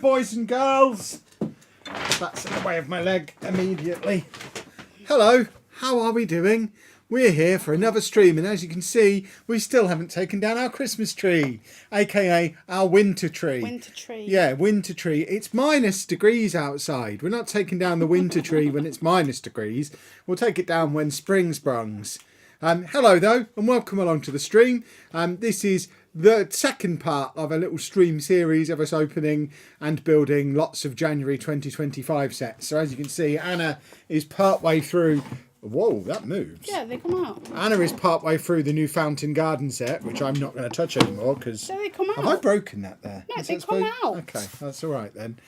boys and girls. That's in the way of my leg immediately. Hello, how are we doing? We're here for another stream, and as you can see, we still haven't taken down our Christmas tree, aka our winter tree. Winter tree. Yeah, winter tree. It's -degrees outside. We're not taking down the winter tree when it's -degrees. We'll take it down when spring sprungs. Hello though, and welcome along to the stream. This is the second part of a little stream series of us opening and building lots of January 2025 sets. So as you can see, Anna is part way through. Whoa, that moves. Yeah, they come out. Anna is part way through the new Fountain Garden set, which I'm not going to touch anymore because. Yeah, they come out. Have I broken that there? No, they come out. Okay, that's all right then.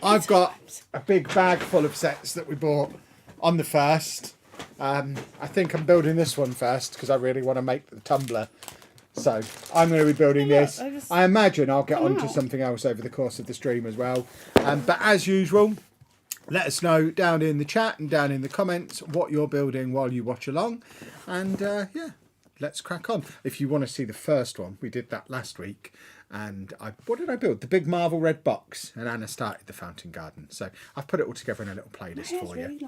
I've got a big bag full of sets that we bought on the first. I think I'm building this one first because I really want to make the tumbler. So I'm going to be building this. I imagine I'll get onto something else over the course of the stream as well. But as usual, let us know down in the chat and down in the comments what you're building while you watch along. And yeah, let's crack on. If you want to see the first one, we did that last week. And what did I build? The big Marvel red box. And Anna started the Fountain Garden. So I've put it all together in a little playlist for you.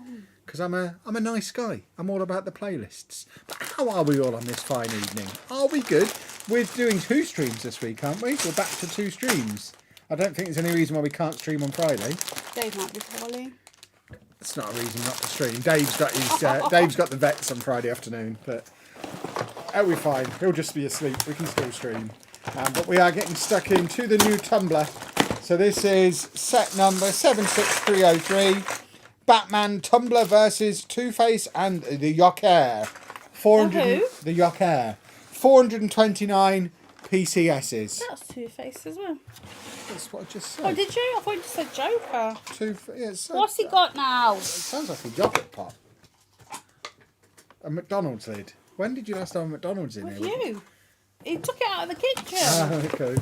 Because I'm a nice guy. I'm all about the playlists. But how are we all on this fine evening? Are we good? We're doing 2 streams this week, aren't we? We're back to 2 streams. I don't think there's any reason why we can't stream on Friday. Dave might be poorly. It's not a reason not to stream. Dave's got his Dave's got the vets on Friday afternoon, but it'll be fine. He'll just be asleep. We can still stream. But we are getting stuck into the new Tumbler. So this is set number 76303. Batman Tumbler versus Two-Face and the Joker. The Joker. 429 PCSs. That's Two-Face as well. That's what I just said. Oh, did you? I thought you said Joker. What's he got now? It sounds like a yogurt pot. A McDonald's lid. When did you last have a McDonald's in With here? you. He took it out of the kitchen. Okay.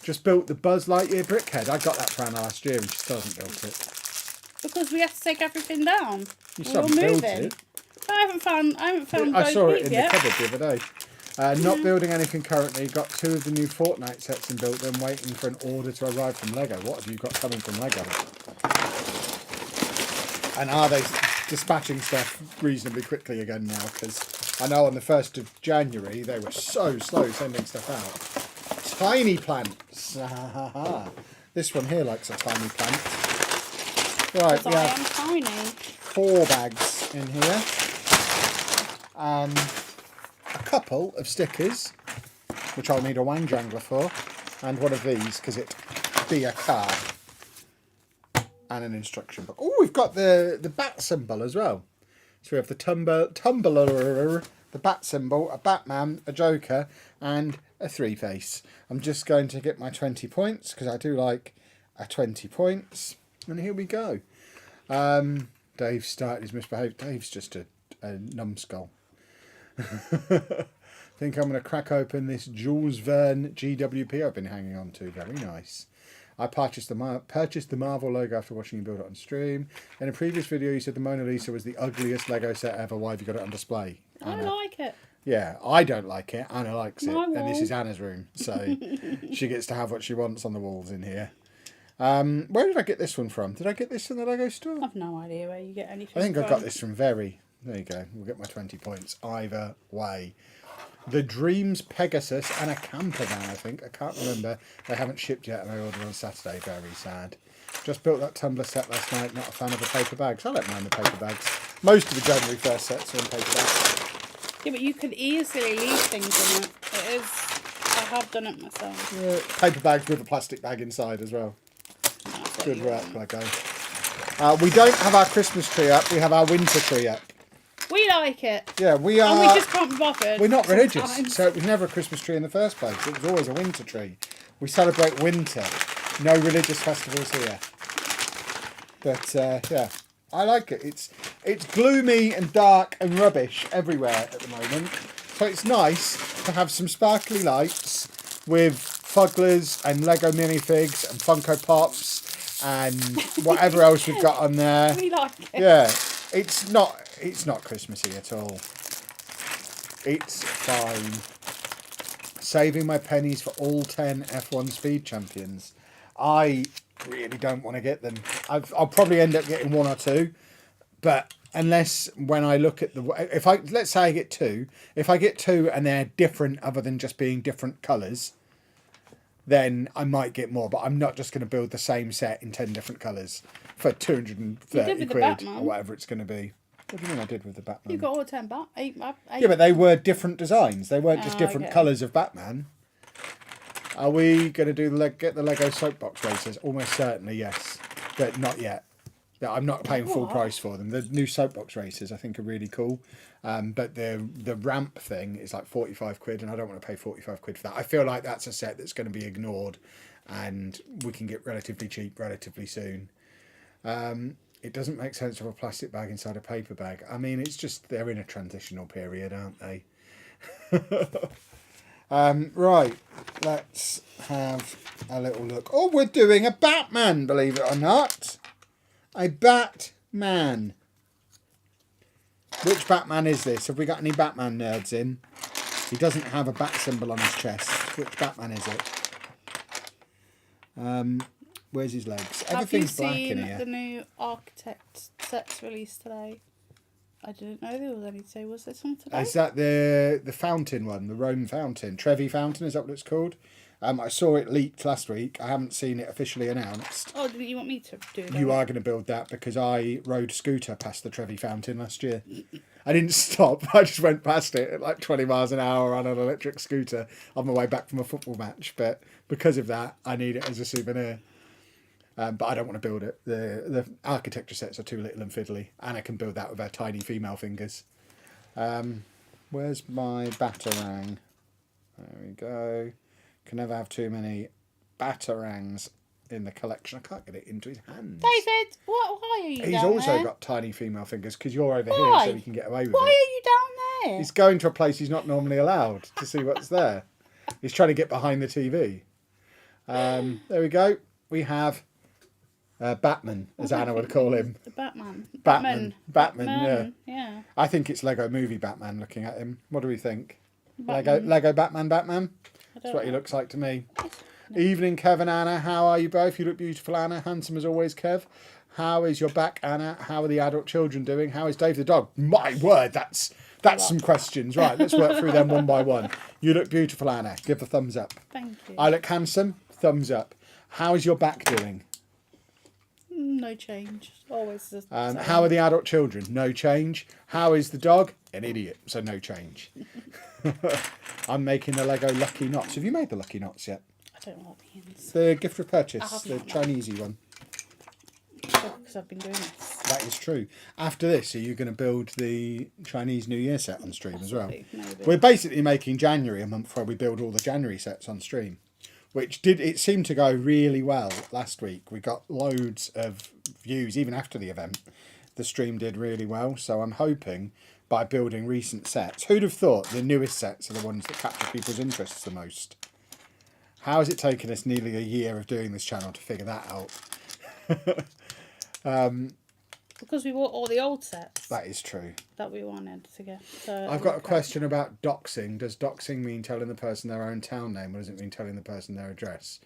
Just built the Buzz Lightyear Brickhead. I got that for Anna last year and she still hasn't built it. Because we have to take everything down. You still haven't built it? I haven't found I saw it in the cupboard the other day. Not building anything currently. Got 2 of the new Fortnite sets and built them, waiting for an order to arrive from Lego. What have you got coming from Lego? And are they dispatching stuff reasonably quickly again now? Because I know on the 1st of January they were so slow sending stuff out. Tiny plants. This one here likes a tiny plant. Right, we have tiny. 4 bags in here. And a couple of stickers, which I'll need a wang jangler for. And one of these, because it'd be a card. And an instruction book. Oh, we've got the bat symbol as well. So we have the tumbler, the bat symbol, a Batman, a Joker, and a 3-face. I'm just going to get my 20 points, because I do like a 20 points. And here we go. Dave started his misbehaviour. Dave's just a numbskull. I think I'm going to crack open this Jules Verne GWP I've been hanging on to. Very nice. I purchased the Marvel logo after watching you build it on stream. In a previous video, you said the Mona Lisa was the ugliest Lego set ever. Why have you got it on display? Anna? I like it. Yeah, I don't like it. Anna likes it. My And this wall. is Anna's room. So she gets to have what she wants on the walls in here. Where did I get this one from? Did I get this in the Lego store? I've no idea where you get anything I think from. I got this from Very. There you go. We'll get my 20 points either way. The Dreams Pegasus and a camper van, I think. I can't remember. They haven't shipped yet and I ordered on Saturday. Very sad. Just built that tumbler set last night. Not a fan of the paper bags. I don't mind the paper bags. Most of the January 1st sets are in paper bags. Yeah, but you could easily leave things in it. It is... I have done it myself. Yeah, paper bags with a plastic bag inside as well. Good work, Lego. We don't have our Christmas tree up. We have our winter tree up. We like it. Yeah, we are. And we just can't be bothered. We're not religious, sometimes. so it was never a Christmas tree in the first place. It was always a winter tree. We celebrate winter. No religious festivals here. But yeah, I like it. It's gloomy and dark and rubbish everywhere at the moment. So it's nice to have some sparkly lights with Fugglers and Lego minifigs and Funko Pops and whatever else we've got on there. We like it. Yeah, it's not Christmassy at all. It's fine. Saving my pennies for all 10 F1 Speed Champions. I really don't want to get them. I'll probably end up getting 1 or 2, but unless when I look at let's say I get 2, if I get 2 and they're different other than just being different colours, then I might get more. But I'm not just going to build the same set in 10 different colours for 230 quid or whatever it's going to be. What do you mean I did with the Batman? You got all 10 8. Yeah, but they were different designs. They weren't just different colours of Batman. Are we going to get the Lego soapbox racers? Almost certainly, yes. But not yet. I'm not paying full price for them. The new soapbox racers I think are really cool. But the ramp thing is like 45 quid and I don't want to pay 45 quid for that. I feel like that's a set that's going to be ignored and we can get relatively cheap relatively soon. It doesn't make sense to have a plastic bag inside a paper bag. I mean, it's just they're in a transitional period, aren't they? Right, let's have a little look. Oh, we're doing a Batman, believe it or not. A Batman. Which Batman is this? Have we got any Batman nerds in? He doesn't have a bat symbol on his chest. Which Batman is it? Where's his legs? Everything's black in here. Have you seen the new Architect sets released today? I didn't know there was any today. Was there some today? Is that the fountain one? The Rome fountain? Trevi fountain, is that what it's called? I saw it leaked last week. I haven't seen it officially announced. Oh, didn't you want me to do that? You are going to build that because I rode a scooter past the Trevi fountain last year. I didn't stop. I just went past it at like 20 miles an hour on an electric scooter on my way back from a football match. But because of that, I need it as a souvenir. But I don't want to build it. The architecture sets are too little and fiddly. Anna can build that with her tiny female fingers. Where's my Batarang? There we go. Can never have too many Batarangs in the collection. I can't get it into his hands. David, why are you He's down also there? got tiny female fingers because you're over here so he can get away with Why it. are you down there? He's going to a place he's not normally allowed to see what's there. He's trying to get behind the TV. There we go. We have Batman, as Anna would call him. The Batman. Batman, yeah. I think it's Lego Movie Batman looking at him. What do we think? Lego Batman? That's what he looks like to me. Evening, Kev and Anna. How are you both? You look beautiful, Anna. Handsome as always, Kev. How is your back, Anna? How are the adult children doing? How is Dave the dog? My word, that's some questions. Right, let's work through them one by one. You look beautiful, Anna. Give a thumbs up. Thank you. I look handsome. Thumbs up. How is your back doing? No change. Always the same. How are the adult children? No change. How is the dog? An idiot. So no change. I'm making the Lego Lucky Knots. Have you made the Lucky Knots yet? I don't know what it means. The gift of purchase, the Chinesey one. Because I've been doing this. That is true. After this, are you going to build the Chinese New Year set on stream as well? Maybe. We're basically making January a month where we build all the January sets on stream, which it seemed to go really well last week. We got loads of views even after the event. The stream did really well, so I'm hoping by building recent sets. Who'd have thought the newest sets are the ones that capture people's interests the most? How has it taken us nearly a year of doing this channel to figure that out? Because we bought all the old sets. That is true. That we wanted to get. So I've got a question about doxing. Does doxing mean telling the person their own town name, or does it mean telling the person their address?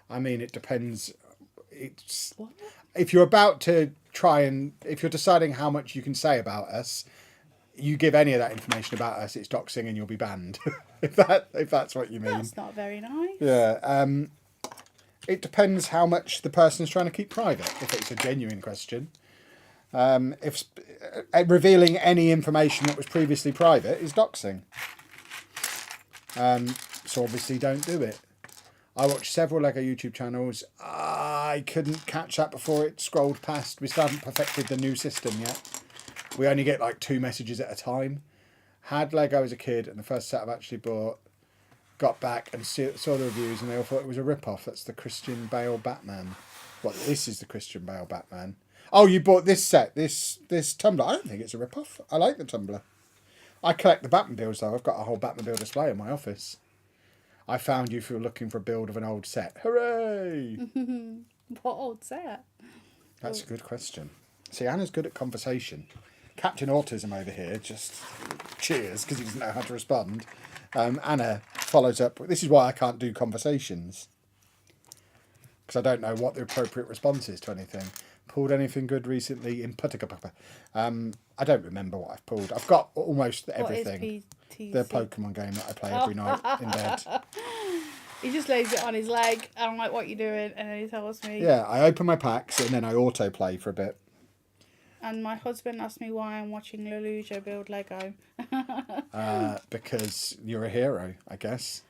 I mean, it depends. What? If you're about to if you're deciding how much you can say about us, you give any of that information about us, it's doxing and you'll be banned. if that's what you mean. That's not very nice. Yeah. It depends how much the person's trying to keep private. If it's a genuine question. If revealing any information that was previously private is doxing. So obviously don't do it. I watched several Lego YouTube channels. I couldn't catch that before it scrolled past. We still haven't perfected the new system yet. We only get like 2 messages at a time. Had Lego as a kid, and the first set I've actually bought, got back and saw the reviews, and they all thought it was a rip-off. That's the Christian Bale Batman. What, this is the Christian Bale Batman. Oh, you bought this set, this tumbler. I don't think it's a rip-off. I like the tumbler. I collect the Batmobiles, though. I've got a whole Batmobile display in my office. I found you if you're looking for a build of an old set. Hooray! What old set? That's a good question. See, Anna's good at conversation. Captain Autism over here just cheers because he doesn't know how to respond. Anna follows up. This is why I can't do conversations. because I don't know what the appropriate response is to anything. Pulled anything good recently in Puttigapapa? I don't remember what I've pulled. I've got almost everything. What is PTC? The Pokemon game that I play every night in bed. He just lays it on his leg. And I'm like, what are you doing? And then he tells me. Yeah, I open my packs and then I autoplay for a bit. And my husband asked me why I'm watching Lelujo build Lego. Because you're a hero, I guess.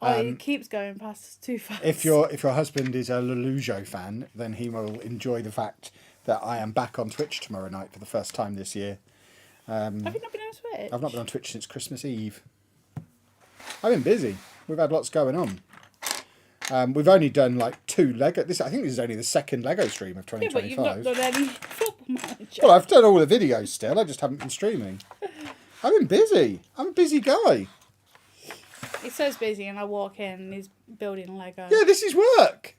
He keeps going past too fast. If your husband is a Lelujo fan, then he will enjoy the fact that I am back on Twitch tomorrow night for the first time this year. Have you not been on Twitch? I've not been on Twitch since Christmas Eve. I've been busy. We've had lots going on. We've only done like 2 Lego. I think this is only the second Lego stream of 2025. Yeah, but you've not done any Football Manager. Well, I've done all the videos still. I just haven't been streaming. I've been busy. I'm a busy guy. He says busy, and I walk in, and he's building Lego. Yeah, this is work.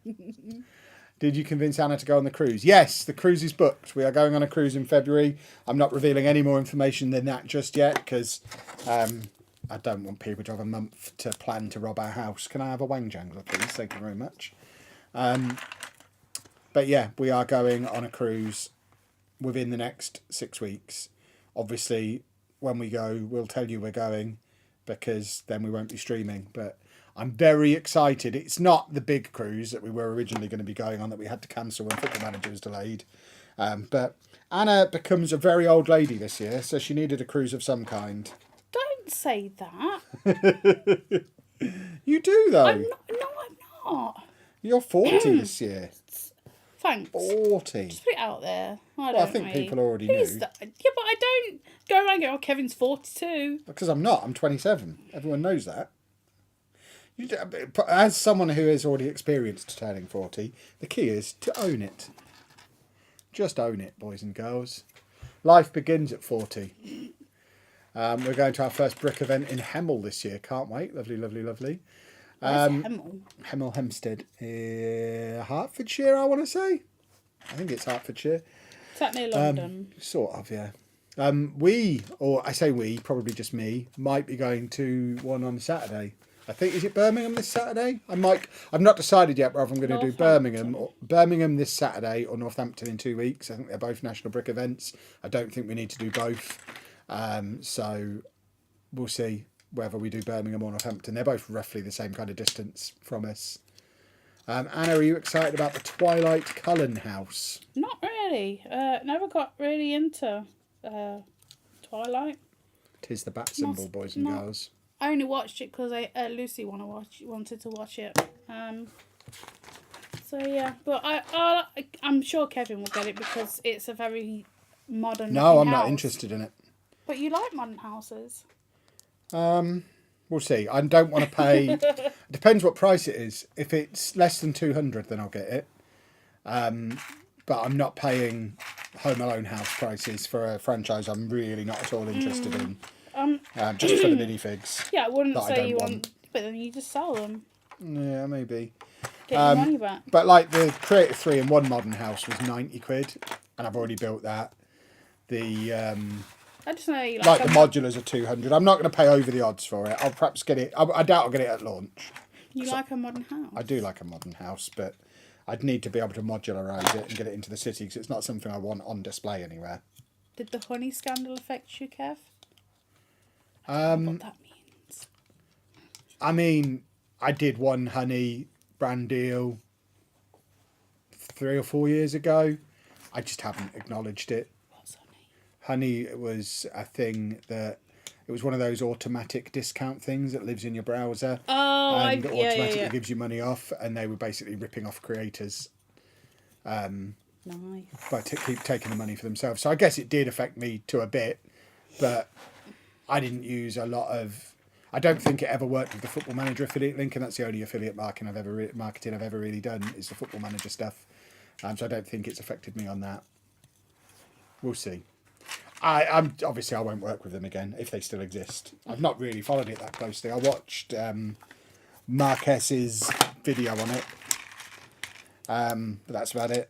Did you convince Anna to go on the cruise? Yes, the cruise is booked. We are going on a cruise in February. I'm not revealing any more information than that just yet because I don't want people to have a month to plan to rob our house. Can I have a wang jangler, please? Thank you very much. But yeah, we are going on a cruise within the next 6 weeks. Obviously, when we go, we'll tell you we're going because then we won't be streaming. But I'm very excited. It's not the big cruise that we were originally going to be going on that we had to cancel when Football Manager was delayed. But Anna becomes a very old lady this year, so she needed a cruise of some kind. Don't say that. You do, though. I'm not. You're 40 this year. Thanks. 40. Just put it out there. I think people already knew. Yeah, but I don't go around and go, oh, Kevin's 42. Because I'm not. I'm 27. Everyone knows that. As someone who has already experienced turning 40, the key is to own it. Just own it, boys and girls. Life begins at 40. We're going to our first brick event in Hemel this year. Can't wait. Lovely, lovely, lovely. Where's Hemel? Hemel Hempstead. Hertfordshire, I want to say. I think it's Hertfordshire. Is that near London? Sort of, yeah. Probably just me, might be going to one on Saturday. I think, is it Birmingham this Saturday? I've not decided yet whether I'm going to do Birmingham this Saturday or Northampton in 2 weeks. I think they're both national brick events. I don't think we need to do both. So we'll see whether we do Birmingham or Northampton. They're both roughly the same kind of distance from us. Anna, are you excited about the Twilight Cullen house? Not really. Never got really into Twilight. 'Tis the bat symbol, boys and girls. I only watched it because Lucy wanted to watch it. So yeah, but I'm sure Kevin will get it because it's a very modern. No, I'm house. not interested in it. But you like modern houses. We'll see. I don't want to pay. It depends what price it is. If it's less than 200, then I'll get it. But I'm not paying Home Alone house prices for a franchise I'm really not at all interested in. Just for the minifigs. Yeah, I wouldn't say you want, but then you just sell them. Yeah, maybe. Get your money back. But like the Creator 3-in-1 modern house was 90 quid, and I've already built that. I just know you like the modulars are 200. I'm not going to pay over the odds for it. I'll perhaps get it. I doubt I'll get it at launch. You like a modern house? I do like a modern house, but I'd need to be able to modularise it and get it into the city because it's not something I want on display anywhere. Did the honey scandal affect you, Kev? I don't know what that means. I mean, I did one honey brand deal 3 or 4 years ago. I just haven't acknowledged it. What's honey? Honey was a thing that it was one of those automatic discount things that lives in your browser. Oh, and automatically gives you money off, and they were basically ripping off creators. Nice. But to keep taking the money for themselves. So I guess it did affect me to a bit, but I didn't use a lot of. I don't think it ever worked with the Football Manager affiliate link, and that's the only affiliate marketing I've ever really done is the Football Manager stuff. So I don't think it's affected me on that. We'll see. I'm obviously I won't work with them again if they still exist. I've not really followed it that closely. I watched Marquez's video on it, but that's about it.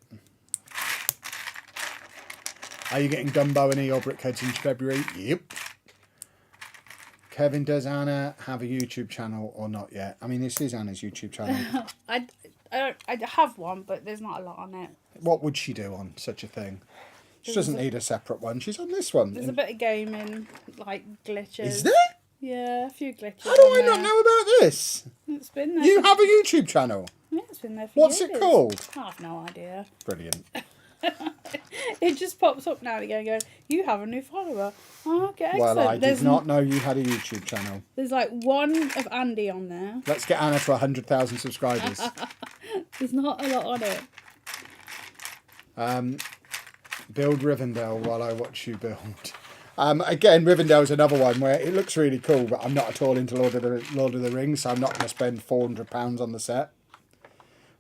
Are you getting Dumbo and your Brickheadz in February? Yep. Kevin, does Anna have a YouTube channel or not yet? I mean, this is Anna's YouTube channel. I have one, but there's not a lot on it. What would she do on such a thing? She There's doesn't need a separate one. She's on this one. There's a bit of gaming, like glitches. Is there? Yeah, a few glitches. How do on I not there. know about this? It's been there. You for- have a YouTube channel. Yeah, it's been there for What's years. it called? I have no idea. Brilliant. It just pops up now and again going, you have a new follower. Oh, okay, excellent. Well, I did there's not know you had a YouTube channel. There's like one of Andy on there. Let's get Anna to 100,000 subscribers. There's not a lot on it. Build Rivendell while I watch you build. Again, Rivendell's another one where it looks really cool, but I'm not at all into Lord of the Rings, so I'm not going to spend £400 on the set.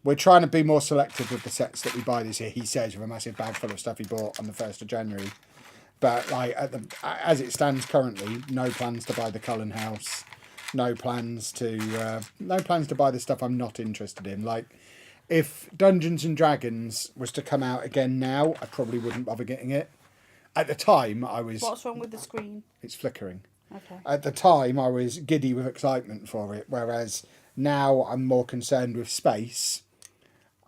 We're trying to be more selective with the sets that we buy this year, he says, with a massive bag full of stuff he bought on the 1st of January. But like as it stands currently, no plans to buy the Cullen House. No plans to buy the stuff I'm not interested in. Like, if Dungeons and Dragons was to come out again now, I probably wouldn't bother getting it. At the time, I was... What's wrong with the screen? It's flickering. Okay. At the time, I was giddy with excitement for it, whereas now I'm more concerned with space.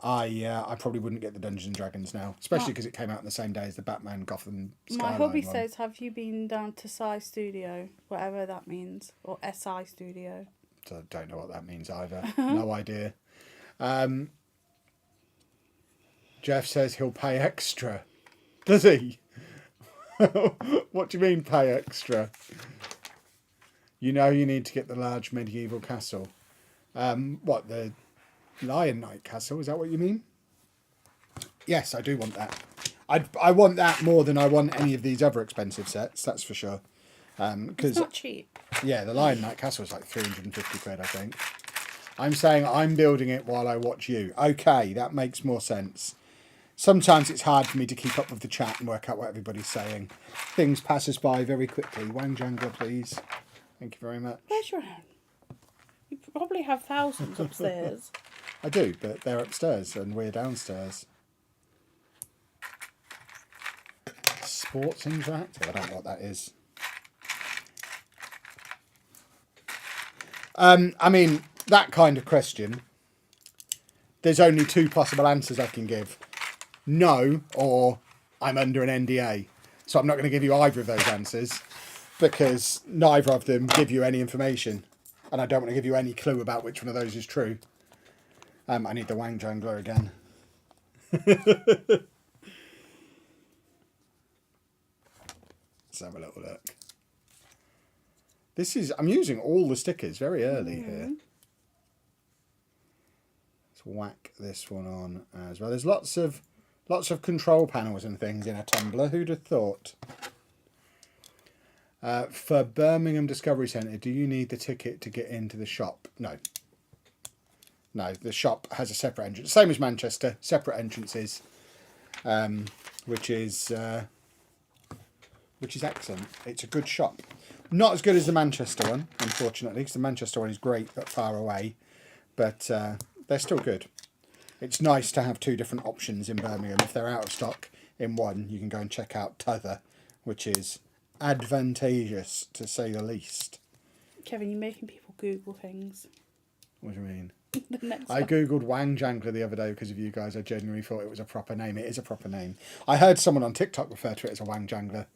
I probably wouldn't get the Dungeons and Dragons now, especially because it came out on the same day as the Batman Gotham Skyline My hubby one. says, have you been down to Psy Studio, whatever that means, or SI Studio? So I don't know what that means either. No idea. Jeff says he'll pay extra. Does he? What do you mean pay extra? You know you need to get the large medieval castle. What, the Lion Knight castle? Is that what you mean? Yes, I do want that. I want that more than I want any of these other expensive sets, that's for sure. It's not cheap. Yeah, the Lion Knight castle is like 350 quid, I think. I'm saying I'm building it while I watch you. Okay, that makes more sense. Sometimes it's hard for me to keep up with the chat and work out what everybody's saying. Things pass us by very quickly. Wang Jangler, please. Thank you very much. Where's your own? You probably have thousands upstairs. I do, but they're upstairs and we're downstairs. Sports Interactive? I don't know what that is. I mean, that kind of question, there's only two possible answers I can give. No, or I'm under an NDA. So I'm not going to give you either of those answers because neither of them give you any information. And I don't want to give you any clue about which one of those is true. I need the Wang Jangler again. Let's have a little look. I'm using all the stickers very early here. Let's whack this one on as well. There's lots of control panels and things in a tumbler. Who'd have thought? For Birmingham Discovery Centre, do you need the ticket to get into the shop? No. No, the shop has a separate entrance. Same as Manchester, separate entrances, which is excellent. It's a good shop. Not as good as the Manchester one, unfortunately, because the Manchester one is great but far away. But they're still good. It's nice to have two different options in Birmingham. If they're out of stock in one, you can go and check out t'other, which is advantageous, to say the least. Kevin, you're making people Google things. What do you mean? The next I one. googled Wang Jangler the other day because of you guys. I genuinely thought it was a proper name. It is a proper name. I heard someone on TikTok refer to it as a Wang Jangler.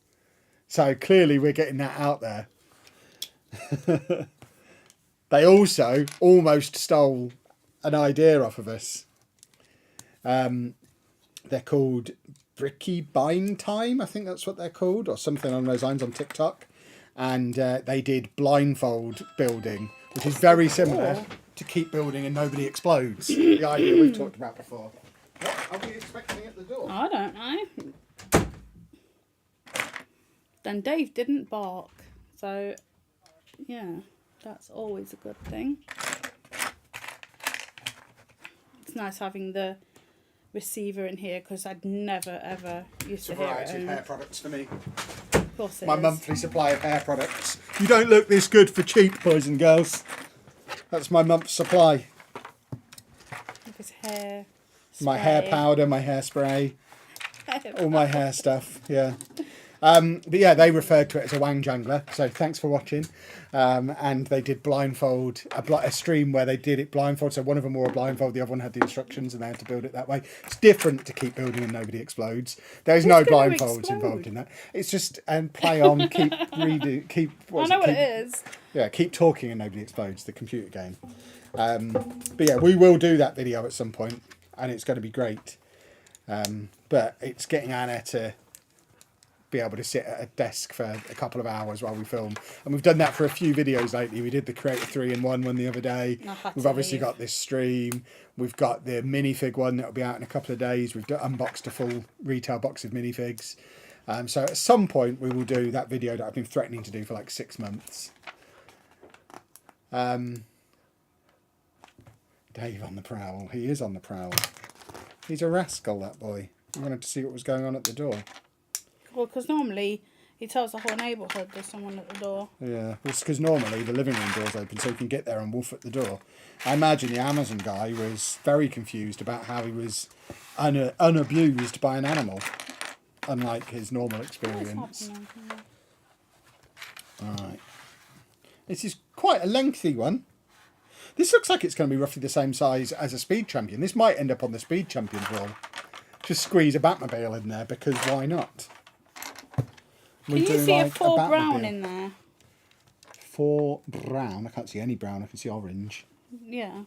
So clearly we're getting that out there. They also almost stole an idea off of us. They're called Bricky Buying Time. I think that's what they're called, or something along those lines on TikTok. And they did blindfold building, which is very similar to keep building and nobody explodes. The idea we've talked about before. What are we expecting at the door? I don't know. Then Dave didn't bark. So, yeah, that's always a good thing. It's nice having the receiver in here because I'd never ever used to hear it. Variety of hair products for me. Of course it My is. monthly supply of hair products. You don't look this good for cheap, boys and girls. That's my month's supply. With his hair. My hair spray. powder, my hairspray, all my hair stuff. Yeah. But yeah, they referred to it as a wang jangler. So thanks for watching. And they did blindfold, a stream where they did it blindfold. So one of them wore a blindfold, the other one had the instructions, and they had to build it that way. It's different to keep building and nobody explodes. There's no blindfolds involved in that. It's just play on, keep redo, keep. I know what it is. Yeah, keep talking and nobody explodes. The computer game. But yeah, we will do that video at some point, and it's going to be great. But it's getting Anna to be able to sit at a desk for a couple of hours while we film, and we've done that for a few videos lately. We did the Creator 3-in-1 one the other day. We've obviously got this stream. We've got the minifig one that will be out in a couple of days. We've unboxed a full retail box of minifigs. So at some point we will do that video that I've been threatening to do for like 6 months. Dave on the prowl. He is on the prowl. He's a rascal, that boy. I wanted to see what was going on at the door. Well, because normally he tells the whole neighbourhood there's someone at the door. Yeah, well, it's because normally the living room door's open, so you can get there and wolf at the door. I imagine the Amazon guy was very confused about how he was unabused by an animal, unlike his normal experience. Alright. This is quite a lengthy one. This looks like it's going to be roughly the same size as a Speed Champion. This might end up on the Speed Champions wall. Just squeeze a Batmobile in there, because why not? Can you see a 4 brown in there? 4 brown? I can't see any brown. I can see orange. Yeah.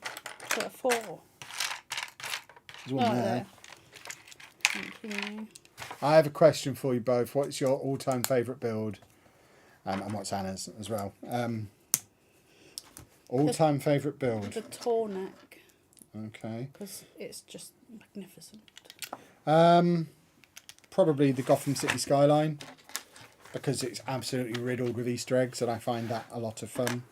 Got a 4. There's one there. Thank you. I have a question for you both. What's your all-time favourite build? And what's Anna's as well? All-time favourite build? The tall neck. Okay. Because it's just magnificent. Probably the Gotham City skyline, because it's absolutely riddled with Easter eggs, and I find that a lot of fun.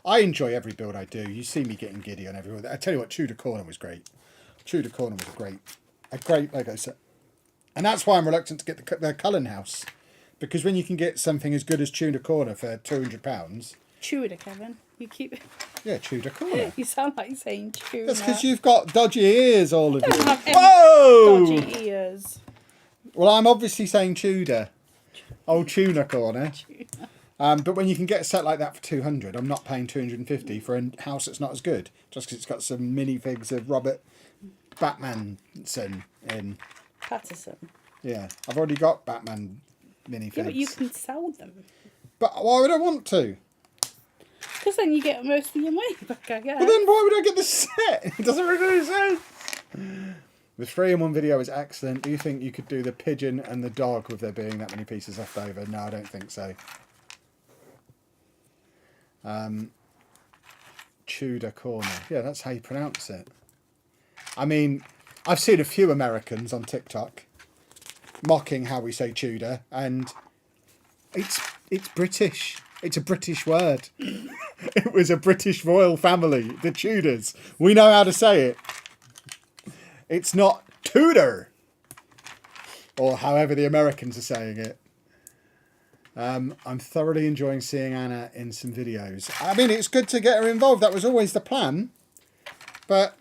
I enjoy every build I do. You see me getting giddy on everyone. I tell you what, Tudor Corner was great. Tudor Corner was a great Lego set. And that's why I'm reluctant to get the Cullen house, because when you can get something as good as Tudor Corner for £200... Tudor, Kevin. You keep... Yeah, Tudor Corner. You sound like you're saying Tudor. That's because you've got dodgy ears, all of you. Whoa! Dodgy ears. Well, I'm obviously saying Tudor. Old Tuna Corner. But when you can get a set like that for 200, I'm not paying 250 for a house that's not as good, just because it's got some minifigs of Robert Batmanson in. Patterson. Yeah, I've already got Batman minifigs. Yeah, but you can sell them. But why would I want to? Because then you get most of your money back, I guess. But then why would I get the set? It doesn't make any sense. The 3-in-1 video is excellent. Do you think you could do the pigeon and the dog with there being that many pieces left over? No, I don't think so. Tudor Corner. Yeah, that's how you pronounce it. I mean, I've seen a few Americans on TikTok mocking how we say Tudor, and it's British. It's a British word. It was a British royal family, the Tudors. We know how to say it. It's not Tudor, or however the Americans are saying it. I'm thoroughly enjoying seeing Anna in some videos. I mean, it's good to get her involved. That was always the plan. But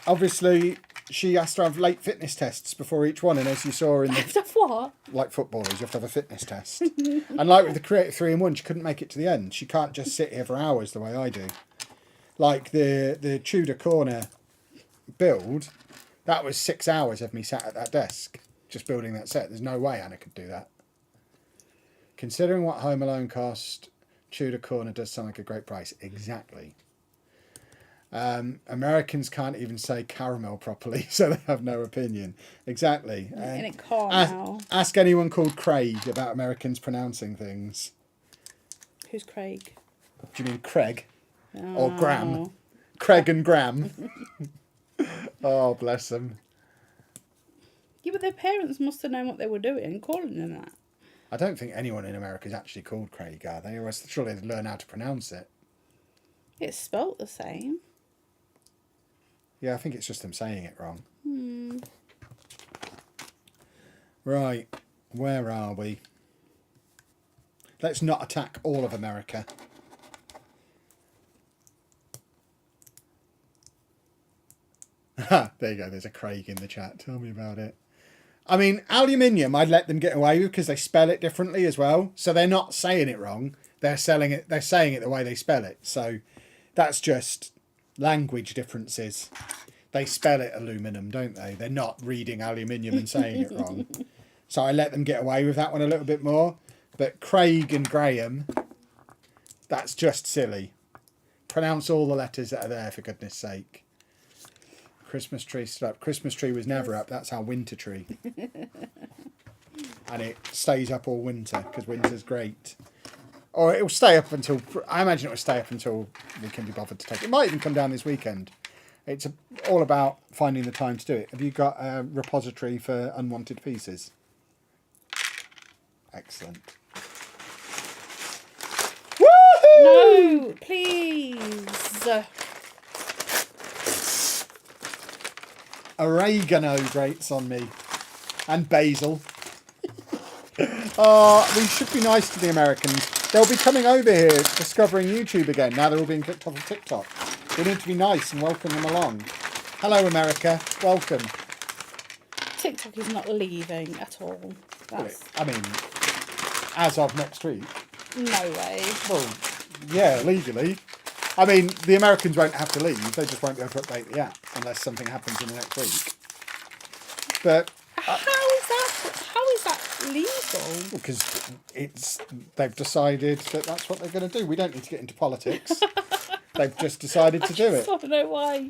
obviously, she has to have late fitness tests before each one. And as you saw in the... what? Like footballers, you have to have a fitness test. And like with the Creator 3-in-1, she couldn't make it to the end. She can't just sit here for hours the way I do. Like the Tudor Corner build, that was 6 hours of me sat at that desk just building that set. There's no way Anna could do that. Considering what Home Alone cost, Tudor Corner does sound like a great price. Exactly. Americans can't even say caramel properly, so they have no opinion. Exactly. And it can't now. Ask anyone called Craig about Americans pronouncing things. Who's Craig? Do you mean Craig? Oh. Or Graham? Craig and Graham. Oh, bless them. Yeah, but their parents must have known what they were doing and calling them that. I don't think anyone in America is actually called Craig, are they? Or surely they'd learn how to pronounce it. It's spelt the same. Yeah, I think it's just them saying it wrong. Hmm. Right, where are we? Let's not attack all of America. There you go, there's a Craig in the chat. Tell me about it. I mean, aluminium, I'd let them get away with because they spell it differently as well. So they're not saying it wrong. They're saying it the way they spell it. So that's just language differences. They spell it aluminum, don't they? They're not reading aluminium and saying it wrong. So I let them get away with that one a little bit more. But Craig and Graham, that's just silly. Pronounce all the letters that are there, for goodness sake. Christmas tree stood up. Christmas tree was never up. That's our winter tree. And it stays up all winter because winter's great. Or it'll stay up until... I imagine it will stay up until we can be bothered to take it. It might even come down this weekend. It's all about finding the time to do it. Have you got a repository for unwanted pieces? Excellent. Woohoo! No, please. Oregano grates on me. And basil. Oh, we should be nice to the Americans. They'll be coming over here discovering YouTube again. Now they're all being kicked off of TikTok. We need to be nice and welcome them along. Hello, America. Welcome. TikTok is not leaving at all. That's... I mean, as of next week. No way. Well, yeah, legally. I mean, the Americans won't have to leave. They just won't be able to update the app unless something happens in the next week. But how is that legal? Because they've decided that that's what they're going to do. We don't need to get into politics. They've just decided to do it. I don't know why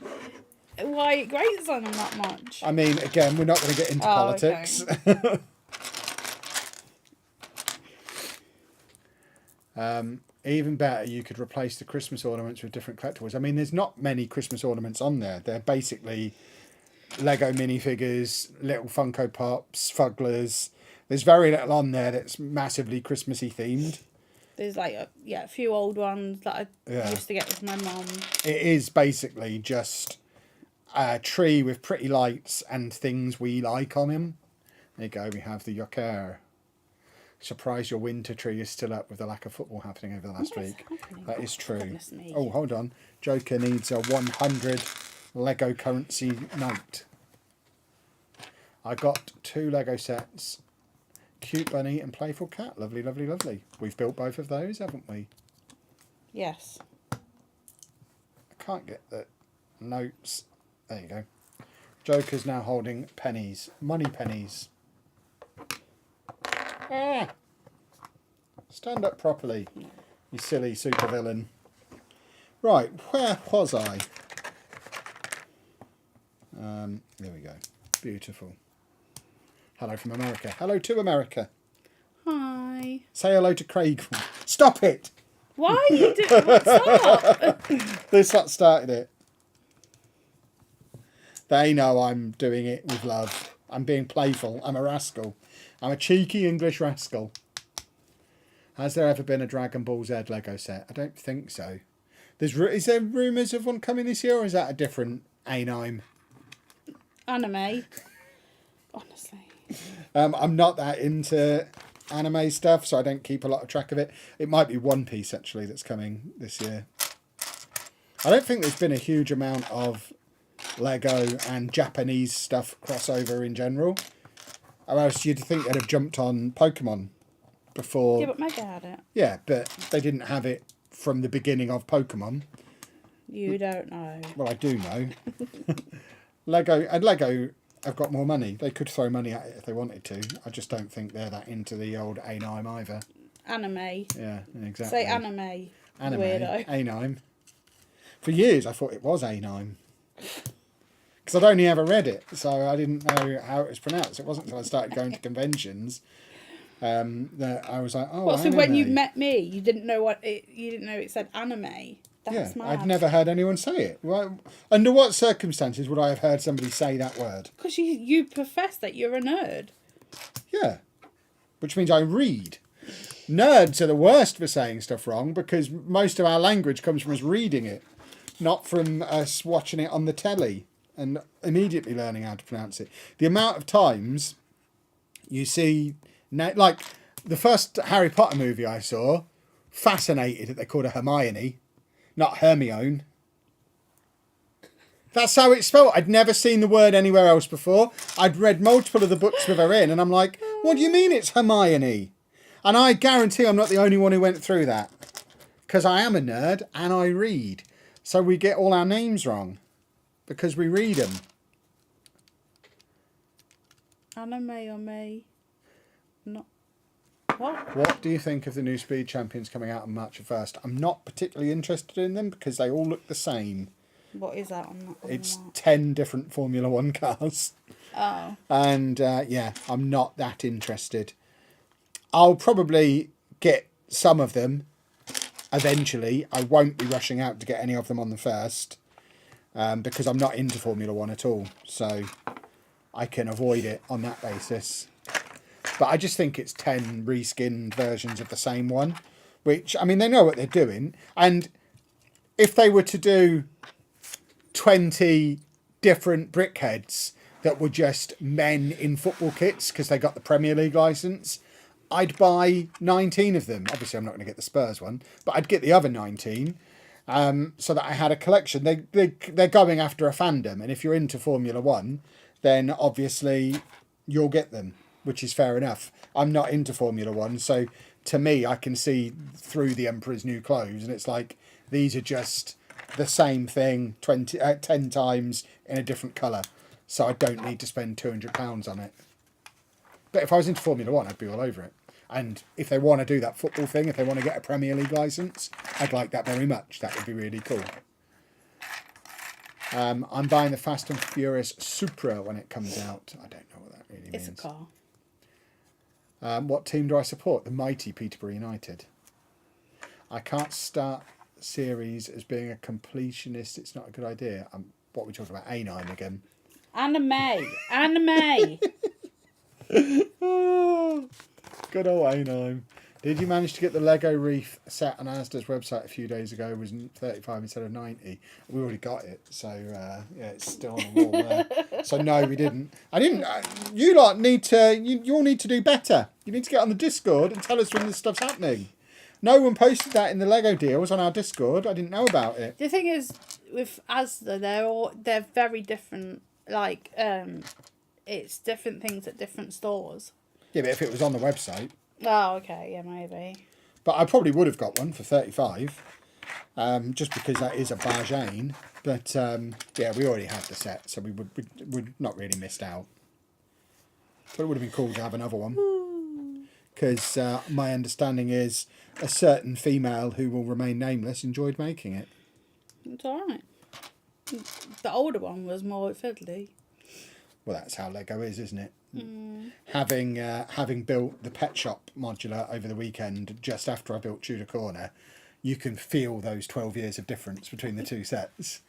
it grates on them that much. I mean, again, we're not going to get into politics. Okay. Even better, you could replace the Christmas ornaments with different collectibles. I mean, there's not many Christmas ornaments on there. They're basically Lego minifigures, little Funko Pops, Fugglers. There's very little on there that's massively Christmassy themed. There's like a few old ones that I used to get with my mum. It is basically just a tree with pretty lights and things we like on him. There you go, we have the Yoker. Surprised your winter tree is still up with the lack of football happening over the last week. That is true. Oh, hold on. Joker needs a 100 Lego currency note. I got 2 Lego sets. Cute bunny and playful cat. Lovely, lovely, lovely. We've built both of those, haven't we? Yes. I can't get the notes. There you go. Joker's now holding pennies. Money pennies. Ah! Stand up properly, you silly supervillain. Right, where was I? There we go. Beautiful. Hello from America. Hello to America. Hi. Say hello to Craig. Stop it! Why are you doing... What's up? This what started it. They know I'm doing it with love. I'm being playful. I'm a rascal. I'm a cheeky English rascal. Has there ever been a Dragon Ball Z Lego set? I don't think so. Is there rumours of one coming this year, or is that a different anime? Anime. Honestly. I'm not that into anime stuff, so I don't keep a lot of track of it. It might be One Piece, actually, that's coming this year. I don't think there's been a huge amount of Lego and Japanese stuff crossover in general. Or else you'd think they'd have jumped on Pokemon before. Yeah, but Mega had it. Yeah, but they didn't have it from the beginning of Pokemon. You don't know. Well, I do know. Lego have got more money. They could throw money at it if they wanted to. I just don't think they're that into the old anime either. Anime. Yeah, exactly. Say anime. Anime. Weirdo. Anime. For years, I thought it was anime. Because I'd only ever read it, so I didn't know how it was pronounced. It wasn't until I started going to conventions that I was like, oh, what, so anime. when you met me, you didn't know it said anime? That's mad. I'd never heard anyone say it. Well, under what circumstances would I have heard somebody say that word? Because you profess that you're a nerd. Yeah. Which means I read. Nerds are the worst for saying stuff wrong because most of our language comes from us reading it, not from us watching it on the telly and immediately learning how to pronounce it. The amount of times you see, like the first Harry Potter movie I saw, fascinated that they called her Hermione, not Hermione. That's how it's spelled. I'd never seen the word anywhere else before. I'd read multiple of the books with her in, and I'm like, what do you mean it's Hermione? And I guarantee I'm not the only one who went through that. Because I am a nerd, and I read. So we get all our names wrong. Because we read them. Anna May or May. Not. What? What do you think of the new Speed Champions coming out on March 1st? I'm not particularly interested in them, because they all look the same. What is that on that? It's 10 different Formula 1 cars. Oh. And yeah, I'm not that interested. I'll probably get some of them eventually. I won't be rushing out to get any of them on the first because I'm not into Formula 1 at all. So I can avoid it on that basis. But I just think it's 10 reskinned versions of the same one, which, I mean, they know what they're doing. And if they were to do 20 different Brickheads that were just men in football kits because they got the Premier League licence, I'd buy 19 of them. Obviously, I'm not going to get the Spurs one, but I'd get the other 19 so that I had a collection. They're going after a fandom, and if you're into Formula 1, then obviously you'll get them, which is fair enough. I'm not into Formula 1, so to me, I can see through the Emperor's New Clothes, and it's like, these are just the same thing 10 times in a different colour. So I don't need to spend £200 on it. But if I was into Formula 1, I'd be all over it. And if they want to do that football thing, if they want to get a Premier League licence, I'd like that very much. That would be really cool. I'm buying the Fast and Furious Supra when it comes out. I don't know what that really means. It's a car. What team do I support? The mighty Peterborough United. I can't start series as being a completionist. It's not a good idea. What are we talking about? A9 again. Anna May. Anna May. Oh, good old A9. Did you manage to get the Lego Reef set on Asda's website a few days ago? It was 35 instead of 90. We already got it, so yeah, it's still on the wall there. So no, we didn't. I didn't. You lot need to. You all need to do better. You need to get on the Discord and tell us when this stuff's happening. No one posted that in the Lego deals on our Discord. I didn't know about it. The thing is, with Asda, they're very different. Like, it's different things at different stores. Yeah, but if it was on the website. Oh, okay, yeah, maybe. But I probably would have got one for 35, just because that is a bargain. But yeah, we already had the set, so we would not really missed out. But it would have been cool to have another one. Because my understanding is a certain female who will remain nameless enjoyed making it. It's alright. The older one was more fiddly. Well, that's how Lego is, isn't it? Mm. Having built the pet shop modular over the weekend, just after I built Tudor Corner, you can feel those 12 years of difference between the two sets.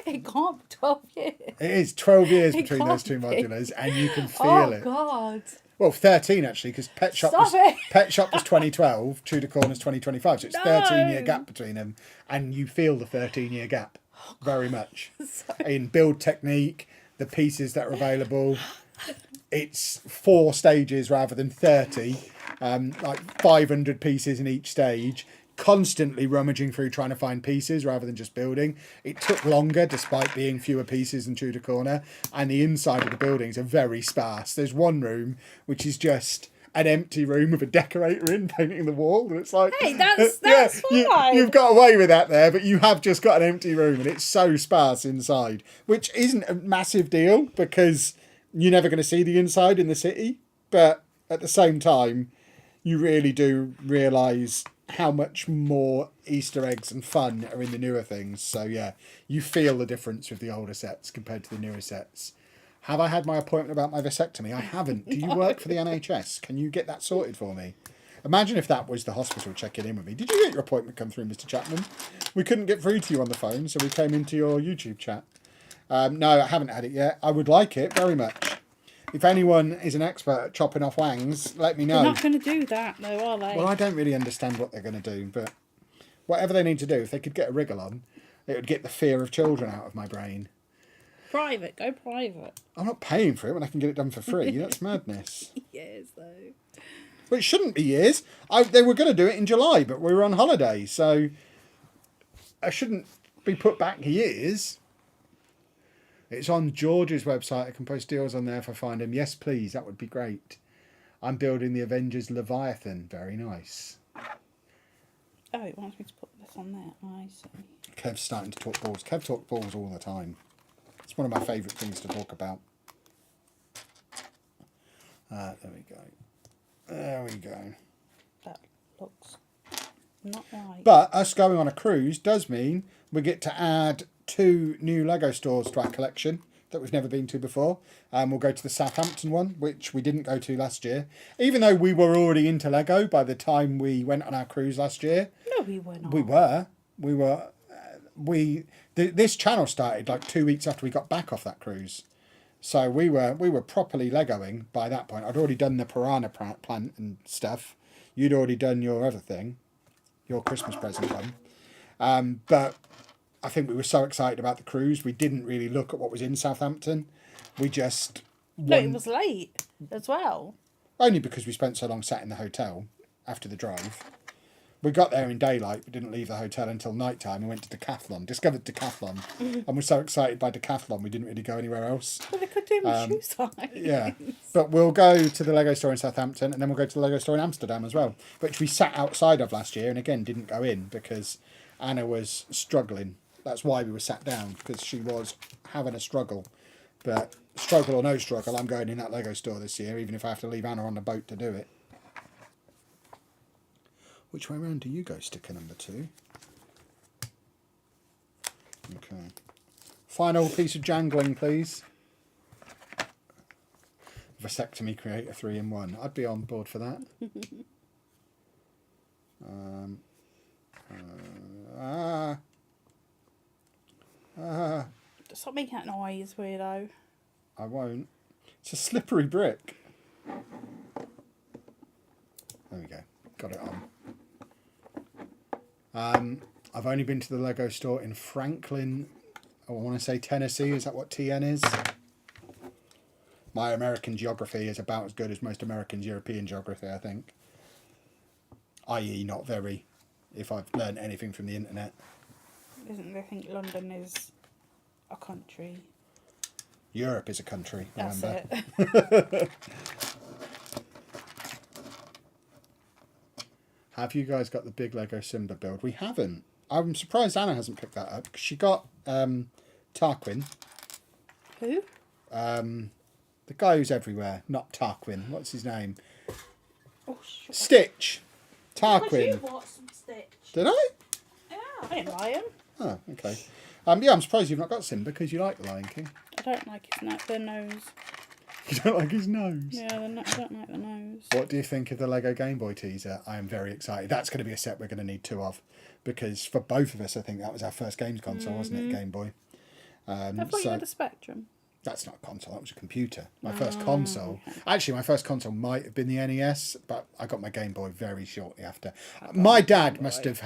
It can't be 12 years. It is 12 years between those two modulars, and you can feel it. Oh, God. Well, 13 actually, because Pet Shop was 2012, Tudor Corner's 2025, so it's 13-year gap between them, and you feel the 13-year gap very much. In build technique, the pieces that are available, it's 4 stages rather than 30, like 500 pieces in each stage, constantly rummaging through trying to find pieces rather than just building. It took longer despite being fewer pieces than Tudor Corner, and the inside of the buildings are very sparse. There's one room which is just an empty room with a decorator in painting the wall, and it's like, hey, that's fine. You've got away with that there, but you have just got an empty room and it's so sparse inside, which isn't a massive deal because you're never going to see the inside in the city, but at the same time you really do realise how much more Easter eggs and fun are in the newer things. So yeah, you feel the difference with the older sets compared to the newer sets. Have I had my appointment about my vasectomy? I haven't. Do you work for the NHS? Can you get that sorted for me? Imagine if that was the hospital checking in with me. Did you get your appointment come through, Mr. Chapman? We couldn't get through to you on the phone, so we came into your YouTube chat. No, I haven't had it yet. I would like it very much. If anyone is an expert at chopping off wangs, let me know. They're not going to do that, though, are they? Well, I don't really understand what they're going to do, but whatever they need to do, if they could get a wriggle on, it would get the fear of children out of my brain. Private, go private. I'm not paying for it when I can get it done for free. That's madness. Yes, though. Well, it shouldn't be years. They were going to do it in July, but we were on holiday, so I shouldn't be put back years. It's on George's website. I can post deals on there if I find them. Yes, please. That would be great. I'm building the Avengers Leviathan. Very nice. Oh, it wants me to put this on there. I see. Kev's starting to talk balls. Kev talks balls all the time. It's one of my favourite things to talk about. There we go. There we go. That looks not right. But us going on a cruise does mean we get to add 2 new Lego stores to our collection that we've never been to before. We'll go to the Southampton one, which we didn't go to last year. Even though we were already into Lego by the time we went on our cruise last year. No, we were not. We were. This channel started like 2 weeks after we got back off that cruise. So we were properly Legoing by that point. I'd already done the piranha plant and stuff. You'd already done your other thing, your Christmas present one. But I think we were so excited about the cruise, we didn't really look at what was in Southampton. We just... No, it was late as well. Only because we spent so long sat in the hotel after the drive. We got there in daylight, we didn't leave the hotel until night time and went to Decathlon, discovered Decathlon, and we're so excited by Decathlon we didn't really go anywhere else. Well, they could do my shoe size. Yeah, but we'll go to the Lego store in Southampton and then we'll go to the Lego store in Amsterdam as well, which we sat outside of last year and again didn't go in because Anna was struggling. That's why we were sat down, because she was having a struggle. But struggle or no struggle, I'm going in that Lego store this year, even if I have to leave Anna on the boat to do it. Which way around do you go, sticker number 2? Okay. Final piece of jangling, please. Vasectomy creator 3-in-1. I'd be on board for that. Stop making that noise, weirdo. I won't. It's a slippery brick. There we go. Got it on. I've only been to the Lego store in Franklin. I want to say Tennessee. Is that what TN is? My American geography is about as good as most Americans' European geography, I think. I.e. not very, if I've learned anything from the internet. Isn't they think London is a country? Europe is a country, remember? That's it. Have you guys got the big Lego Simba build? We haven't. I'm surprised Anna hasn't picked that up. She got Tarquin. Who? The guy who's everywhere. Not Tarquin. What's his name? Oh, shit. Stitch. Because Tarquin. you watched some Stitch. Did I? Yeah. I didn't like him. Oh, okay. Yeah, I'm surprised you've not got Simba because you like The Lion King. I don't like their nose. You don't like his nose? Yeah, I don't like the nose. What do you think of the Lego Game Boy teaser? I am very excited. That's going to be a set we're going to need 2 of. Because for both of us, I think that was our first games console, wasn't it? Game Boy. I thought you had a Spectrum. That's not a console, that was a computer. My first console. Okay. Actually, my first console might have been the NES, but I got my Game Boy very shortly after. My dad must have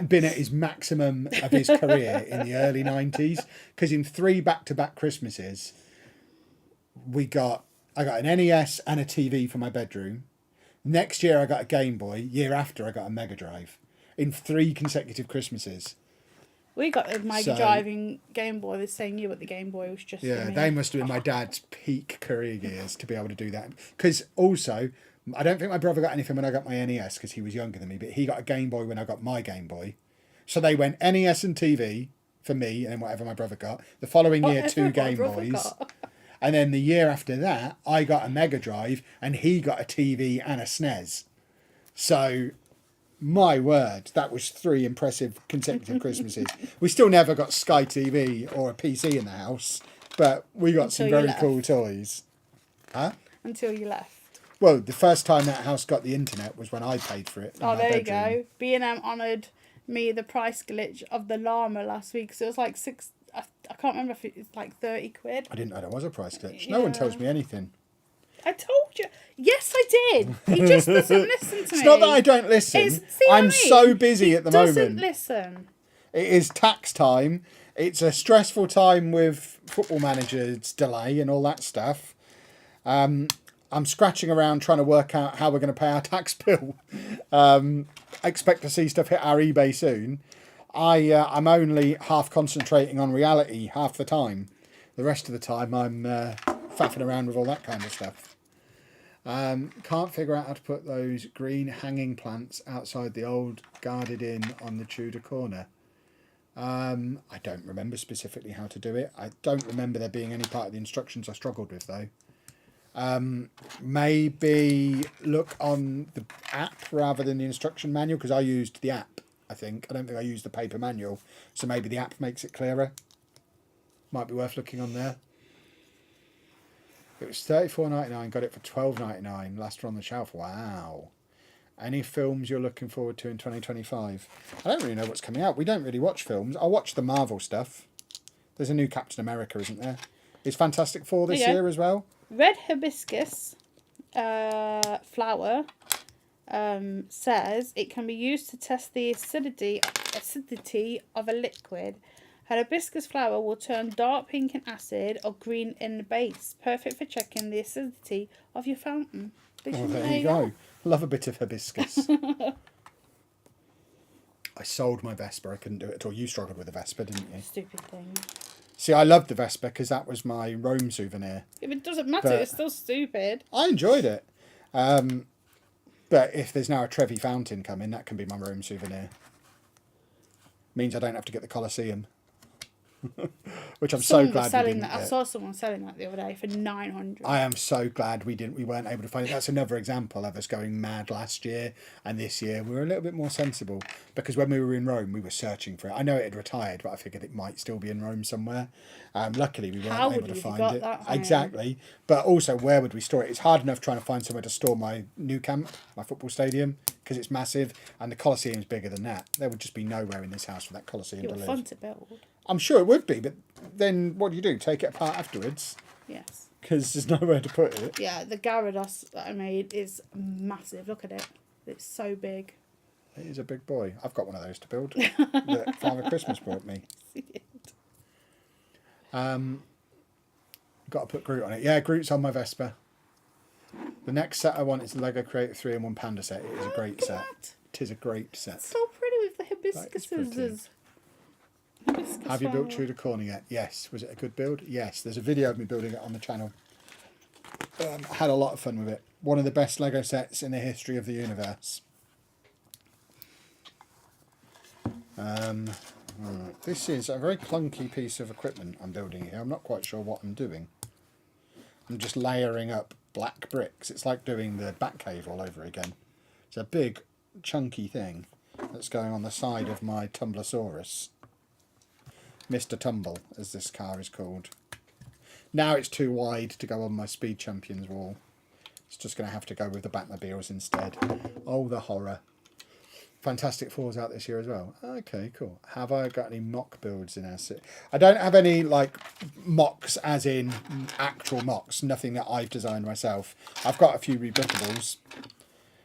been at his maximum of his career in the early 90s, because in 3 back-to-back Christmases, I got an NES and a TV for my bedroom. Next year I got a Game Boy. Year after I got a Mega Drive. In 3 consecutive Christmases. We got a Mega Drive and Game Boy the same year, but the Game Boy was just... Yeah, they must have been my dad's peak career years to be able to do that. Because also, I don't think my brother got anything when I got my NES because he was younger than me, but he got a Game Boy when I got my Game Boy. So they went NES and TV for me and then whatever my brother got. The following year, 2 Game Boys. And then the year after that, I got a Mega Drive and he got a TV and a SNES. So... my word, that was 3 impressive consecutive Christmases. We still never got Sky TV or a PC in the house, but we got some very cool toys. Huh? Until you left. Well, the first time that house got the internet was when I paid for it. Oh, there you go. B&M honoured me the price glitch of the llama last week. So it was like I can't remember if it was like 30 quid. I didn't know there was a price glitch. No one tells me anything. I told you. Yes, I did. He just doesn't listen to me. It's not that I don't listen. I'm so busy at the moment. He doesn't listen. It is tax time. It's a stressful time with Football Manager's delay and all that stuff. I'm scratching around trying to work out how we're going to pay our tax bill. I expect to see stuff hit our eBay soon. I'm only half concentrating on reality half the time. The rest of the time I'm faffing around with all that kind of stuff. Can't figure out how to put those green hanging plants outside the old guarded inn on the Tudor corner. I don't remember specifically how to do it. I don't remember there being any part of the instructions I struggled with though. Maybe look on the app rather than the instruction manual, because I used the app, I think. I don't think I used the paper manual, so maybe the app makes it clearer. Might be worth looking on there. It was $34.99, got it for $12.99, last one on the shelf. Wow. Any films you're looking forward to in 2025? I don't really know what's coming out. We don't really watch films. I watch the Marvel stuff. There's a new Captain America, isn't there? Is Fantastic Four this year as well? Red hibiscus flower says it can be used to test the acidity of a liquid. Hibiscus flower will turn dark pink in acid or green in the base. Perfect for checking the acidity of your fountain. Oh, there you go. Love a bit of hibiscus. I sold my Vespa. I couldn't do it at all. You struggled with the Vespa, didn't you? Stupid thing. See, I loved the Vespa because that was my Rome souvenir. If it doesn't matter, it's still stupid. I enjoyed it. But if there's now a Trevi fountain coming, that can be my Rome souvenir. Means I don't have to get the Colosseum. Which I'm so glad we didn't get. I saw someone selling that the other day for $900. I am so glad we weren't able to find it. That's another example of us going mad last year, and this year we were a little bit more sensible, because when we were in Rome we were searching for it. I know it had retired, but I figured it might still be in Rome somewhere. Luckily we weren't able to find it. Exactly. But also, where would we store it? It's hard enough trying to find somewhere to store my new camp, my football stadium, because it's massive, and the Colosseum's bigger than that. There would just be nowhere in this house for that Colosseum to live. Fun to build. I'm sure it would be, but then what do? Take it apart afterwards? Yes. Because there's nowhere to put it. Yeah, the Gyarados that I made is massive. Look at it. It's so big. It is a big boy. I've got one of those to build that Father Christmas brought me. Got to put Groot on it. Yeah, Groot's on my Vespa. The next set I want is the Lego Creator 3-in-1 Panda set. It is a great set. It is a great set. It's so pretty with the hibiscuses. Have you built Tudor Corner yet? Yes. Was it a good build? Yes. There's a video of me building it on the channel. Had a lot of fun with it. One of the best Lego sets in the history of the universe. This is a very clunky piece of equipment I'm building here. I'm not quite sure what I'm doing. I'm just layering up black bricks. It's like doing the Batcave all over again. It's a big, chunky thing that's going on the side of my Tumblosaurus. Mr. Tumble, as this car is called. Now it's too wide to go on my Speed Champions wall. It's just going to have to go with the Batmobiles instead. Oh, the horror. Fantastic Four's out this year as well. Okay, cool. Have I got any mock builds in our city? I don't have any, like, mocks as in actual mocks. Nothing that I've designed myself. I've got a few rebrickables.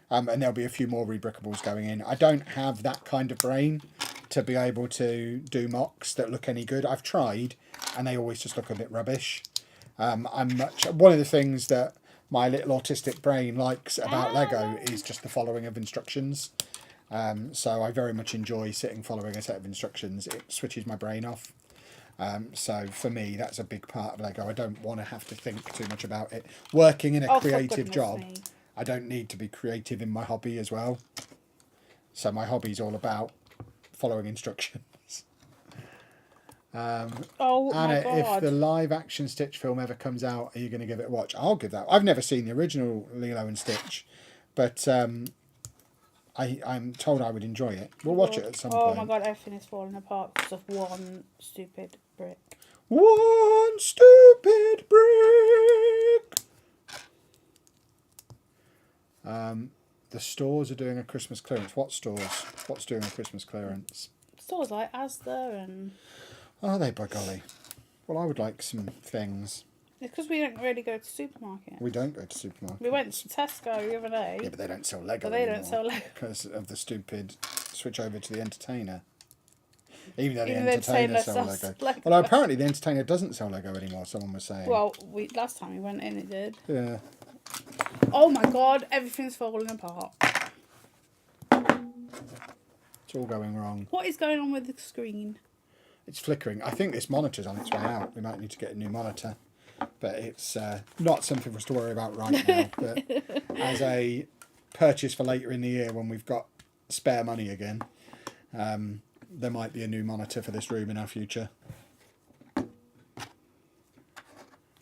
And there'll be a few more rebrickables going in. I don't have that kind of brain to be able to do mocks that look any good. I've tried, and they always just look a bit rubbish. One of the things that my little autistic brain likes about Lego is just the following of instructions. So I very much enjoy following a set of instructions. It switches my brain off. So for me, that's a big part of Lego. I don't want to have to think too much about it. Working in a creative job, I don't need to be creative in my hobby as well. So my hobby's all about following instructions. Anna, my God. if the live action Stitch film ever comes out, are you going to give it a watch? I'll give that. I've never seen the original Lilo and Stitch, but I'm told I would enjoy it. We'll watch it at some point. Oh my God, everything is falling apart because of one stupid brick. One stupid brick! The stores are doing a Christmas clearance. What stores? What's doing a Christmas clearance? Stores like Asda and... Are they, by golly? Well, I would like some things. It's because we don't really go to supermarkets. We don't go to supermarkets. We went to Tesco the other day. Yeah, but they don't sell Lego But they don't sell Lego. because of the stupid switch over to the Entertainer. Even though the Entertainer sells Lego. Well, apparently the Entertainer doesn't sell Lego anymore, someone was saying. Well, last time we went in, it did. Yeah. Oh my God, everything's falling apart. It's all going wrong. What is going on with the screen? It's flickering. I think this monitor's on its way out. We might need to get a new monitor. But it's not something for us to worry about right now. But as a purchase for later in the year when we've got spare money again, there might be a new monitor for this room in our future.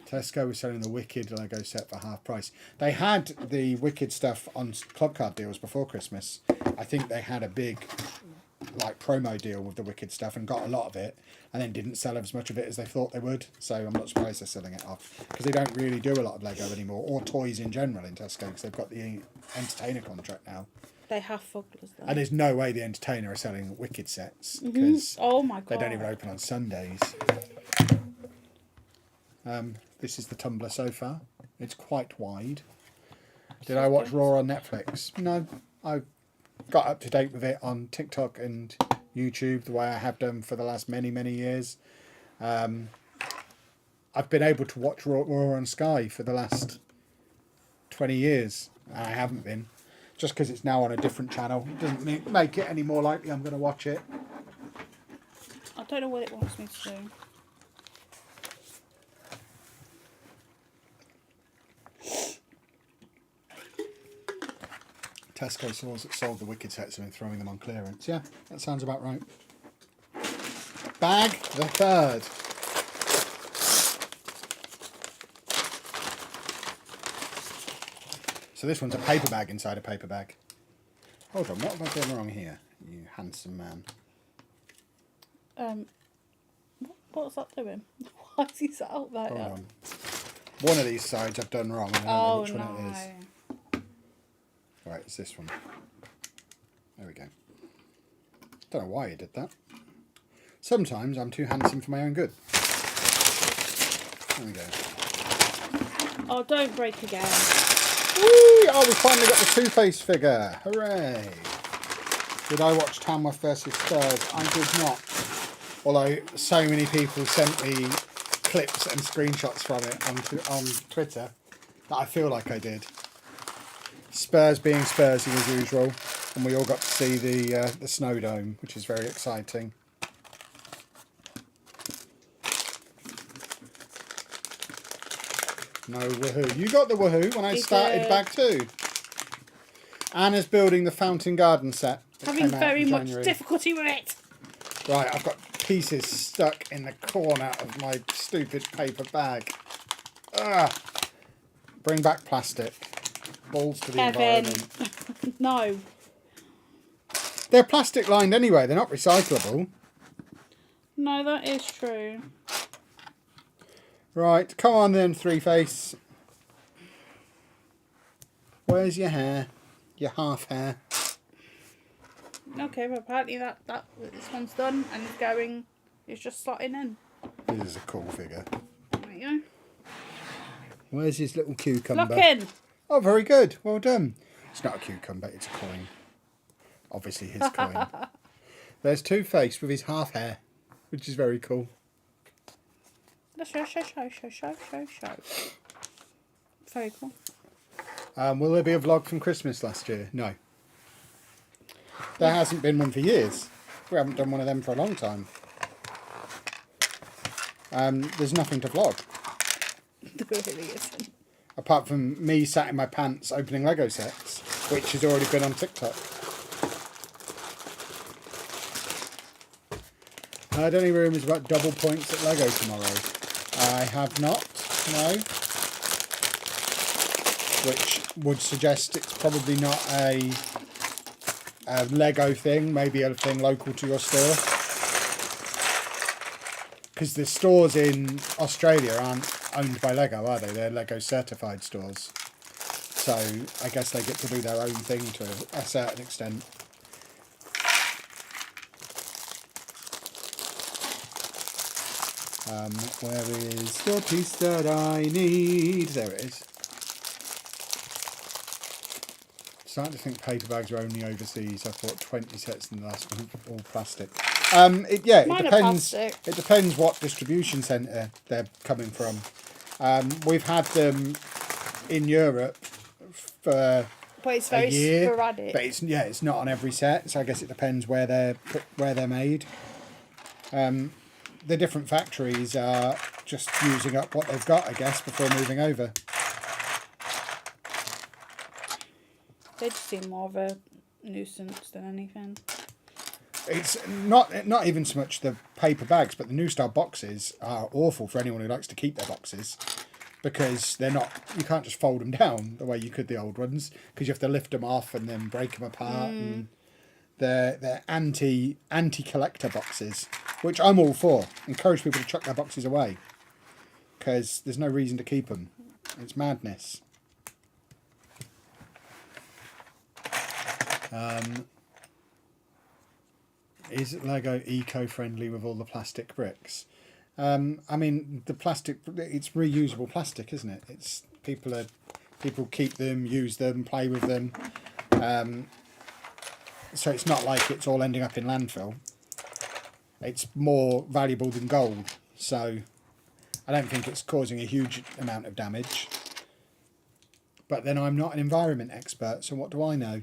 Tesco was selling the Wicked Lego set for half price. They had the Wicked stuff on club card deals before Christmas. I think they had a big like promo deal with the Wicked stuff and got a lot of it, and then didn't sell as much of it as they thought they would. So I'm not surprised they're selling it off, because they don't really do a lot of Lego anymore, or toys in general in Tesco, because they've got the Entertainer contract now. They have fugglers though. And there's no way the Entertainer are selling Wicked sets, because oh my God, they don't even open on Sundays. This is the Tumbler so far. It's quite wide. Did I watch Raw on Netflix? No, I got up to date with it on TikTok and YouTube the way I have done for the last many years. I've been able to watch Raw on Sky for the last 20 years. And I haven't been, just because it's now on a different channel. It doesn't make it any more likely I'm going to watch it. I don't know what it wants me to do. Tesco stores that sold the Wicked sets have been throwing them on clearance. Yeah, that sounds about right. Bag the third. So this one's a paper bag inside a paper bag. Hold on, what have I done wrong here, you handsome man? What's that doing? Why is he sat up there? Hold on. One of these sides I've done wrong. I don't know which one it is. Right, it's this one. There we go. Don't know why you did that. Sometimes I'm too handsome for my own good. There we go. Oh, don't break again. Whee! Oh, we finally got the Two-Face figure. Hooray! Did I watch Tamworth versus Spurs? I did not. Although so many people sent me clips and screenshots from it on Twitter that I feel like I did. Spurs being Spursy as usual, and we all got to see the snow dome, which is very exciting. No woohoo. You got the woohoo when I started bag 2. Anna's building the Fountain Garden set. Having very much difficulty with it. Right, I've got pieces stuck in the corner of my stupid paper bag. Ugh. Bring back plastic. Balls to the environment. No. They're plastic lined anyway, they're not recyclable. No, that is true. Right, come on then, Three-Face. Where's your hair? Your half hair. Okay, but apparently this one's done and it's just slotting in. This is a cool figure. There you go. Where's his little cucumber? Lock in. Oh, very good. Well done. It's not a cucumber, it's a coin. Obviously his coin. There's Two-Face with his half hair, which is very cool. Show. Very cool. Will there be a vlog from Christmas last year? No. There hasn't been one for years. We haven't done one of them for a long time. There's nothing to vlog. There really isn't. Apart from me sat in my pants opening Lego sets, which has already been on TikTok. Heard any rumours about double points at Lego tomorrow? I have not, no. Which would suggest it's probably not a Lego thing, maybe a thing local to your store. Because the stores in Australia aren't owned by Lego, are they? They're Lego certified stores. So I guess they get to do their own thing to a certain extent. Where is the piece that I need? There it is. Starting to think paper bags are only overseas. I bought 20 sets in the last month, all plastic. It depends. It depends what distribution centre they're coming from. We've had them in Europe for but it's very a year, sporadic. but it's not on every set. So I guess it depends where they're made. the different factories are just using up what they've got, I guess, before moving over. They just seem more of a nuisance than anything. It's not even so much the paper bags, but the new style boxes are awful for anyone who likes to keep their boxes, because they're not. You can't just fold them down the way you could the old ones, because you have to lift them off and then break them apart. And they're anti collector boxes, which I'm all for. Encourage people to chuck their boxes away, because there's no reason to keep them. It's madness. Is Lego eco-friendly with all the plastic bricks? I mean, the plastic, it's reusable plastic, isn't it? It's people keep them, use them, play with them. So it's not like it's all ending up in landfill. It's more valuable than gold. So I don't think it's causing a huge amount of damage. But then I'm not an environment expert, so what do I know?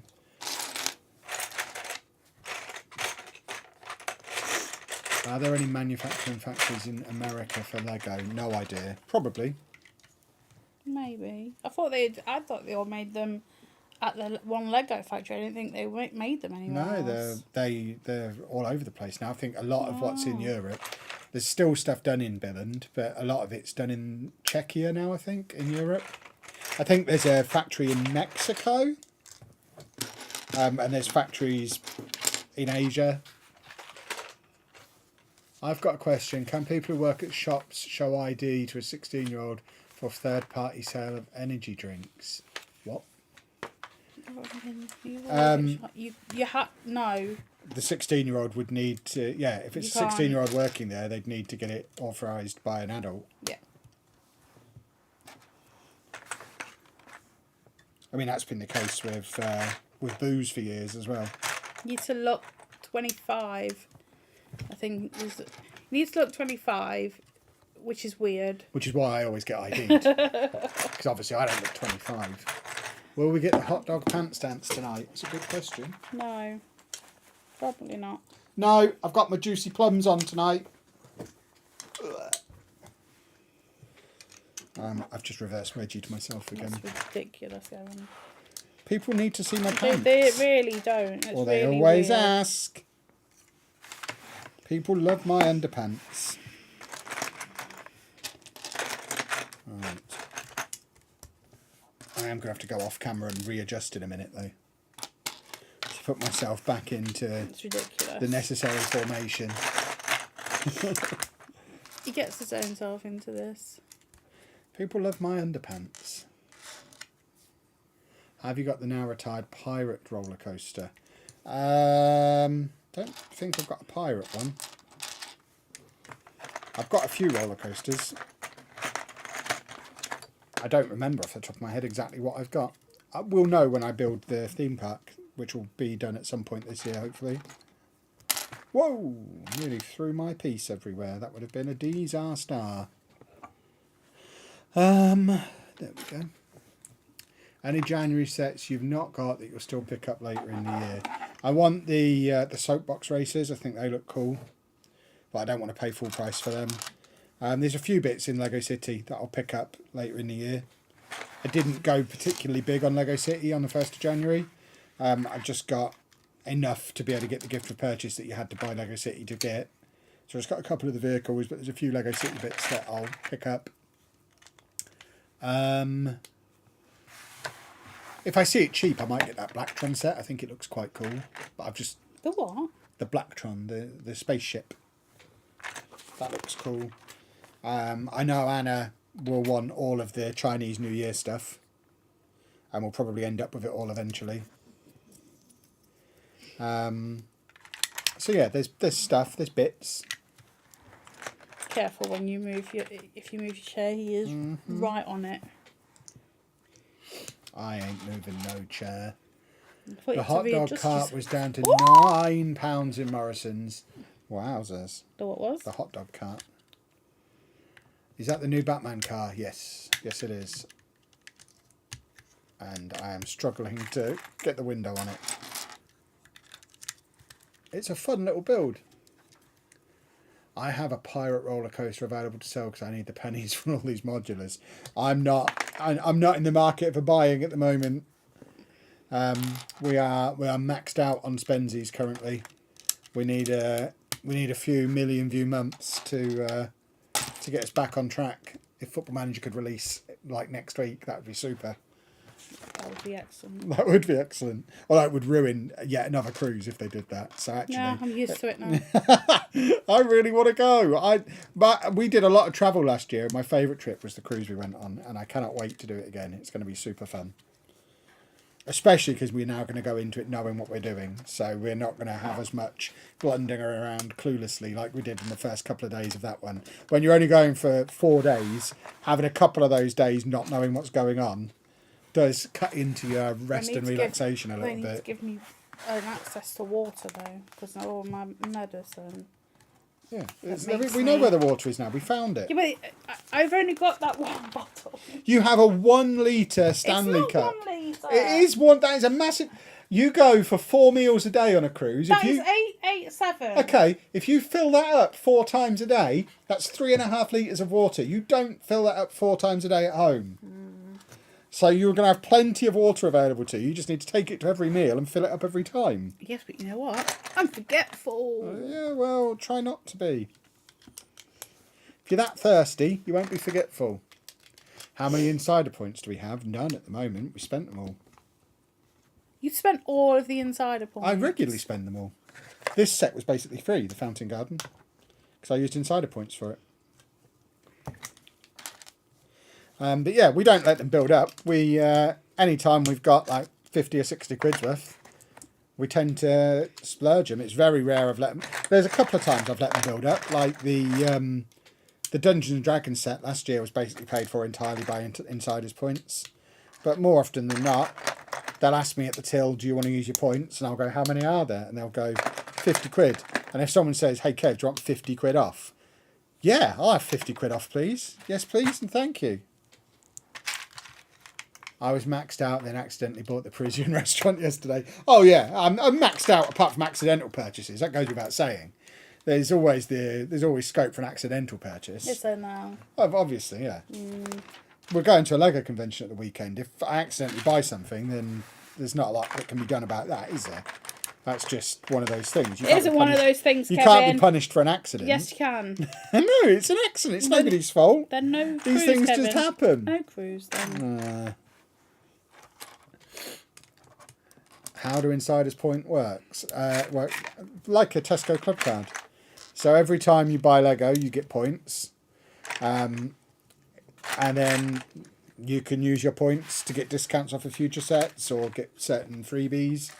Are there any manufacturing factories in America for Lego? No idea. Probably. Maybe. I thought they all made them at the one Lego factory. I didn't think they made them anywhere else. They're all over the place now. I think a lot of what's in Europe, there's still stuff done in Billund, but a lot of it's done in Czechia now, I think, in Europe. I think there's a factory in Mexico, and there's factories in Asia. I've got a question. Can people who work at shops show ID to a 16-year-old for third-party sale of energy drinks? What? No. The 16-year-old would need to, yeah, if it's a 16-year-old working there, they'd need to get it authorised by an adult. Yeah. I mean, that's been the case with booze for years as well. You need to look 25. I think you need to look 25, which is weird. Which is why I always get ID'd. Because obviously I don't look 25. Will we get the hot dog pants dance tonight? That's a good question. No. Probably not. No, I've got my juicy plums on tonight. I've just reverse wedgied myself again. That's ridiculous, Evan. People need to see my pants. They really don't. It's or they really always weird. ask. People love my underpants. Right. I am going to have to go off camera and readjust in a minute though. To put myself back into the necessary formation. He gets his own self into this. People love my underpants. Have you got the now retired pirate roller coaster? Don't think I've got a pirate one. I've got a few roller coasters. I don't remember off the top of my head exactly what I've got. I will know when I build the theme park, which will be done at some point this year, hopefully. Whoa! Nearly threw my piece everywhere. That would have been a disaster. There we go. Any January sets you've not got that you'll still pick up later in the year? I want the soapbox racers. I think they look cool, but I don't want to pay full price for them. There's a few bits in Lego City that I'll pick up later in the year. I didn't go particularly big on Lego City on the 1st of January. I just got enough to be able to get the gift of purchase that you had to buy Lego City to get. So it's got a couple of the vehicles, but there's a few Lego City bits that I'll pick up. If I see it cheap, I might get that Blacktron set. I think it looks quite cool. But I've just... The what? The Blacktron, the spaceship. That looks cool. I know Anna will want all of the Chinese New Year stuff. And we'll probably end up with it all eventually. So yeah, there's stuff, there's bits. Careful when you move if you move your chair, he is right on it. I ain't moving no chair. The hot dog cart was down to £9 in Morrison's. Wowzers. The what was? The hot dog cart. Is that the new Batman car? Yes. Yes, it is. And I am struggling to get the window on it. It's a fun little build. I have a pirate roller coaster available to sell because I need the pennies for all these modulars. I'm not in the market for buying at the moment. We are maxed out on Spensies currently. We need a few million view months to get us back on track. If Football Manager could release like next week, that would be super. That would be excellent. That would be excellent. Well, that would ruin yet another cruise if they did that. So actually, No, I'm used to it now. I really want to go. But we did a lot of travel last year. My favourite trip was the cruise we went on, and I cannot wait to do it again. It's going to be super fun. Especially because we're now going to go into it knowing what we're doing. So we're not going to have as much blundering around cluelessly like we did in the first couple of days of that one. When you're only going for 4 days, having a couple of those days not knowing what's going on does cut into your rest and relaxation a little bit. They need to give me access to water though, because of all my medicine. Yeah, we know where the water is now. We found it. Yeah, but I've only got that one bottle. You have a 1 litre Stanley it's not cup. 1 litre. It is one. That is a massive. You go for 4 meals a day on a cruise. That is 7. Okay, if you fill that up 4 times a day, that's 3.5 litres of water. You don't fill that up 4 times a day at home. So you're going to have plenty of water available to you. You just need to take it to every meal and fill it up every time. Yes, but you know what? I'm forgetful. Yeah, well, try not to be. If you're that thirsty, you won't be forgetful. How many insider points do we have? None at the moment. We spent them all. You spent all of the insider points. I regularly spend them all. This set was basically free, the Fountain Garden, because I used insider points for it. But yeah, we don't let them build up. We anytime we've got like 50 or 60 quid's worth, we tend to splurge them. It's very rare I've let them. There's a couple of times I've let them build up, like the Dungeons and Dragons set last year was basically paid for entirely by insiders points. But more often than not, they'll ask me at the till, do you want to use your points? And I'll go, how many are there? And they'll go, 50 quid. And if someone says, hey Kev, do you want 50 quid off? Yeah, I'll have 50 quid off, please. Yes, please, and thank you. I was maxed out, then accidentally bought the Parisian restaurant yesterday. Oh yeah, I'm maxed out apart from accidental purchases. That goes without saying. There's always scope for an accidental purchase. Yes, I know. Obviously, yeah. We're going to a Lego convention at the weekend. If I accidentally buy something, then there's not a lot that can be done about that, is there? That's just one of those things. It isn't one of those things, Kevin. You can't be punished for an accident. Yes, you can. No, it's an accident. It's nobody's fault. Then no cruise, These things Kevin. just happen. No cruise, then. How do Insiders Point works? Well, like a Tesco club card. So every time you buy Lego, you get points. And then you can use your points to get discounts off of future sets or get certain freebies.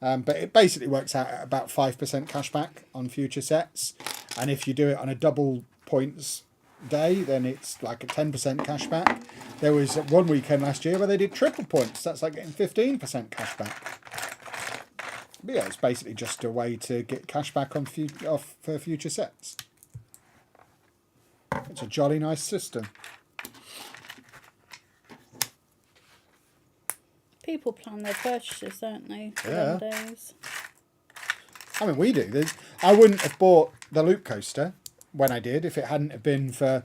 But it basically works out at about 5% cashback on future sets. And if you do it on a double points day, then it's like a 10% cashback. There was one weekend last year where they did triple points. That's like getting 15% cashback. But yeah, it's basically just a way to get cashback on for future sets. It's a jolly nice system. People plan their purchases, don't they? Yeah. Nowadays. I mean, we do. I wouldn't have bought the loop coaster when I did if it hadn't have been for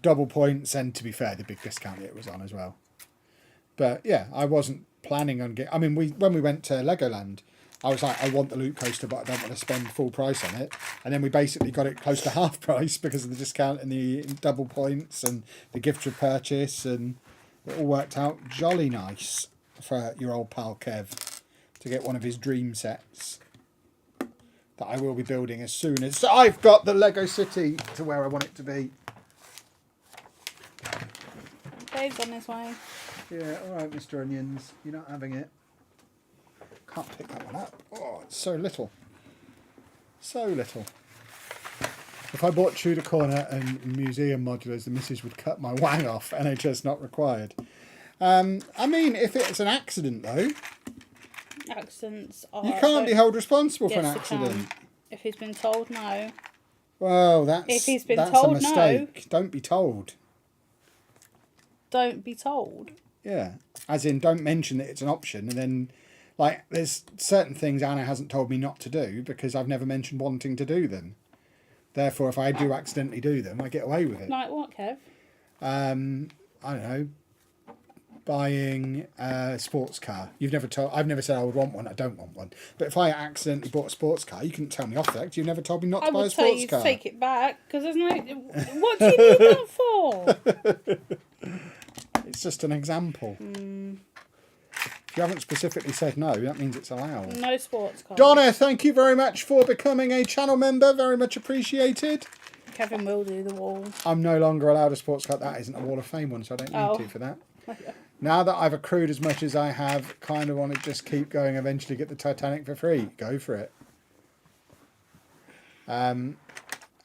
double points and, to be fair, the big discount it was on as well. But yeah, I wasn't planning on getting... I mean, when we went to Legoland, I was like, I want the loop coaster, but I don't want to spend full price on it. And then we basically got it close to half price because of the discount and the double points and the gift of purchase, and it all worked out jolly nice for your old pal Kev to get one of his dream sets that I will be building as soon as I've got the Lego City to where I want it to be. Dave's on his way. Yeah, all right, Mr. Onions. You're not having it. Can't pick that one up. Oh, it's so little. So little. If I bought Tudor Corner and Museum modulars, the missus would cut my wang off. NHS not required. I mean, if it's an accident, though... Accidents are... You can't be held responsible for an Yes, you accident. can. If he's been told no. Well, that's If he's been that's told a mistake. Don't be told. Don't be told. Yeah. As in, don't mention that it's an option. And then, like, there's certain things Anna hasn't told me not to do because I've never mentioned wanting to do them. Therefore, if I do accidentally do them, I get away with it. Like what, Kev? I don't know. Buying a sports car. I've never said I would want one. I don't want one. But if I accidentally bought a sports car, you couldn't tell me off that. You never told me not to buy a sports car. I would tell you to take it back because there's no. What do you need that for? It's just an example. If you haven't specifically said no, that means it's allowed. No sports car. Donna, thank you very much for becoming a channel member. Very much appreciated. Kevin will do the wall. I'm no longer allowed a sports car. That isn't a Wall of Fame one, so I don't need to for that. Now that I've accrued as much as I have, kind of want to just keep going, eventually get the Titanic for free. Go for it.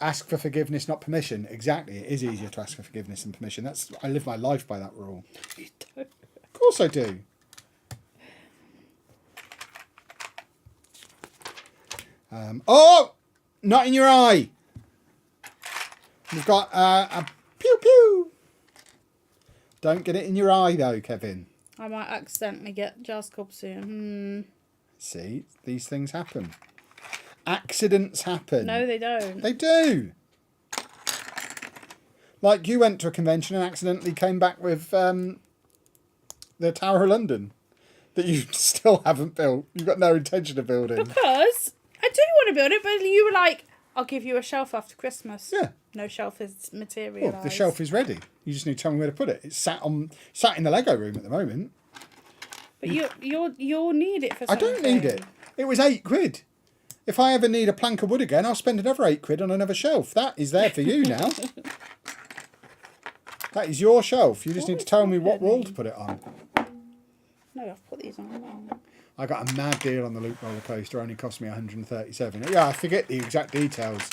Ask for forgiveness, not permission. Exactly. It is easier to ask for forgiveness than permission. I live my life by that rule. You don't. Of course I do. Oh! Not in your eye! We've got a pew pew! Don't get it in your eye though, Kevin. I might accidentally get jazz club soon. See, these things happen. Accidents happen. No, they don't. They do. Like you went to a convention and accidentally came back with the Tower of London that you still haven't built. You've got no intention of building. Because I do want to build it, but you were like, I'll give you a shelf after Christmas. Yeah. No shelf is materialised. Well, the shelf is ready. You just need to tell me where to put it. It's sat in the Lego room at the moment. But you'll need it for I something. don't need it. It was £8. If I ever need a plank of wood again, I'll spend another £8 on another shelf. That is there for you now. That is your shelf. You just need to tell me what wall to put it on. No, I've put these on. I got a mad deal on the Loop roller coaster. Only cost me 137. Yeah, I forget the exact details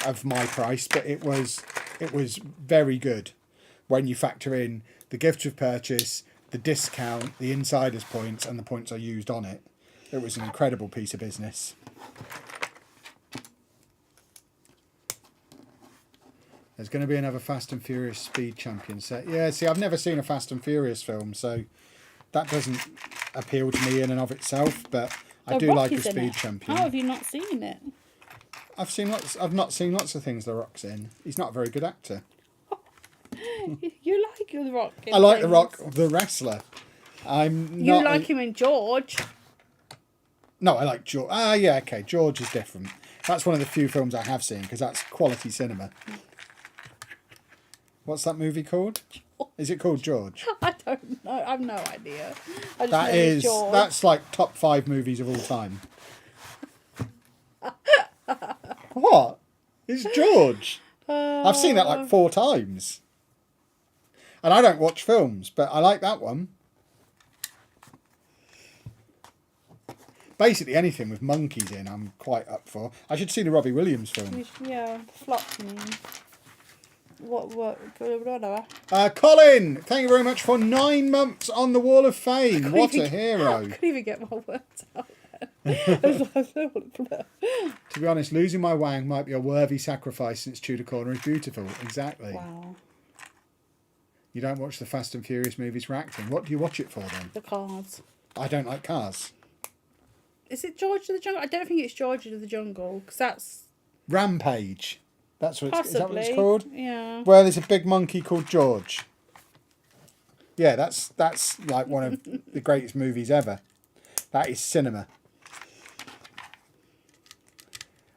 of my price, but it was very good when you factor in the gift of purchase, the discount, the insider's points, and the points I used on it. It was an incredible piece of business. There's going to be another Fast and Furious Speed Champion set. Yeah, see, I've never seen a Fast and Furious film, so that doesn't appeal to me in and of itself, but I do like a Speed Champion. How have you not seen it? I've not seen lots of things The Rock's in. He's not a very good actor. You like The Rock. I like The Rock, the wrestler. You like him in George. No, I like George. Ah, yeah, okay. George is different. That's one of the few films I have seen because that's quality cinema. What's that movie called? Is it called George? I don't know. I've no idea. I just know it's George. That's like top 5 movies of all time. What? It's George. I've seen that like 4 times. And I don't watch films, but I like that one. Basically anything with monkeys in I'm quite up for. I should see the Robbie Williams film. Yeah, flop, you mean. What? Colin, thank you very much for 9 months on the Wall of Fame. What a hero. I couldn't even get my words out there. To be honest, losing my wang might be a worthy sacrifice since Tudor Corner is beautiful. Exactly. Wow. You don't watch the Fast and Furious movies for acting. What do you watch it for then? The cars. I don't like cars. Is it George of the Jungle? I don't think it's George of the Jungle because that's Rampage. That's what it's, is that what it's possibly. called? Yeah. Where there's a big monkey called George. Yeah, that's like one of the greatest movies ever. That is cinema.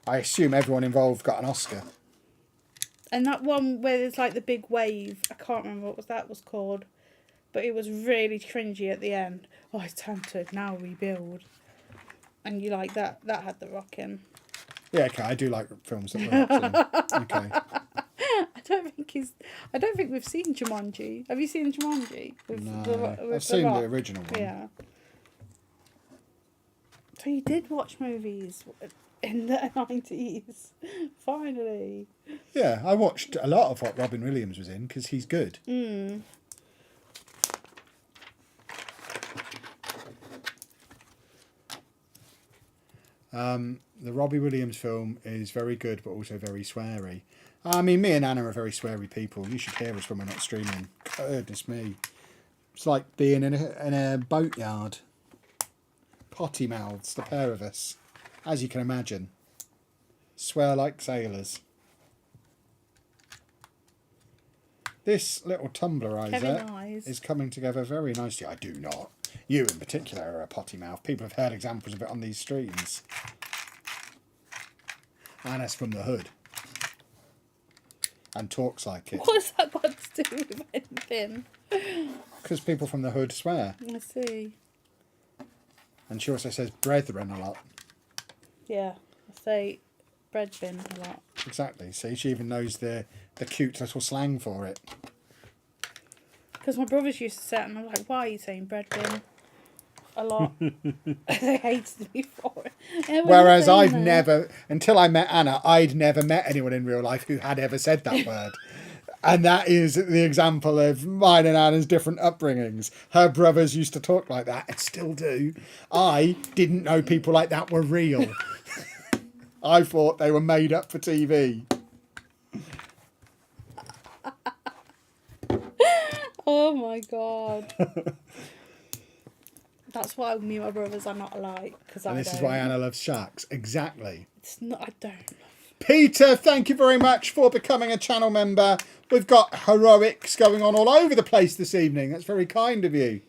I assume everyone involved got an Oscar. And that one where there's like the big wave, I can't remember what that was called, but it was really cringy at the end. Oh, it's time to now rebuild. And you like that? That had The Rock in. Yeah, okay, I do like films that were in. Okay. I don't think we've seen Jumanji. Have you seen Jumanji? No, I've seen the original one. Yeah. So you did watch movies in the 90s. Finally. Yeah, I watched a lot of what Robin Williams was in because he's good. Mm. The Robbie Williams film is very good, but also very sweary. I mean, me and Anna are very sweary people. You should hear us when we're not streaming. Goodness me. It's like being in a boatyard. Potty mouths, the pair of us. As you can imagine. Swear like sailors. This little Kevin tumblerizer lies. is coming together very nicely. I do not. You in particular are a potty mouth. People have heard examples of it on these streams. Anna's from the hood. And talks like it. What's that got to do with anything? Because people from the hood swear. I see. And she also says brethren a lot. Yeah, I say bread bin a lot. Exactly. See, she even knows the cute little slang for it. Because my brothers used to say it, and I'm like, why are you saying bread bin a lot? They hated me for it. Whereas I've never, until I met Anna, I'd never met anyone in real life who had ever said that word. And that is the example of mine and Anna's different upbringings. Her brothers used to talk like that and still do. I didn't know people like that were real. I thought they were made up for TV. Oh my god. That's why me and my brothers are not alike. And this is why Anna loves sharks. Exactly. It's not, I don't. Peter, thank you very much for becoming a channel member. We've got heroics going on all over the place this evening. That's very kind of you.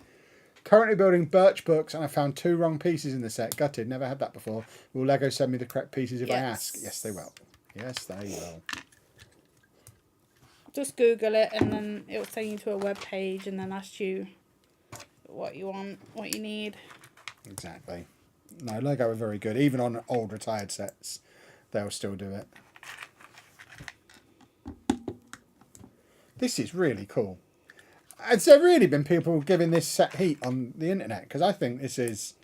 Currently building birch books, and I found 2 wrong pieces in the set. Gutted, never had that before. Will Lego send me the correct pieces if I ask? Yes, they will. Yes, they will. Just Google it, and then it'll take you to a web page, and then ask you what you want, what you need. Exactly. No, Lego are very good. Even on old retired sets, they'll still do it. This is really cool. Has there really been people giving this set heat on the internet? Because I think this is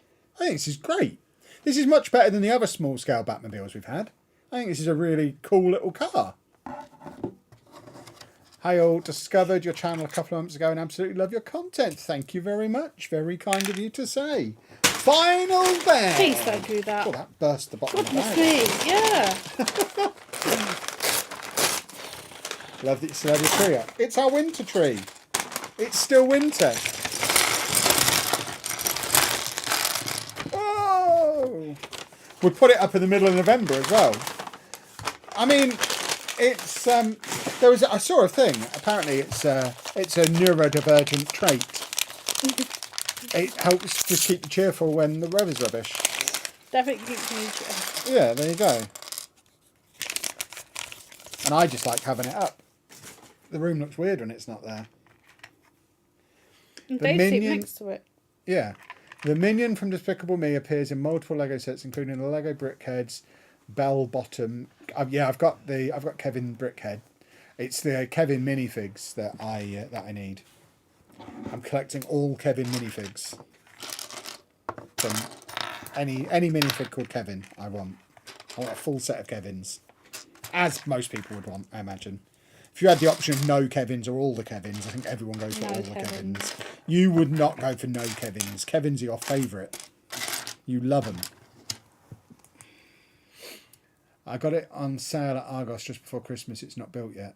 great. This is much better than the other small scale Batmobiles we've had. I think this is a really cool little car. Hey all, discovered your channel a couple of months ago and absolutely love your content. Thank you very much. Very kind of you to say. Final bang! Please don't do that. Oh, that burst the bottom of the Goodness bag. me, yeah. Love that you still have your tree up. It's our winter tree. It's still winter. Oh! We put it up in the middle of November as well. I mean, it's I saw a thing. Apparently, it's a neurodivergent trait. It helps to keep you cheerful when the weather's rubbish. Definitely keeps me cheerful. Yeah, there you go. And I just like having it up. The room looks weird when it's not there. And The Dave's seat minion- next to it. Yeah. The minion from Despicable Me appears in multiple Lego sets, including the Lego Brickheadz, Bell Bottom. I've got Kevin Brickhead. It's the Kevin minifigs that I need. I'm collecting all Kevin minifigs. From any minifig called Kevin, I want a full set of Kevins, as most people would want, I imagine. If you had the option of no Kevins or all the Kevins, I think everyone goes for all the Kevins. You would not go for no Kevins. Kevins are your favourite. You love them. I got it on sale at Argos just before Christmas. It's not built yet.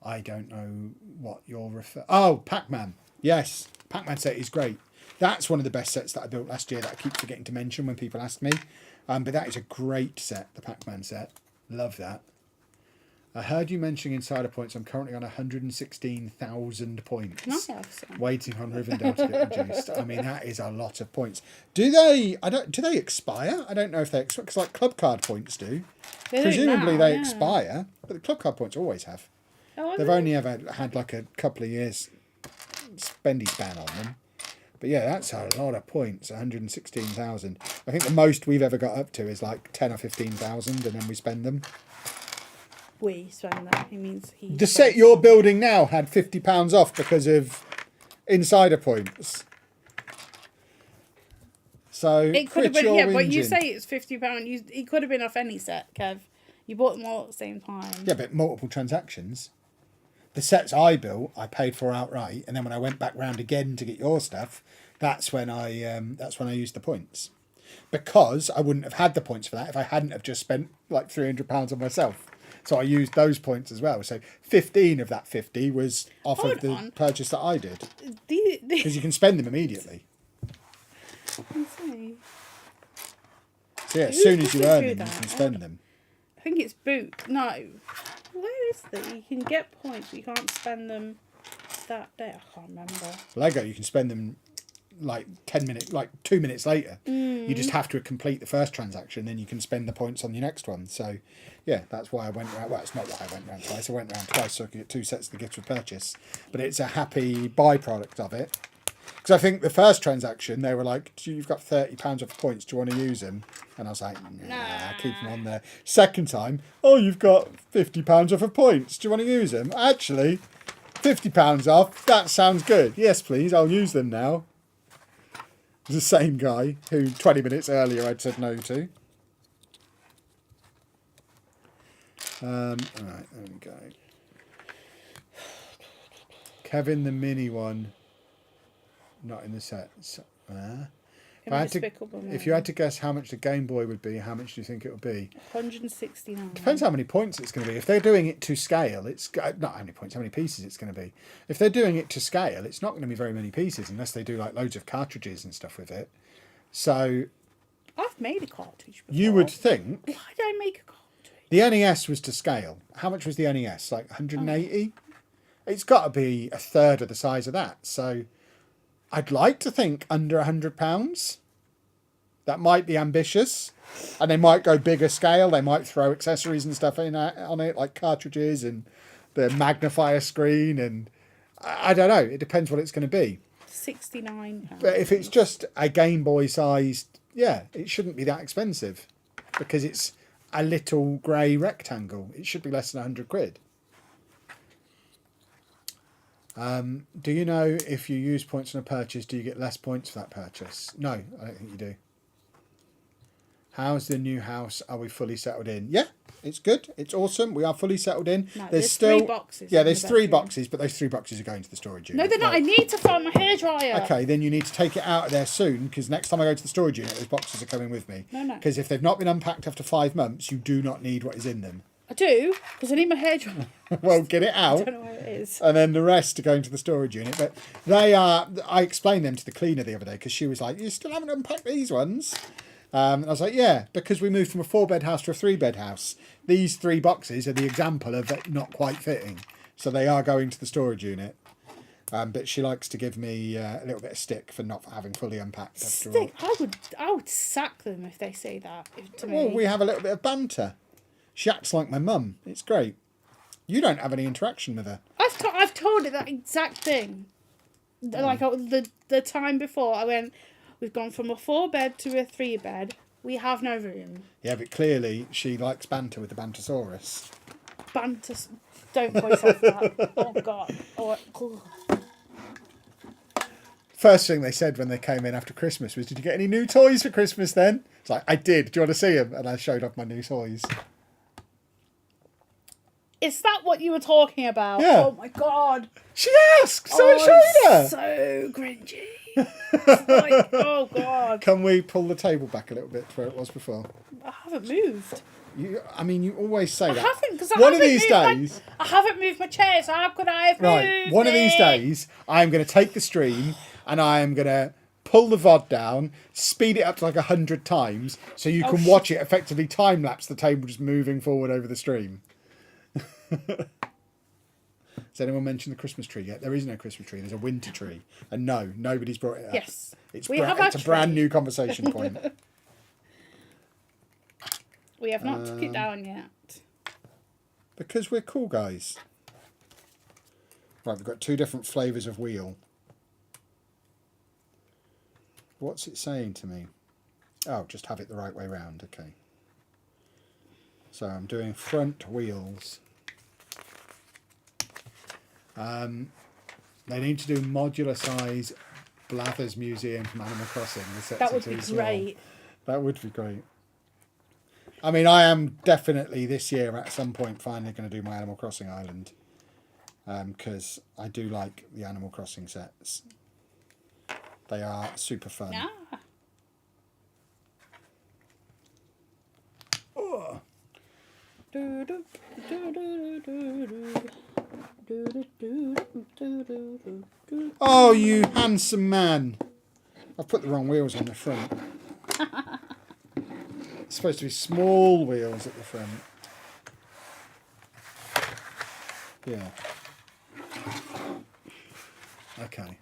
I don't know what you're referring... Oh, Pac-Man. Yes, Pac-Man set is great. That's one of the best sets that I built last year that I keep forgetting to mention when people ask me. But that is a great set, the Pac-Man set. Love that. I heard you mentioning insider points. I'm currently on 116,000 points. Nice. Waiting on Rivendell to get reduced. I mean, that is a lot of points. Do they expire? I don't know if they expire, because like club card points do. Presumably they expire, but the club card points always have. Oh, They've only ever had like a couple of years spendy span on them. But yeah, that's a lot of points, 116,000. I think the most we've ever got up to is like 10 or 15,000 and then we spend them. We spend that. He means he. The set you're building now had £50 off because of insider points. So It could have been, your yeah, but you engine. say it's £50. It could have been off any set, Kev. You bought them all at the same time. Yeah, but multiple transactions. The sets I built, I paid for outright, and then when I went back round again to get your stuff, that's when I used the points. Because I wouldn't have had the points for that if I hadn't have just spent like £300 on myself. So I used those points as well. So 15 of that 50 was off of the purchase that I did. Because you can spend them immediately. Insane. So yeah, as soon as you earn them, you can spend them. I think it's boot. No. Where is that? You can get points, but you can't spend them. that day? I can't remember. Lego, you can spend them like 10 minutes, like 2 minutes later. You just have to complete the first transaction, then you can spend the points on your next one. So, yeah, that's why I went around. Well, it's not why I went around twice. I went around twice so I could get 2 sets of the gift with purchase. But it's a happy byproduct of it. Because I think the first transaction, they were like, you've got £30 of points, do you want to use them? And I was like, nah, keep them on there. Second time, oh, you've got £50 worth of points, do you want to use them? Actually, £50 off, that sounds good. Yes, please, I'll use them now. It was the same guy who 20 minutes earlier I'd said no to. Alright, there we go. Kevin the mini one. Not in the set. If you had to guess how much the Game Boy would be, how much do you think it would be? 169. Depends how many points it's going to be. If they're doing it to scale, it's not how many points, how many pieces it's going to be. If they're doing it to scale, it's not going to be very many pieces unless they do like loads of cartridges and stuff with it. So I've made a cartridge before. you would think. Why did I make a cartridge? The NES was to scale. How much was the NES? Like 180? It's got to be a third of the size of that. So I'd like to think under £100. That might be ambitious. And they might go bigger scale. They might throw accessories and stuff in on it, like cartridges and the magnifier screen. And I don't know. It depends what it's going to be. £69. But if it's just a Game Boy sized, yeah, it shouldn't be that expensive. Because it's a little grey rectangle. It should be less than £100. Do you know if you use points on a purchase, do you get less points for that purchase? No, I don't think you do. How's the new house? Are we fully settled in? Yeah, it's good. It's awesome. We are fully settled in. No, there's still 3 boxes. Yeah, there's 3 boxes, but those 3 boxes are going to the storage unit. No, they're not. I need to find my hairdryer. Okay, then you need to take it out of there soon, because next time I go to the storage unit, those boxes are coming with me. No. Because if they've not been unpacked after 5 months, you do not need what is in them. I do, because I need my hairdryer. Well, get it out. I don't know where it is. And then the rest are going to the storage unit. But they are, I explained them to the cleaner the other day, because she was like, you still haven't unpacked these ones? And I was like, yeah, because we moved from a 4-bed house to a 3-bed house. These 3 boxes are the example of it not quite fitting. So they are going to the storage unit. But she likes to give me a little bit of stick for not having fully unpacked. Stick? I would sack them if they say that to me. Well, we have a little bit of banter. She acts like my mum. It's great. You don't have any interaction with her. I've told her that exact thing. Like the time before, I went, we've gone from a 4-bed to a 3-bed. We have no room. Yeah, but clearly she likes banter with the Bantosaurus. Banter. Don't voice off that. Oh, God. Oh. First thing they said when they came in after Christmas was, did you get any new toys for Christmas then? It's like, I did. Do you want to see them? And I showed off my new toys. Is that what you were talking about? Yeah. Oh, my God. She asked, so I showed her. So cringy. It's like, oh, God. Can we pull the table back a little bit to where it was before? I haven't moved. You always say that. I haven't, because One of these days, I haven't moved my chair, so how could I have moved one of these it? days, I'm going to take the stream and I am going to pull the VOD down, speed it up to like 100 times, so you can watch it effectively time-lapse the table just moving forward over the stream. Has anyone mentioned the Christmas tree yet? There is no Christmas tree. There's a winter tree. And no, nobody's brought it up. Yes. It's a brand new conversation point. We have not took it down yet. Because we're cool guys. Right, we've got 2 different flavours of wheel. What's it saying to me? Oh, just have it the right way round. Okay. So I'm doing front wheels. They need to do modular size Blathers Museum from Animal Crossing. That would be great. That would be great. I mean, I am definitely this year at some point finally going to do my Animal Crossing island. Because I do like the Animal Crossing sets. They are super fun. Yeah. Oh. Oh, you handsome man. I've put the wrong wheels on the front. It's supposed to be small wheels at the front. Yeah. Okay.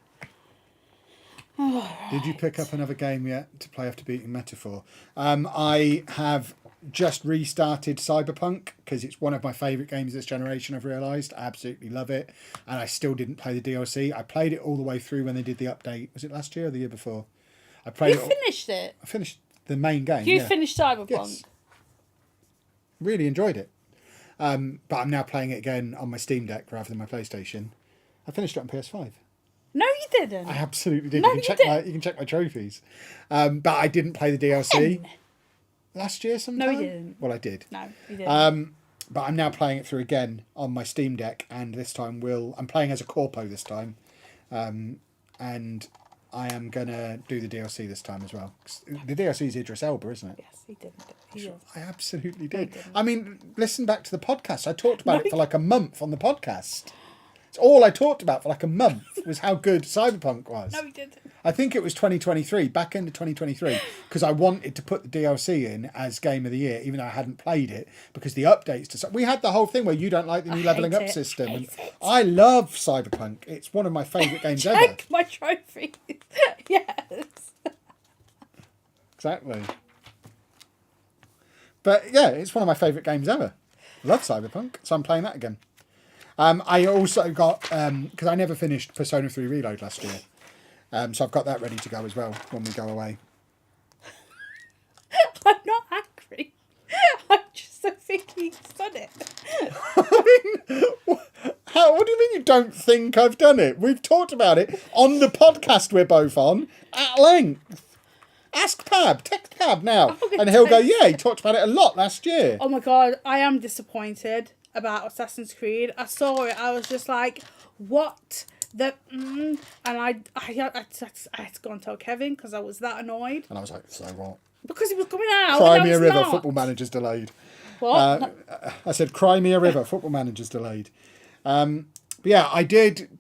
Did you pick up another game yet to play after beating Metaphor? I have just restarted Cyberpunk because it's one of my favourite games this generation, I've realised. I absolutely love it. And I still didn't play the DLC. I played it all the way through when they did the update. Was it last year or the year before? I played You it. finished it? I finished the main game. You yeah. finished Cyberpunk? Yes. Really enjoyed it. But I'm now playing it again on my Steam Deck rather than my PlayStation. I finished it on PS5. No, you didn't. I absolutely did. No, you can check my trophies. But I didn't play the DLC last year sometime. No, you didn't. Well, I did. No, you didn't. But I'm now playing it through again on my Steam Deck, and this time I'm playing as a corpo this time, and I am gonna do the DLC this time as well. The DLC is Idris Elba, isn't it? Yes, he didn't. He is. I absolutely did. didn't. I mean, listen back to the podcast. I talked about it for like a month on the podcast. It's all I talked about for like a month was how good Cyberpunk was. No, he didn't. I think it was 2023, back end of 2023, because I wanted to put the DLC in as Game of the Year, even though I hadn't played it, because the updates to... We had the whole thing where you don't like the new levelling up system. And I love Cyberpunk. It's one of my favourite games ever. Check my trophies. Yes. Exactly. But yeah, it's one of my favourite games ever. Love Cyberpunk, so I'm playing that again. I also got, because I never finished Persona 3 Reload last year, so I've got that ready to go as well when we go away. I'm not angry. I just don't think he's done it. I mean, what do you mean you don't think I've done it? We've talked about it on the podcast we're both on at length. Ask Pab, text Pab now, and he'll go, yeah, he talked about it a lot last year. Oh my god, I am disappointed about Assassin's Creed. I saw it, I was just like, what? And I had to go and tell Kevin because I was that annoyed. And I was like, so what? Because it was coming out. Cry Me a River, Football Manager's delayed. What? I said, Cry Me a River, Football Manager's delayed. But yeah, I did,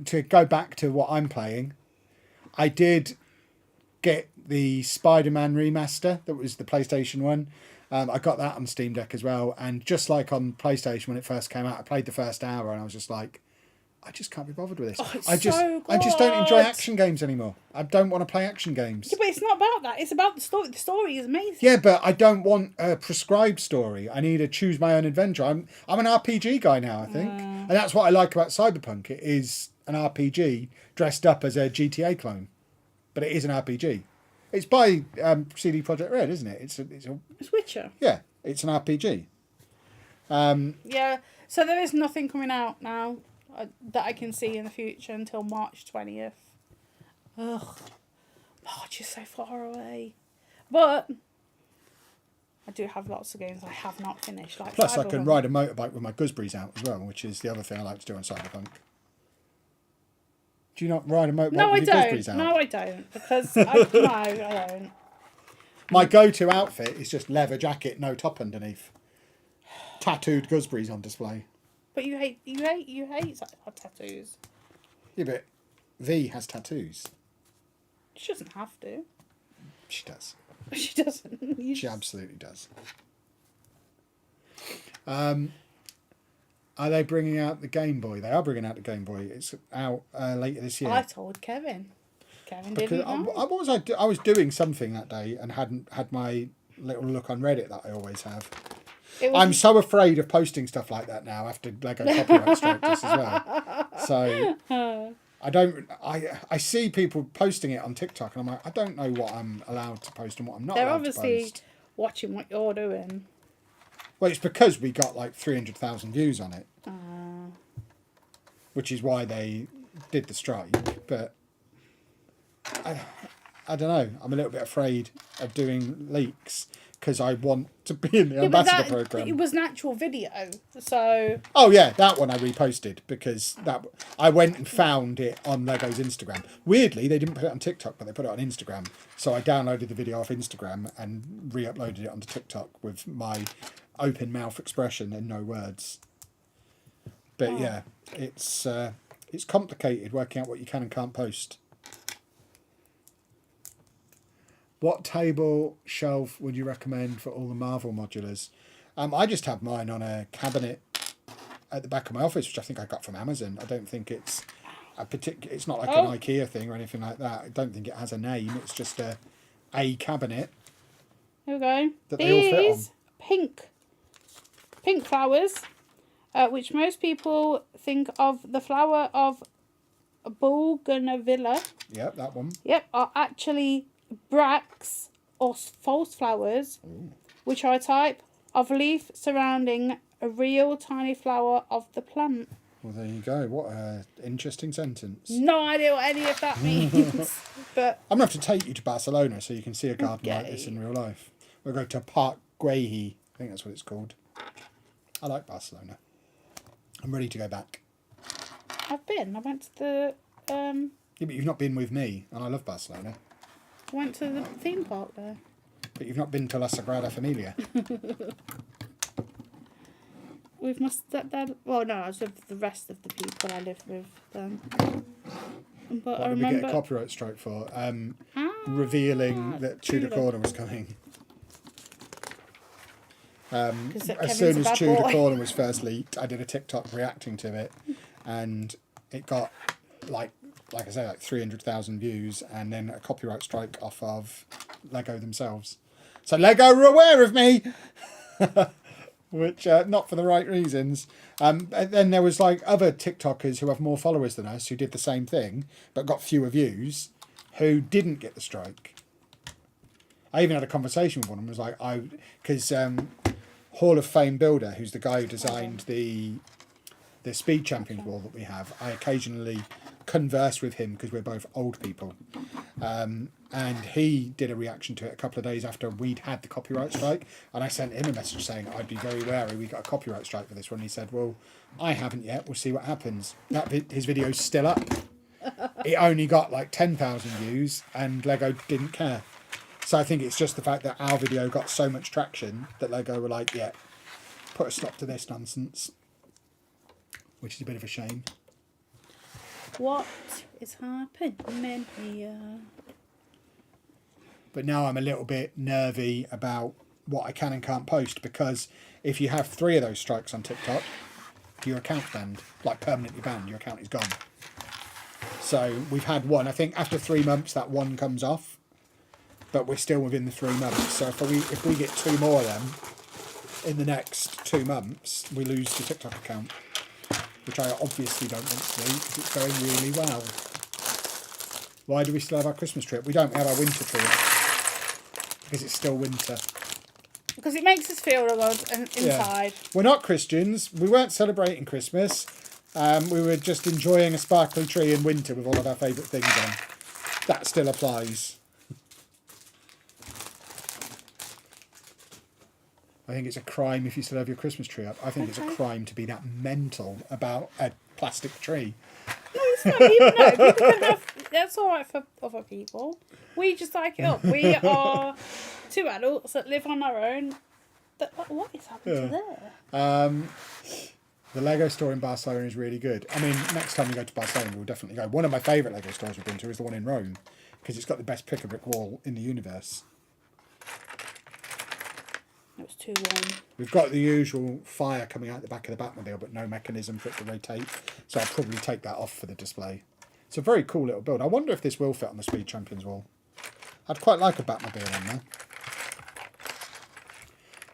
to go back to what I'm playing, I did get the Spider-Man remaster that was the PlayStation one. I got that on Steam Deck as well, and just like on PlayStation when it first came out, I played the first hour and I was just like, I just can't be bothered with this. Oh, it's I just don't enjoy action games anymore. I don't want to play action games. Yeah, but it's not about that. It's about the story. The story is amazing. Yeah, but I don't want a prescribed story. I need to choose my own adventure. I'm an RPG guy now, I think, and that's what I like about Cyberpunk. It is an RPG dressed up as a GTA clone, but it is an RPG. It's by CD Projekt Red, isn't it? It's Witcher. Yeah, it's an RPG. Yeah, so there is nothing coming out now that I can see in the future until March 20th. Ugh. March is so far away. But I do have lots of games I have not finished. Like Plus, I can Cyberpunk. ride a motorbike with my gooseberries out as well, which is the other thing I like to do on Cyberpunk. Do you not ride a motorbike with your gooseberries out? No, I don't. Because I don't. My go-to outfit is just leather jacket, no top underneath. Tattooed gooseberries on display. But you hate tattoos. Yeah, but V has tattoos. She doesn't have to. She does. She doesn't. She absolutely does. Are they bringing out the Game Boy? They are bringing out the Game Boy. It's out later this year. I told Kevin. Kevin didn't know. I was doing something that day and hadn't had my little look on Reddit that I always have. I'm so afraid of posting stuff like that now after Lego copyright striked us as well. So I see people posting it on TikTok and I'm like, I don't know what I'm allowed to post and what I'm not They're allowed to obviously post. watching what you're doing. Well, it's because we got like 300,000 views on it. Which is why they did the strike. But I don't know. I'm a little bit afraid of doing leaks because I want to be in the ambassador program. It was an actual video, so. Oh yeah, that one I reposted because I went and found it on Lego's Instagram. Weirdly, they didn't put it on TikTok, but they put it on Instagram. So I downloaded the video off Instagram and re-uploaded it onto TikTok with my open mouth expression and no words. But yeah, it's complicated working out what you can and can't post. What table shelf would you recommend for all the Marvel modulars? I just have mine on a cabinet at the back of my office, which I think I got from Amazon. I don't think it's it's not like an IKEA thing or anything like that. I don't think it has a name. It's just a cabinet. Here we go. That they all fit on. Pink flowers, which most people think of the flower of bougainvillea. Yep, that one. Yep, are actually bracts or false flowers, which are a type of leaf surrounding a real tiny flower of the plant. Well, there you go. What an interesting sentence. No idea what any of that means. But I'm going to have to take you to Barcelona so you can see a garden like this in real life. We'll go to Parc Güell. I think that's what it's called. I like Barcelona. I'm ready to go back. I've been. I went to the... Yeah, but you've not been with me, and I love Barcelona. I went to the theme park there. But you've not been to La Sagrada Familia. With my stepdad. Well, no, I was with the rest of the people I lived with then. But What I did remember... we get a copyright strike for? Revealing that Tudor Corner was coming. As soon as Tudor Corner was first leaked, I did a TikTok reacting to it, and it got like I say, like 300,000 views, and then a copyright strike off of Lego themselves. So Lego were aware of me, which not for the right reasons. And then there was like other TikTokers who have more followers than us who did the same thing but got fewer views, who didn't get the strike. I even had a conversation with one and was like, because Hall of Fame builder, who's the guy who designed the Speed Champions wall that we have, I occasionally converse with him because we're both old people. And he did a reaction to it a couple of days after we'd had the copyright strike, and I sent him a message saying I'd be very wary, we got a copyright strike for this one. He said, well, I haven't yet, we'll see what happens. His video's still up. It only got like 10,000 views and Lego didn't care. So I think it's just the fact that our video got so much traction that Lego were like, yeah, put a stop to this nonsense, which is a bit of a shame. What is happening here? But now I'm a little bit nervy about what I can and can't post, because if you have 3 of those strikes on TikTok, your account's banned, like permanently banned, your account is gone. So we've had one. I think after 3 months that one comes off, but we're still within the 3 months. So if we get 2 more of them in the next 2 months, we lose the TikTok account, which I obviously don't want to do because it's going really well. Why do we still have our Christmas tree up? We don't have our winter tree up because it's still winter. Because it makes us feel good and inside. Yeah. We're not Christians. We weren't celebrating Christmas. We were just enjoying a sparkly tree in winter with all of our favourite things on. That still applies. I think it's a crime if you still have your Christmas tree up. I think it's a crime to be that mental about a plastic tree. No, it's not. People can have... That's all right for other people. We just like it up. We are 2 adults that live on our own. What is happening to there? The Lego store in Barcelona is really good. I mean, next time we go to Barcelona, we'll definitely go. One of my favourite Lego stores we've been to is the one in Rome, because it's got the best pick-a-brick wall in the universe. It was too warm. We've got the usual fire coming out the back of the Batmobile, but no mechanism for it to rotate. So I'll probably take that off for the display. It's a very cool little build. I wonder if this will fit on the Speed Champions wall. I'd quite like a Batmobile on there.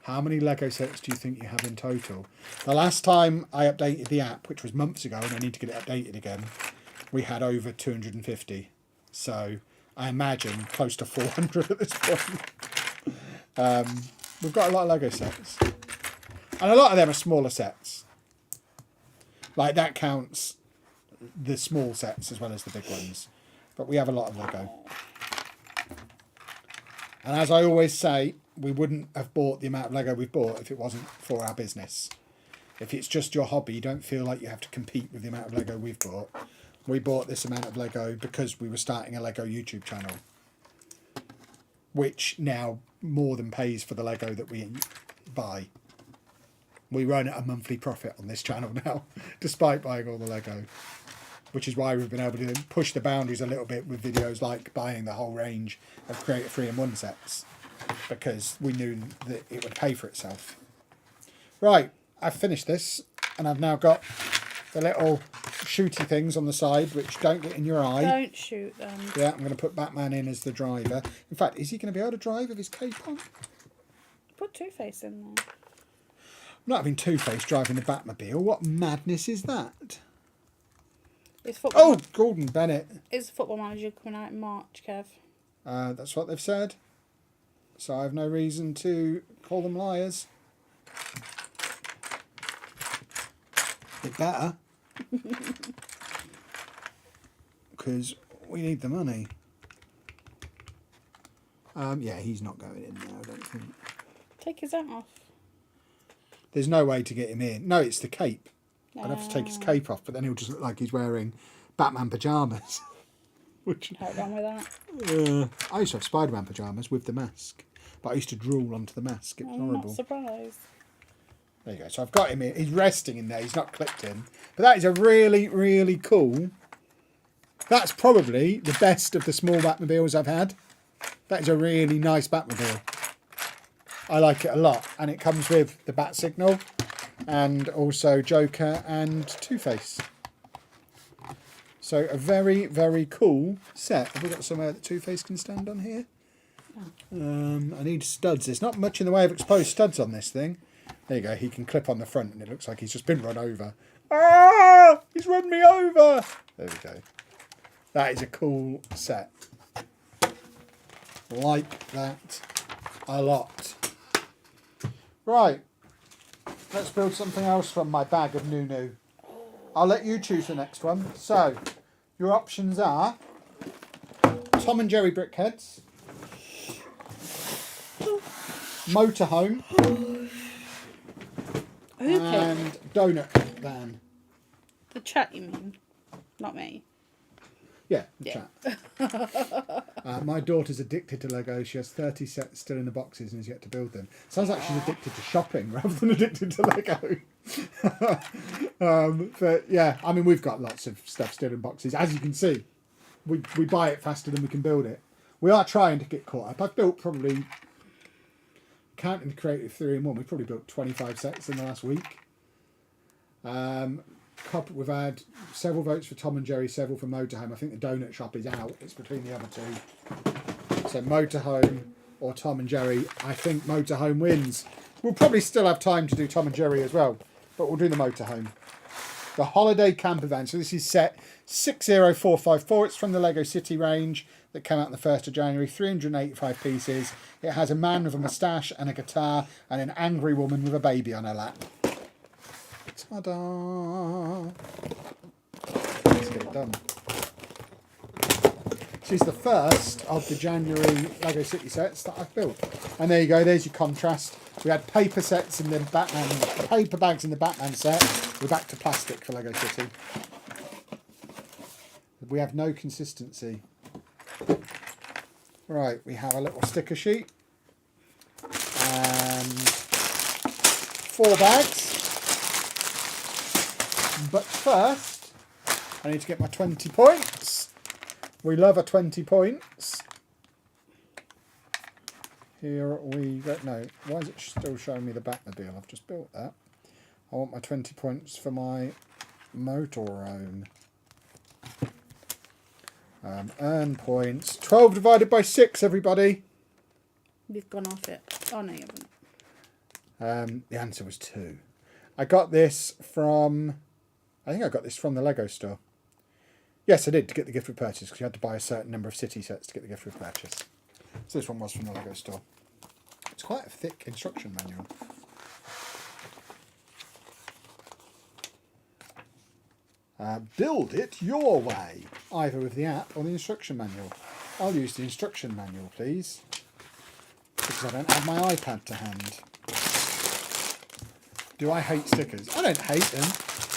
How many Lego sets do you think you have in total? The last time I updated the app, which was months ago, and I need to get it updated again, we had over 250. So I imagine close to 400 at this point. We've got a lot of Lego sets. And a lot of them are smaller sets. Like that counts the small sets as well as the big ones. But we have a lot of Lego. And as I always say, we wouldn't have bought the amount of Lego we've bought if it wasn't for our business. If it's just your hobby, you don't feel like you have to compete with the amount of Lego we've bought. We bought this amount of Lego because we were starting a Lego YouTube channel, which now more than pays for the Lego that we buy. We run at a monthly profit on this channel now, despite buying all the Lego, which is why we've been able to push the boundaries a little bit with videos like buying the whole range of Creator 3-in-1 sets, because we knew that it would pay for itself. Right, I've finished this, and I've now got the little shooty things on the side which don't get in your eye. Don't shoot them. Yeah, I'm going to put Batman in as the driver. In fact, is he going to be able to drive with his cape on? Put Two-Face in there. I'm not having Two-Face driving the Batmobile. What madness is that? Is football Oh, Gordon Bennett. Is Football Manager coming out in March, Kev? That's what they've said. So I have no reason to call them liars. It better. Because we need the money. Yeah, he's not going in now, I don't think. Take his hat off. There's no way to get him in. No, it's the cape. I'd have to take his cape off, but then he'll just look like he's wearing Batman pyjamas. Which, What's wrong with that? I used to have Spider-Man pyjamas with the mask, but I used to drool onto the mask. It was I'm horrible. not surprised. There you go. So I've got him in. He's resting in there. He's not clipped in. But that is a really, really cool... That's probably the best of the small Batmobiles I've had. That is a really nice Batmobile. I like it a lot. And it comes with the Bat Signal and also Joker and Two-Face. So a very, very cool set. Have we got somewhere that Two-Face can stand on here? I need studs. There's not much in the way of exposed studs on this thing. There you go. He can clip on the front and it looks like he's just been run over. Ah! He's run me over! There we go. That is a cool set. Like that a lot. Right. Let's build something else from my bag of new. I'll let you choose the next one. So, your options are Tom Jerry Brickheadz, Motorhome, and Donut Van. The chat, you mean? Not me. Yeah, the chat. My daughter's addicted to Lego. She has 30 sets still in the boxes and has yet to build them. Sounds like she's addicted to shopping rather than addicted to Lego. But yeah, I mean, we've got lots of stuff still in boxes. As you can see, we buy it faster than we can build it. We are trying to get caught up. I've built probably, counting the Creative 3-in-1, we've probably built 25 sets in the last week. We've had several votes for Tom and Jerry, several for Motorhome. I think the donut shop is out. It's between the other two. So Motorhome or Tom and Jerry. I think Motorhome wins. We'll probably still have time to do Tom and Jerry as well, but we'll do the Motorhome. The Holiday Camper Van. So this is set 60454. It's from the Lego City range that came out on the 1st of January. 385 pieces. It has a man with a moustache and a guitar and an angry woman with a baby on her lap. Ta-da! Let's get it done. She's the first of the January Lego City sets that I've built. And there you go, there's your contrast. We had paper sets in the Batman, paper bags in the Batman set. We're back to plastic for Lego City. We have no consistency. Right, we have a little sticker sheet. And 4 bags. But first, I need to get my 20 points. We love a 20 points. Here we go. No, why is it still showing me the Batmobile? I've just built that. I want my 20 points for my motorhome. Earn points. 12 divided by 6, everybody. You've gone off it. Oh, no, you haven't. The answer was 2. I got this from... I think I got this from the Lego store. Yes, I did, to get the gift with purchase, because you had to buy a certain number of city sets to get the gift with purchase. So this one was from the Lego store. It's quite a thick instruction manual. Build it your way, either with the app or the instruction manual. I'll use the instruction manual, please, because I don't have my iPad to hand. Do I hate stickers? I don't hate them.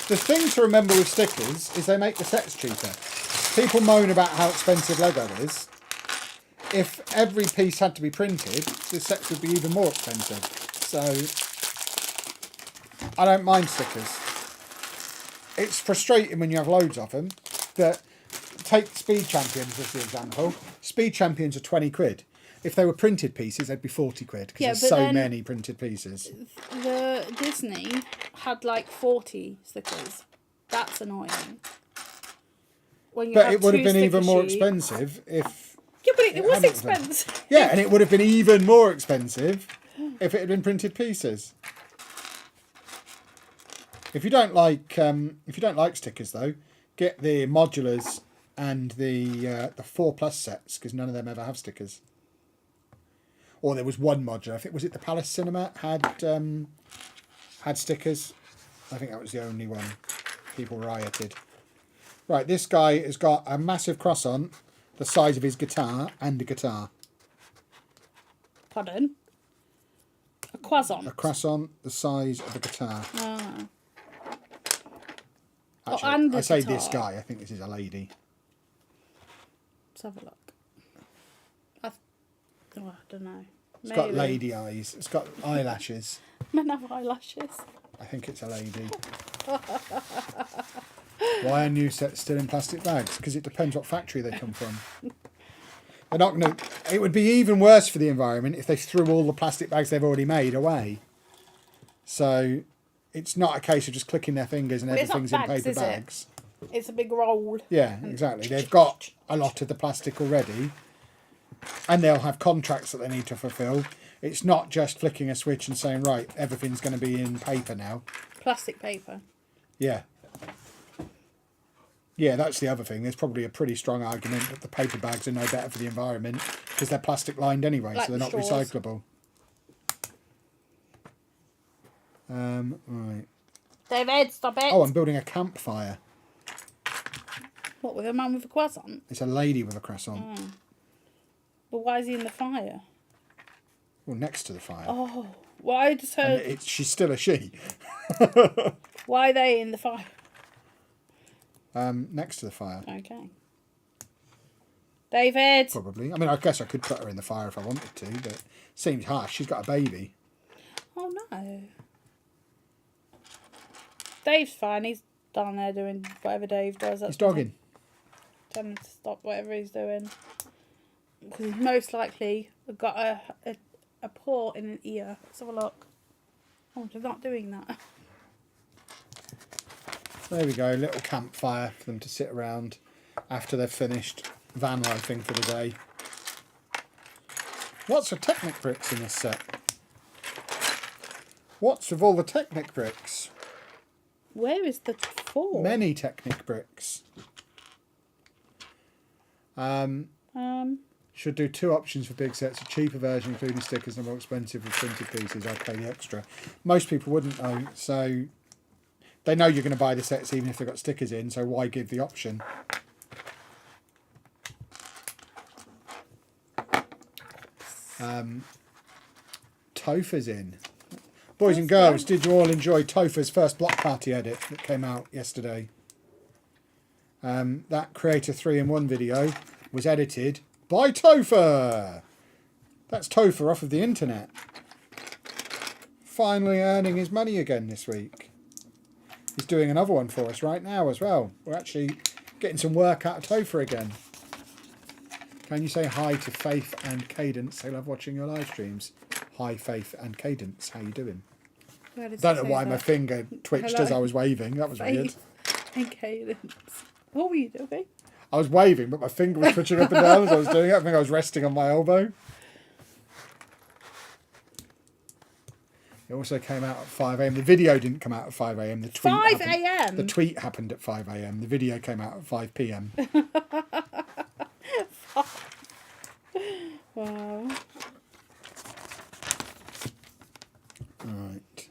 The thing to remember with stickers is they make the sets cheaper. People moan about how expensive Lego is. If every piece had to be printed, the sets would be even more expensive. So, I don't mind stickers. It's frustrating when you have loads of them. But take Speed Champions as the example. Speed Champions are 20 quid. If they were printed pieces, they'd be 40 quid because there's so many printed pieces. The Disney had like 40 stickers. That's annoying. When you But have it would have two been even sticker more sheets. expensive if... Yeah, but it was hadn't done. expensive. Yeah, and it would have been even more expensive if it had been printed pieces. If you don't like stickers though, get the modulars and the 4+ sets, because none of them ever have stickers. Or there was one modular. I think was it the Palace Cinema had stickers. I think that was the only one. People rioted. Right, this guy has got a massive croissant the size of his guitar and a guitar. Pardon? A croissant. A croissant the size of a guitar. Ah. Actually, and I a say guitar. this guy. I think this is a lady. Let's have a look. I don't know. It's got lady eyes. It's got eyelashes. Men have eyelashes. I think it's a lady. Why are new sets still in plastic bags? Because it depends what factory they come from. They're not going to... It would be even worse for the environment if they threw all the plastic bags they've already made away. So it's not a case of just clicking their fingers and everything's in paper bags. It's a big roll. Yeah, exactly. They've got a lot of the plastic already. And they'll have contracts that they need to fulfill. It's not just flicking a switch and saying, right, everything's going to be in paper now. Plastic paper. Yeah. Yeah, that's the other thing. There's probably a pretty strong argument that the paper bags are no better for the environment because they're plastic lined anyway, Like so they're not straws. recyclable. Right. David, stop it. Oh, I'm building a campfire. What, with a man with a croissant? It's a lady with a croissant. But why is he in the fire? Well, next to the fire. Oh, why does her... And she's still a she. Why are they in the fire? Next to the fire. Okay. David! Probably. I mean, I guess I could put her in the fire if I wanted to, but it seems harsh. She's got a baby. Oh, no. Dave's fine. He's down there doing whatever Dave does. He's dogging. Tell him to stop whatever he's doing. Because he's most likely got a paw in an ear. Let's have a look. Oh, they're not doing that. There we go, a little campfire for them to sit around after they've finished van lifing for the day. Lots of Technic bricks in this set. What's with all the Technic bricks? Where is the 4? Many Technic bricks. Should do 2 options for big sets. A cheaper version including stickers and a more expensive with printed pieces. I'd pay the extra. Most people wouldn't though, so they know you're going to buy the sets even if they've got stickers in, so why give the option? Topher's in. Boys and girls, did you all enjoy Topher's first block party edit that came out yesterday? That Creator 3-in-1 video was edited by Topher. That's Topher off of the internet. Finally earning his money again this week. He's doing another one for us right now as well. We're actually getting some work out of Topher again. Can you say hi to Faith and Cadence? They love watching your live streams. Hi Faith and Cadence, how you doing? Don't know why my finger twitched as I was waving. That was weird. And Cadence. What were you doing? I was waving, but my finger was twitching up and down as I was doing it. I think I was resting on my elbow. It also came out at 5 a.m. The video didn't come out at 5 a.m. The tweet 5 a.m? The tweet happened at 5 a.m. The video came out at 5 p.m. Wow. Right.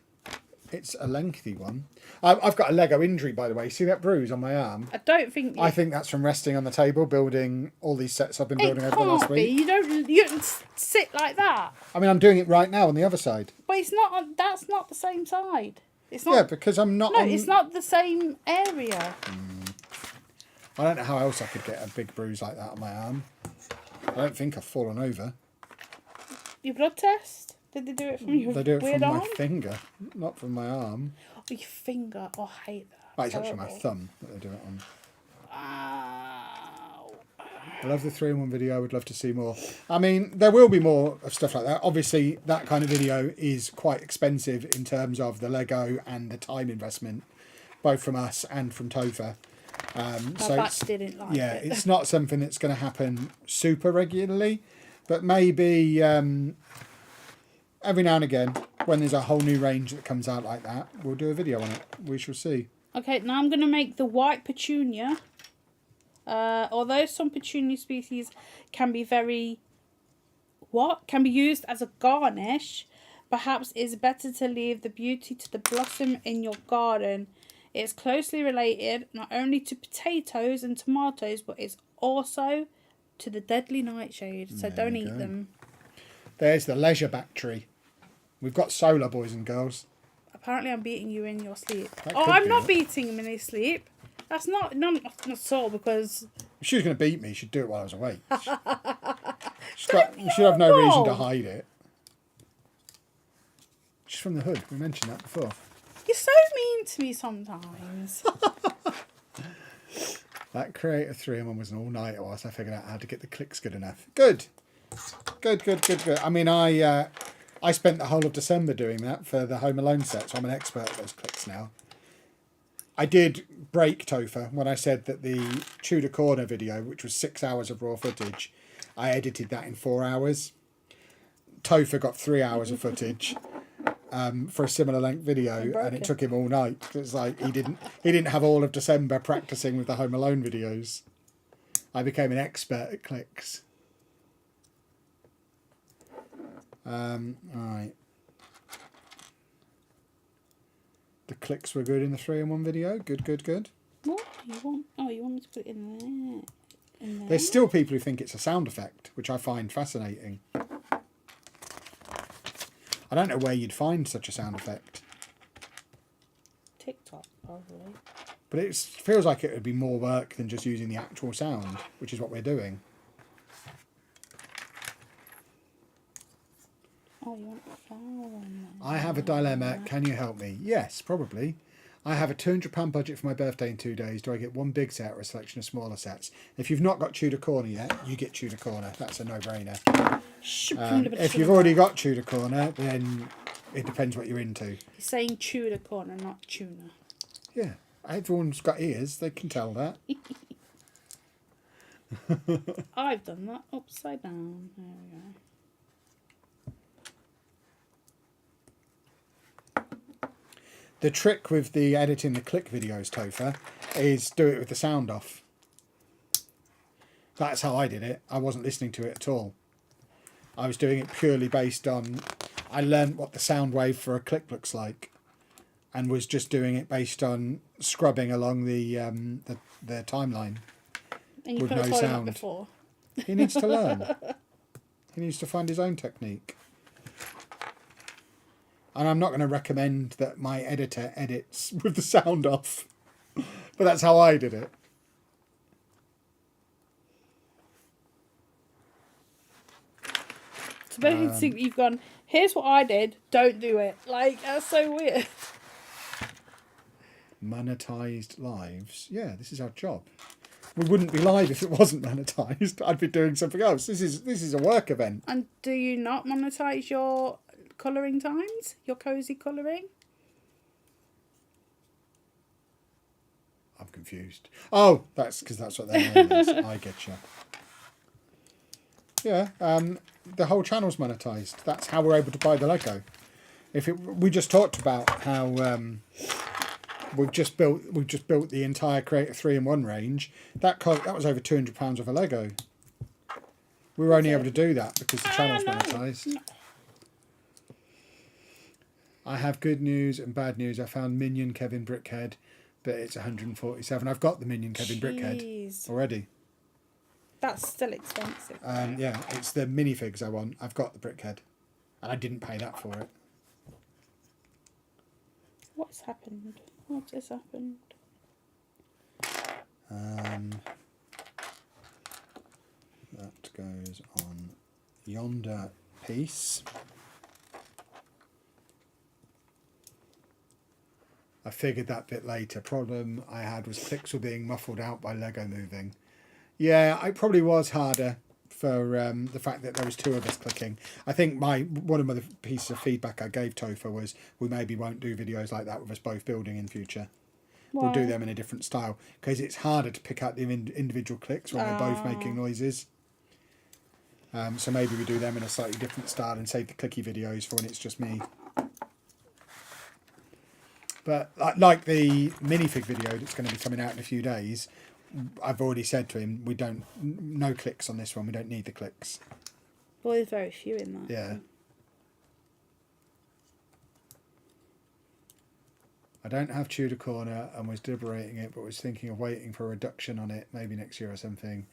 It's a lengthy one. I've got a Lego injury, by the way. See that bruise on my arm? I don't think... I think that's from resting on the table, building all these sets I've been building over the last week. You don't sit like that. I mean, I'm doing it right now on the other side. But it's not on... That's not the same side. It's not... Yeah, because I'm not No, on... it's not the same area. I don't know how else I could get a big bruise like that on my arm. I don't think I've fallen over. Your blood test? Did they do it from your They do it weird from arm? my finger, not from my arm. Oh, your finger. Oh, I hate that. Oh, it's actually my thumb that they do it on. Ow. I love the 3-in-1 video. I would love to see more. I mean, there will be more of stuff like that. Obviously, that kind of video is quite expensive in terms of the Lego and the time investment. both from us and from Topher. So Bat didn't like yeah, it. it's not something that's going to happen super regularly, but maybe every now and again, when there's a whole new range that comes out like that, we'll do a video on it. We shall see. Okay, now I'm going to make the white petunia. Although some petunia species can be can be used as a garnish, perhaps it's better to leave the beauty to the blossom in your garden. It's closely related not only to potatoes and tomatoes, but it's also to the deadly nightshade. So don't eat them. There's the leisureback tree. We've got solar, boys and girls. Apparently I'm beating you in your sleep. That Oh, could I'm be not it. beating him in his sleep. That's not at all, because... If she was going to beat me, she'd do it while I was awake. She'd have no reason to hide it. She's from the hood. We mentioned that before. You're so mean to me sometimes. That Creator 3-in-1 was an all-nighter whilst I figured out how to get the clicks good enough. Good. Good. I mean, I spent the whole of December doing that for the Home Alone set, so I'm an expert at those clicks now. I did break Topher when I said that the Tudor Corner video, which was 6 hours of raw footage, I edited that in 4 hours. Topher got 3 hours of footage for a similar length video, and it took him all night. It's like he didn't have all of December practicing with the Home Alone videos. I became an expert at clicks. Right. The clicks were good in the 3-in-1 video. Good. What do you want? Oh, you want me to put it in there? There's still people who think it's a sound effect, which I find fascinating. I don't know where you'd find such a sound effect. TikTok, probably. But it feels like it would be more work than just using the actual sound, which is what we're doing. Oh, you want the flower one? I have a dilemma. Can you help me? Yes, probably. I have a £200 budget for my birthday in 2 days. Do I get one big set or a selection of smaller sets? If you've not got Tudor Corner yet, you get Tudor Corner. That's a no-brainer. If you've already got Tudor Corner, then it depends what you're into. You're saying Tudor Corner, not tuna. Yeah, everyone's got ears. They can tell that. I've done that upside down. There we go. The trick with the editing the click videos, Topher, is do it with the sound off. That's how I did it. I wasn't listening to it at all. I was doing it purely based on... I learned what the sound wave for a click looks like, and was just doing it based on scrubbing along the timeline. And you with could have no told him sound. that before. He needs to learn. He needs to find his own technique. And I'm not going to recommend that my editor edits with the sound off. But that's how I did it. So basically you've gone, here's what I did, don't do it. Like, that's so weird. Monetized lives. Yeah, this is our job. We wouldn't be live if it wasn't monetized. I'd be doing something else. This is a work event. And do you not monetize your colouring times? Your cosy colouring? I'm confused. Oh, that's because that's what their name is. I get you. Yeah, the whole channel's monetized. That's how we're able to buy the Lego. We just talked about how we've just built the entire Creator 3-in-1 range. That was over £200 worth of Lego. We were only able to do that because the channel's monetized. No. I have good news and bad news. I found Minion Kevin Brickhead, but it's 147. I've got the Minion Kevin Brickhead already. That's still expensive. Yeah, it's the minifigs I want. I've got the Brickhead, and I didn't pay that for it. What's happened? What has happened? That goes on yonder piece. I figured that bit later. Problem I had was clicks were being muffled out by Lego moving. Yeah, it probably was harder for the fact that there was two of us clicking. I think one of the pieces of feedback I gave Topher was we maybe won't do videos like that with us both building in future. We'll do Why? them in a different style because it's harder to pick out the individual clicks when they're both making noises. So maybe we do them in a slightly different style and save the clicky videos for when it's just me. But like the minifig video that's going to be coming out in a few days, I've already said to him, no clicks on this one. We don't need the clicks. Well, there's very few in that. Yeah. I don't have Tudor Corner and was deliberating it, but was thinking of waiting for a reduction on it, maybe next year or something.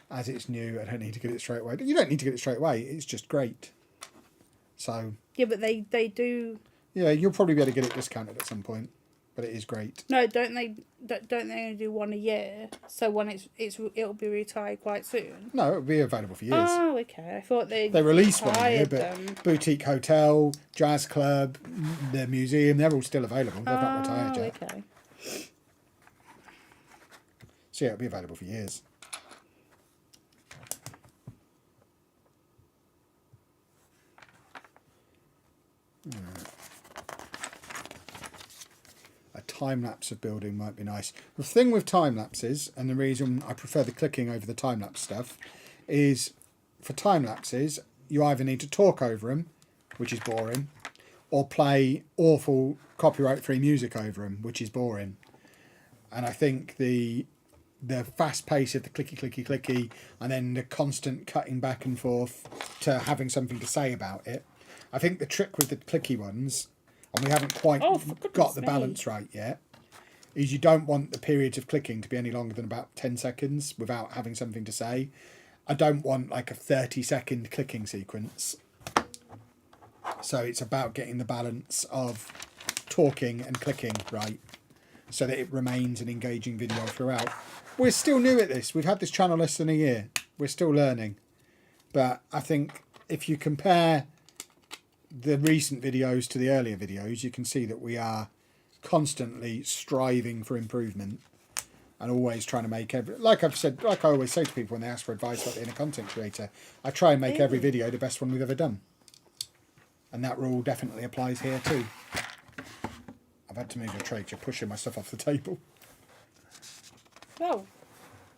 As it's new, I don't need to get it straight away. You don't need to get it straight away. It's just great. So. Yeah, but they do. Yeah, you'll probably be able to get it discounted at some point, but it is great. No, don't they only do one a year? So when it'll be retired quite soon. No, it'll be available for years. Oh, okay. I thought they released one a year, but them. Boutique Hotel, Jazz Club, the museum, they're all still available. They've not retired yet. Okay. So yeah, it'll be available for years. A time lapse of building might be nice. The thing with time lapses, and the reason I prefer the clicking over the time lapse stuff, is for time lapses you either need to talk over them, which is boring, or play awful copyright free music over them, which is boring. And I think the fast pace of the clicky, and then the constant cutting back and forth to having something to say about it. I think the trick with the clicky ones, and we haven't quite got the balance right yet, is you don't want the periods of clicking to be any longer than about 10 seconds without having something to say. I don't want like a 30-second clicking sequence. So it's about getting the balance of talking and clicking right so that it remains an engaging video throughout. We're still new at this. We've had this channel less than a year. We're still learning. But I think if you compare the recent videos to the earlier videos, you can see that we are constantly striving for improvement and always trying to make like I always say to people when they ask for advice about being a content creator, I try and make every video the best one we've ever done. And that rule definitely applies here too. I've had to move a tray because you're pushing my stuff off the table. Well,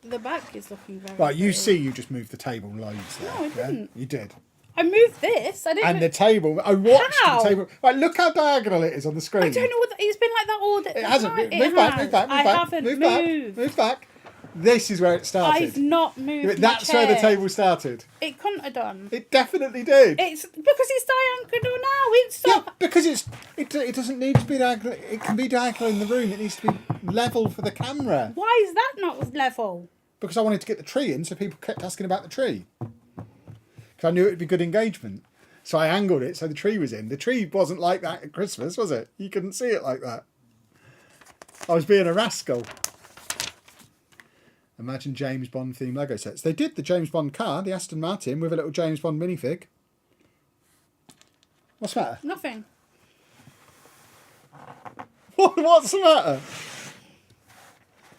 the back is looking very Right, you pretty. see you just moved the table loads there. No, I didn't. You did. I moved this. I didn't. And the table, I watched How? the table. Right, look how diagonal it is on the screen. I don't know what it's been like that all day. It hasn't. It Move back, has. move back, move I back. haven't move moved. back, move back. This is where it started. I've not moved. That's my where the chair. table started. It couldn't have done. It definitely did. It's because it's diagonal now. It's Yeah, not. because it doesn't need to be diagonal. It can be diagonal in the room. It needs to be level for the camera. Why is that not level? Because I wanted to get the tree in, so people kept asking about the tree. Because I knew it would be good engagement. So I angled it so the tree was in. The tree wasn't like that at Christmas, was it? You couldn't see it like that. I was being a rascal. Imagine James Bond themed Lego sets. They did the James Bond car, the Aston Martin, with a little James Bond minifig. What's the matter? Nothing. What's the matter?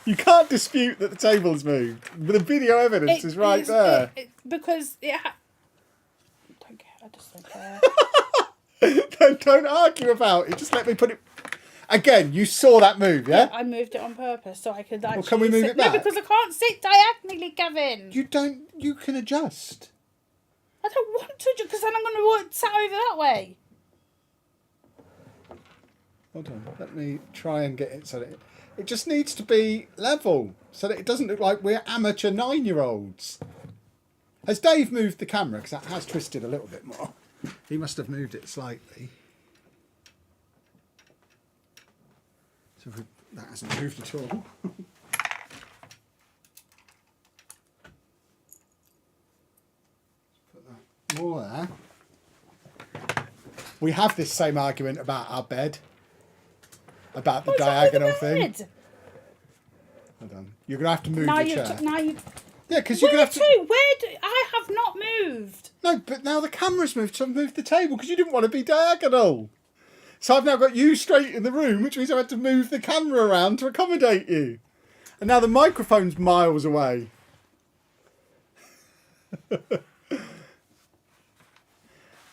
You can't dispute that the table's moved. The video evidence is right there. Because it. Don't care. I just don't care. Don't argue about it. Just let me put it. Again, you saw that move, yeah? I moved it on purpose so I could actually. Well, can we move sit. it back? No, because I can't sit diagonally, Kevin. You can adjust. I don't want to, because then I'm going to sit over that way. Hold on. Let me try and get it so that it just needs to be level so that it doesn't look like we're amateur 9-year-olds. Has Dave moved the camera? Because that has twisted a little bit more. He must have moved it slightly. So that hasn't moved at all. Put that more there. We have this same argument about our bed. About the What's wrong with the diagonal thing. bed? Hold on. You're going to have to move Now your you. chair. Now you. Yeah, because you're Where going to have to? to... Where do I have not moved? No, but now the camera's moved, so I've moved the table because you didn't want to be diagonal. So I've now got you straight in the room, which means I had to move the camera around to accommodate you. And now the microphone's miles away.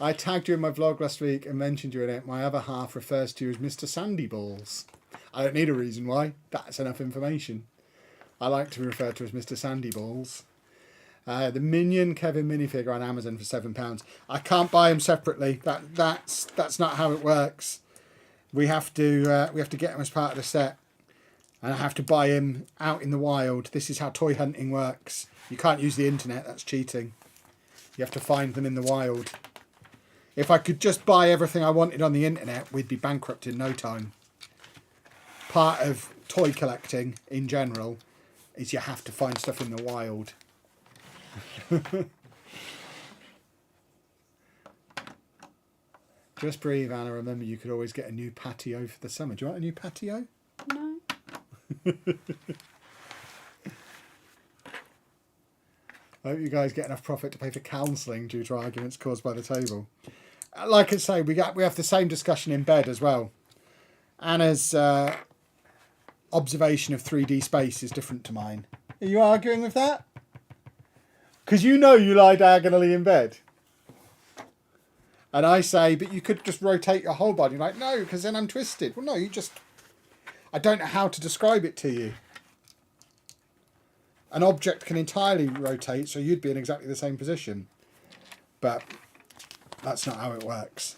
I tagged you in my vlog last week and mentioned you in it. My other half refers to you as Mr. Sandy Balls. I don't need a reason why. That's enough information. I like to be referred to as Mr. Sandy Balls. The Minion Kevin minifigure on Amazon for £7. I can't buy them separately. That's not how it works. We have to get him as part of the set, and I have to buy him out in the wild. This is how toy hunting works. You can't use the internet. That's cheating. You have to find them in the wild. If I could just buy everything I wanted on the internet, we'd be bankrupt in no time. Part of toy collecting in general is you have to find stuff in the wild. Just breathe, Anna. Remember, you could always get a new patio for the summer. Do you want a new patio? No. I hope you guys get enough profit to pay for counselling due to arguments caused by the table. Like I say, we have the same discussion in bed as well. Anna's observation of 3D space is different to mine. Are you arguing with that? Because you know you lie diagonally in bed. And I say, but you could just rotate your whole body. Like, no, because then I'm twisted. Well, no, you just... I don't know how to describe it to you. An object can entirely rotate, so you'd be in exactly the same position. But that's not how it works.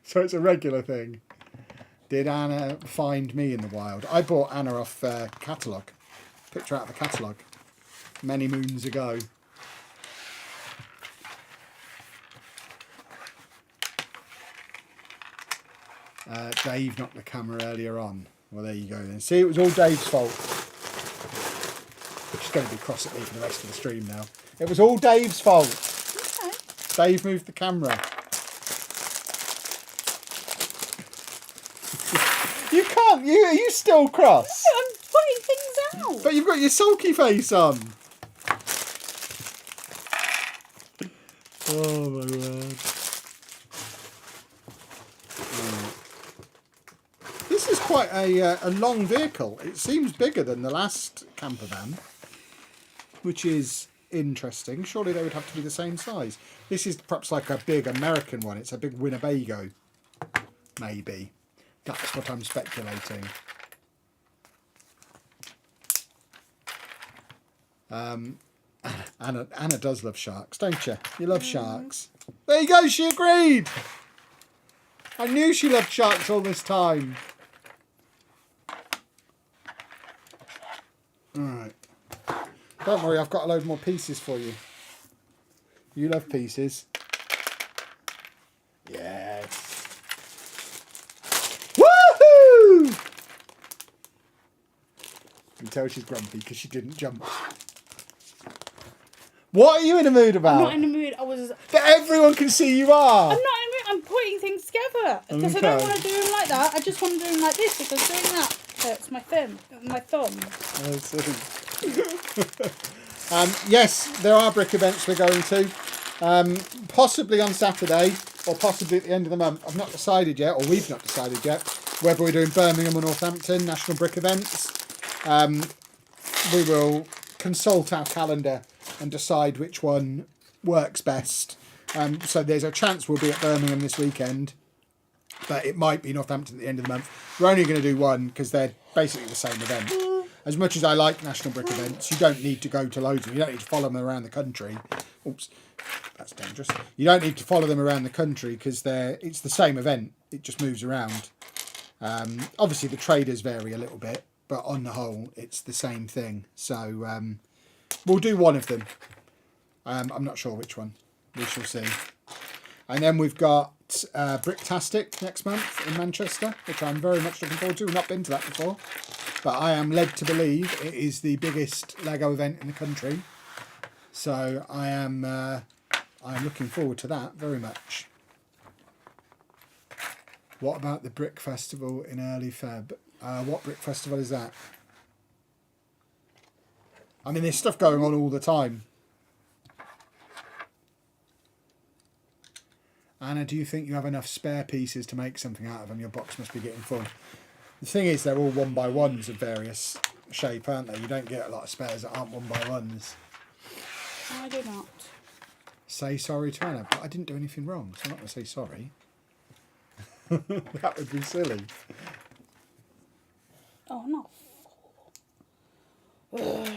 So it's a regular thing. Did Anna find me in the wild? I bought Anna off catalogue. Picked her out of the catalogue many moons ago. Dave knocked the camera earlier on. Well, there you go then. See, it was all Dave's fault. She's going to be cross at me for the rest of the stream now. It was all Dave's fault. Okay. Dave moved the camera. You can't. Are you still cross? No, I'm putting things out. But you've got your sulky face on. Oh my word. This is quite a long vehicle. It seems bigger than the last camper van, which is interesting. Surely they would have to be the same size. This is perhaps like a big American one. It's a big Winnebago, maybe. That's what I'm speculating. Anna does love sharks, don't you? You love sharks. There you go, she agreed. I knew she loved sharks all this time. Alright. Don't worry, I've got a load more pieces for you. You love pieces. Yes. Woohoo! You can tell she's grumpy because she didn't jump. What are you in a mood about? I'm not in a mood. That everyone can see you are. I'm not in a mood. I'm putting things together because I don't want to do them like that. I just want to do them like this because doing that hurts my thumb. I see. Yes, there are brick events we're going to. Possibly on Saturday or possibly at the end of the month. I've not decided yet, or we've not decided yet, whether we're doing Birmingham or Northampton national brick events. We will consult our calendar and decide which one works best. So there's a chance we'll be at Birmingham this weekend, but it might be Northampton at the end of the month. We're only going to do one because they're basically the same event. As much as I like national brick events, you don't need to go to loads of them. You don't need to follow them around the country. Oops, that's dangerous. You don't need to follow them around the country because it's the same event. It just moves around. Obviously, the traders vary a little bit, but on the whole, it's the same thing. So we'll do one of them. I'm not sure which one. We shall see. And then we've got Bricktastic next month in Manchester, which I'm very much looking forward to. We've not been to that before, but I am led to believe it is the biggest Lego event in the country. So I'm looking forward to that very much. What about the Brick Festival in early Feb? What Brick Festival is that? I mean, there's stuff going on all the time. Anna, do you think you have enough spare pieces to make something out of them? Your box must be getting full. The thing is, they're all 1x1s of various shape, aren't they? You don't get a lot of spares that aren't 1x1s. I do not. Say sorry to Anna, but I didn't do anything wrong, so I'm not going to say sorry. That would be silly. Oh, not 4. Ugh.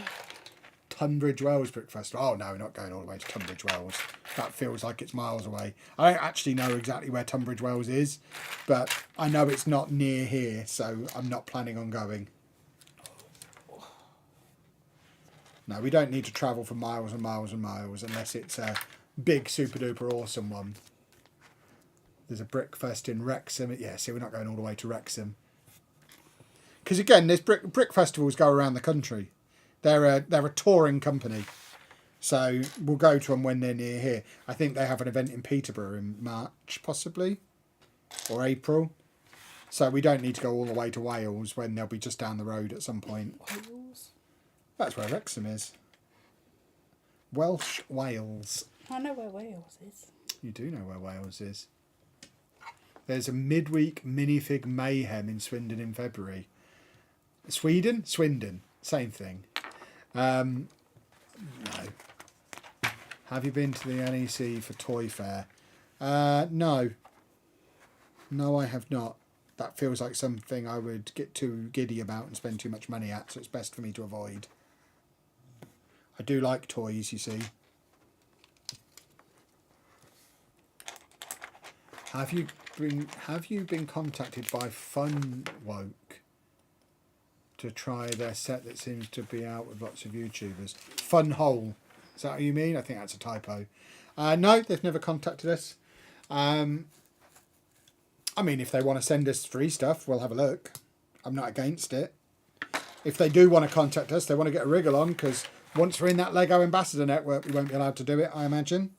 Tunbridge Wells Brick Festival. Oh no, we're not going all the way to Tunbridge Wells. That feels like it's miles away. I don't actually know exactly where Tunbridge Wells is, but I know it's not near here, so I'm not planning on going. No, we don't need to travel for miles and miles and miles unless it's a big, super duper awesome one. There's a Brickfest in Wrexham. Yeah, see, we're not going all the way to Wrexham. Because again, there's brick festivals go around the country. They're a touring company. So we'll go to them when they're near here. I think they have an event in Peterborough in March, possibly, or April. So we don't need to go all the way to Wales when they'll be just down the road at some point. Wales? That's where Wrexham is. Welsh Wales. I know where Wales is. You do know where Wales is. There's a midweek minifig mayhem in Swindon in February. Sweden? Swindon. Same thing. No. Have you been to the NEC for Toy Fair? No. No, I have not. That feels like something I would get too giddy about and spend too much money at, so it's best for me to avoid. I do like toys, you see. Have you been contacted by Funwoke to try their set that seems to be out with lots of YouTubers? Funhole. Is that what you mean? I think that's a typo. No, they've never contacted us. I mean, if they want to send us free stuff, we'll have a look. I'm not against it. If they do want to contact us, they want to get a wriggle on, because once we're in that Lego Ambassador network, we won't be allowed to do it, I imagine.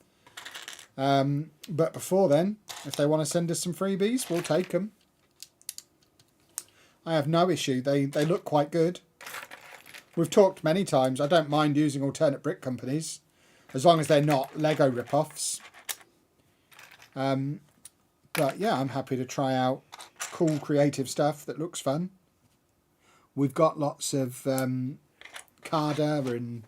But before then, if they want to send us some freebies, we'll take them. I have no issue. They look quite good. We've talked many times. I don't mind using alternate brick companies, as long as they're not Lego rip-offs. But yeah, I'm happy to try out cool creative stuff that looks fun. We've got lots of Carder and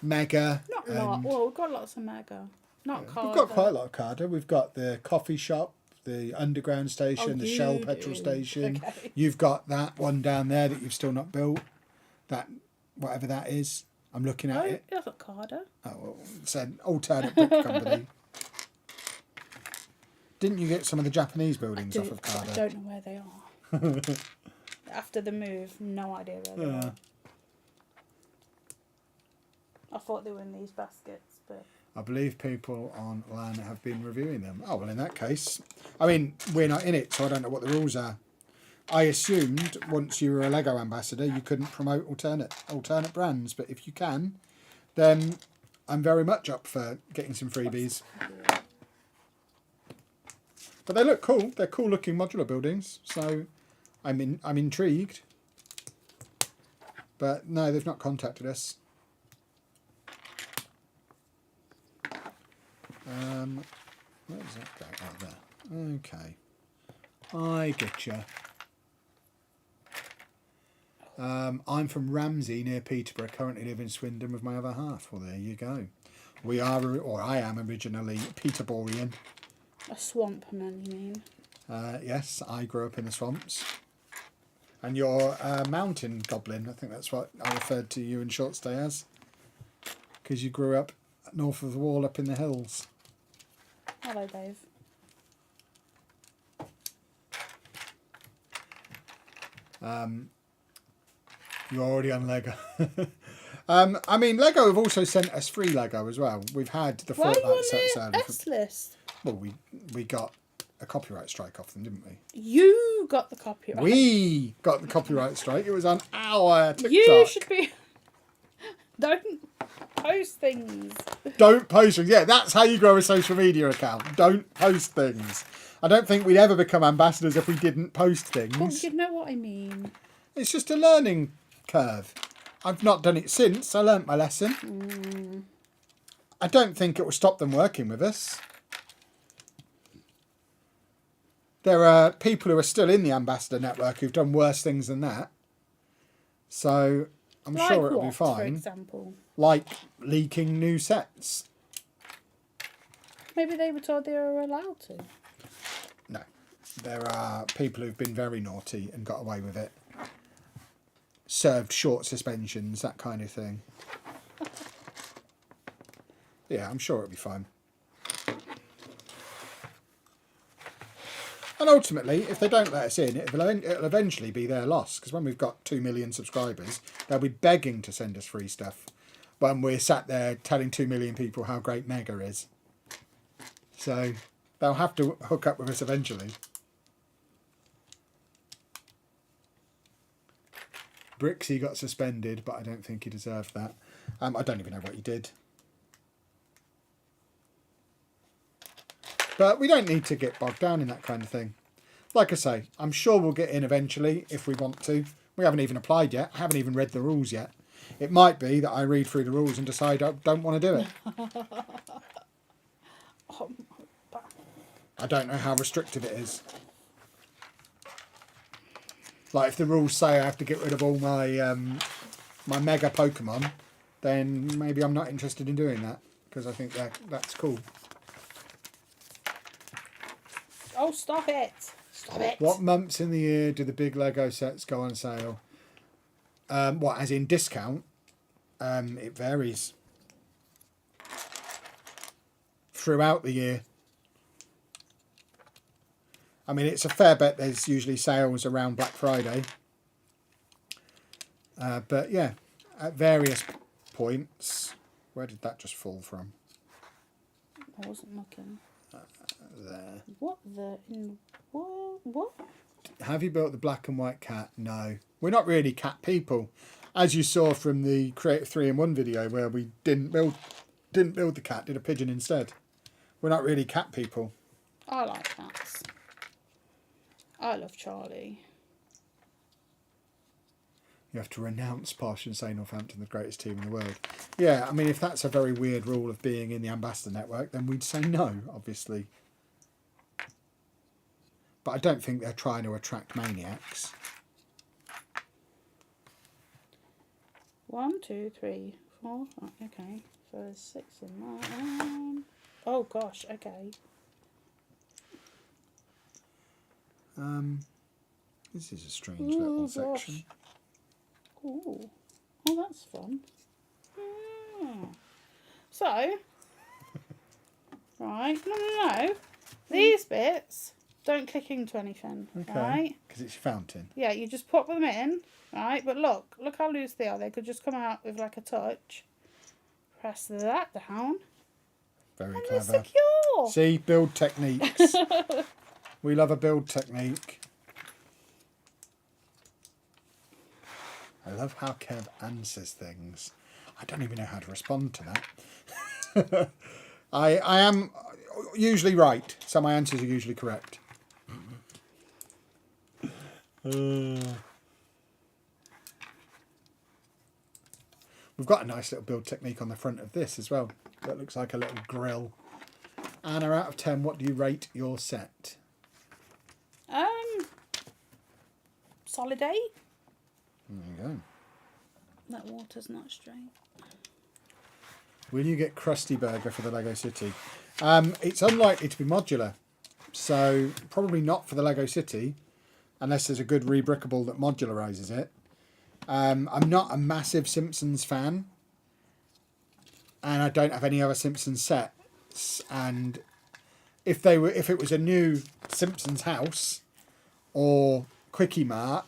Mega. Not a lot. Well, we've got lots of Mega. Not Carder. We've got quite a lot of Carder. We've got the coffee shop, the underground station, the Shell petrol station. Okay. You've got that one down there that you've still not built. That, whatever that is. I'm looking at it. That's not Carder. Oh, well, it's an alternate brick company. Didn't you get some of the Japanese buildings off of Carder? I don't know where they are. After the move, no idea where they are. I thought they were in these baskets, but... I believe people on LAN have been reviewing them. Oh, well, in that case... I mean, we're not in it, so I don't know what the rules are. I assumed once you were a Lego ambassador, you couldn't promote alternate brands, but if you can, then I'm very much up for getting some freebies. But they look cool. They're cool-looking modular buildings, so I'm intrigued. But no, they've not contacted us. Where does that go? Oh, there. Okay. I get you. I'm from Ramsey near Peterborough. Currently live in Swindon with my other half. Well, there you go. We are, or I am originally Peterborean. A swamp man, you mean? Yes, I grew up in the swamps. And you're a mountain goblin. I think that's what I referred to you in short stay as. Because you grew up north of the wall up in the hills. Hello, Dave. You're already on Lego. I mean, Lego have also sent us free Lego as well. We've had the Why are you Fortnite on the S list? Well, we got a copyright strike off them, didn't we? You got the copyright. We got the copyright strike. It was on our TikTok. You should be... Don't post things. Don't post things. Yeah, that's how you grow a social media account. Don't post things. I don't think we'd ever become ambassadors if we didn't post things. Well, you know what I mean. It's just a learning curve. I've not done it since. I learnt my lesson. I don't think it will stop them working with us. There are people who are still in the ambassador network who've done worse things than that. So I'm sure it'll be fine. For example? Like leaking new sets. Maybe they were told they were allowed to. No. There are people who've been very naughty and got away with it. served short suspensions, that kind of thing. Yeah, I'm sure it'll be fine. And ultimately, if they don't let us in, it'll eventually be their loss. Because when we've got 2 million subscribers, they'll be begging to send us free stuff. When we're sat there telling 2 million people how great Mega is. So they'll have to hook up with us eventually. Brixie got suspended, but I don't think he deserved that. I don't even know what he did. But we don't need to get bogged down in that kind of thing. Like I say, I'm sure we'll get in eventually if we want to. We haven't even applied yet. I haven't even read the rules yet. It might be that I read through the rules and decide I don't want to do it. I don't know how restrictive it is. Like if the rules say I have to get rid of all my my Mega Pokemon, then maybe I'm not interested in doing that. Because I think that's cool. Oh, stop it. Stop it. What months in the year do the big Lego sets go on sale? What, as in discount? It varies. Throughout the year. I mean, it's a fair bet there's usually sales around Black Friday. But yeah, at various points. Where did that just fall from? I wasn't looking. There. What the... What? Have you built the black and white cat? No. We're not really cat people. As you saw from the Create 3-in-1 video where we didn't build the cat, did a pigeon instead. We're not really cat people. I like cats. I love Charlie. You have to renounce Posh and say Northampton the greatest team in the world. Yeah, I mean, if that's a very weird rule of being in the Ambassador Network, then we'd say no, obviously. But I don't think they're trying to attract maniacs. 1, 2, 3, 4. Oh, okay. So there's 6 in that. Oh gosh. Okay. This is a strange little section. Ooh. Oh, that's fun. Hmm. So, right. No. These bits don't click into anything. Okay. Right? Because it's your fountain. Yeah, you just pop them in. Right? But look how loose they are. They could just come out with like a touch. Press that down. Very And clever. they're secure. See, build techniques. We love a build technique. I love how Kev answers things. I don't even know how to respond to that. I am usually right, so my answers are usually correct. We've got a nice little build technique on the front of this as well. That looks like a little grill. Anna, out of 10, what do you rate your set? Solid 8. There you go. That water's not straight. Will you get Krusty Burger for the Lego City? It's unlikely to be modular, so probably not for the Lego City, unless there's a good rebrickable that modularises it. I'm not a massive Simpsons fan, and I don't have any other Simpsons sets. And if it was a new Simpsons house or Quickie Mart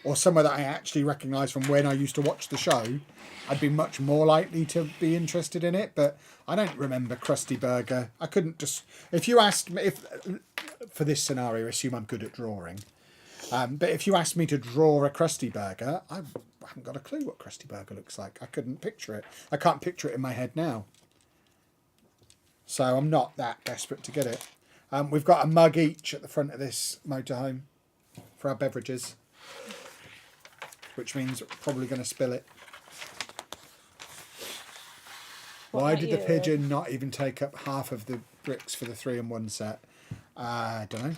or somewhere that I actually recognise from when I used to watch the show, I'd be much more likely to be interested in it. But I don't remember Krusty Burger. I couldn't just... If you asked me... For this scenario, assume I'm good at drawing. But if you asked me to draw a Krusty Burger, I haven't got a clue what Krusty Burger looks like. I couldn't picture it. I can't picture it in my head now. So I'm not that desperate to get it. We've got a mug each at the front of this motorhome for our beverages, which means we're probably going to spill it. Why did the pigeon not even take up half of the bricks for the 3-in-1 set? I don't know.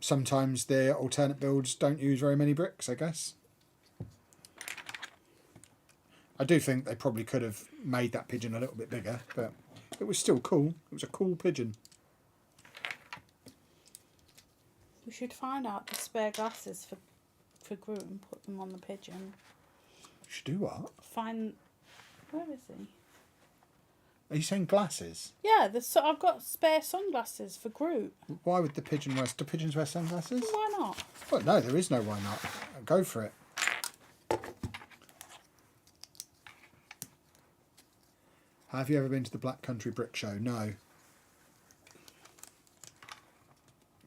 Sometimes the alternate builds don't use very many bricks, I guess. I do think they probably could have made that pigeon a little bit bigger, but it was still cool. It was a cool pigeon. We should find out the spare glasses for Groot and put them on the pigeon. Should do what? Find... Where is he? Are you saying glasses? Yeah, I've got spare sunglasses for Groot. Why would the pigeon wear... Do pigeons wear sunglasses? Why not? Well, no, there is no why not. Go for it. Have you ever been to the Black Country Brick Show? No.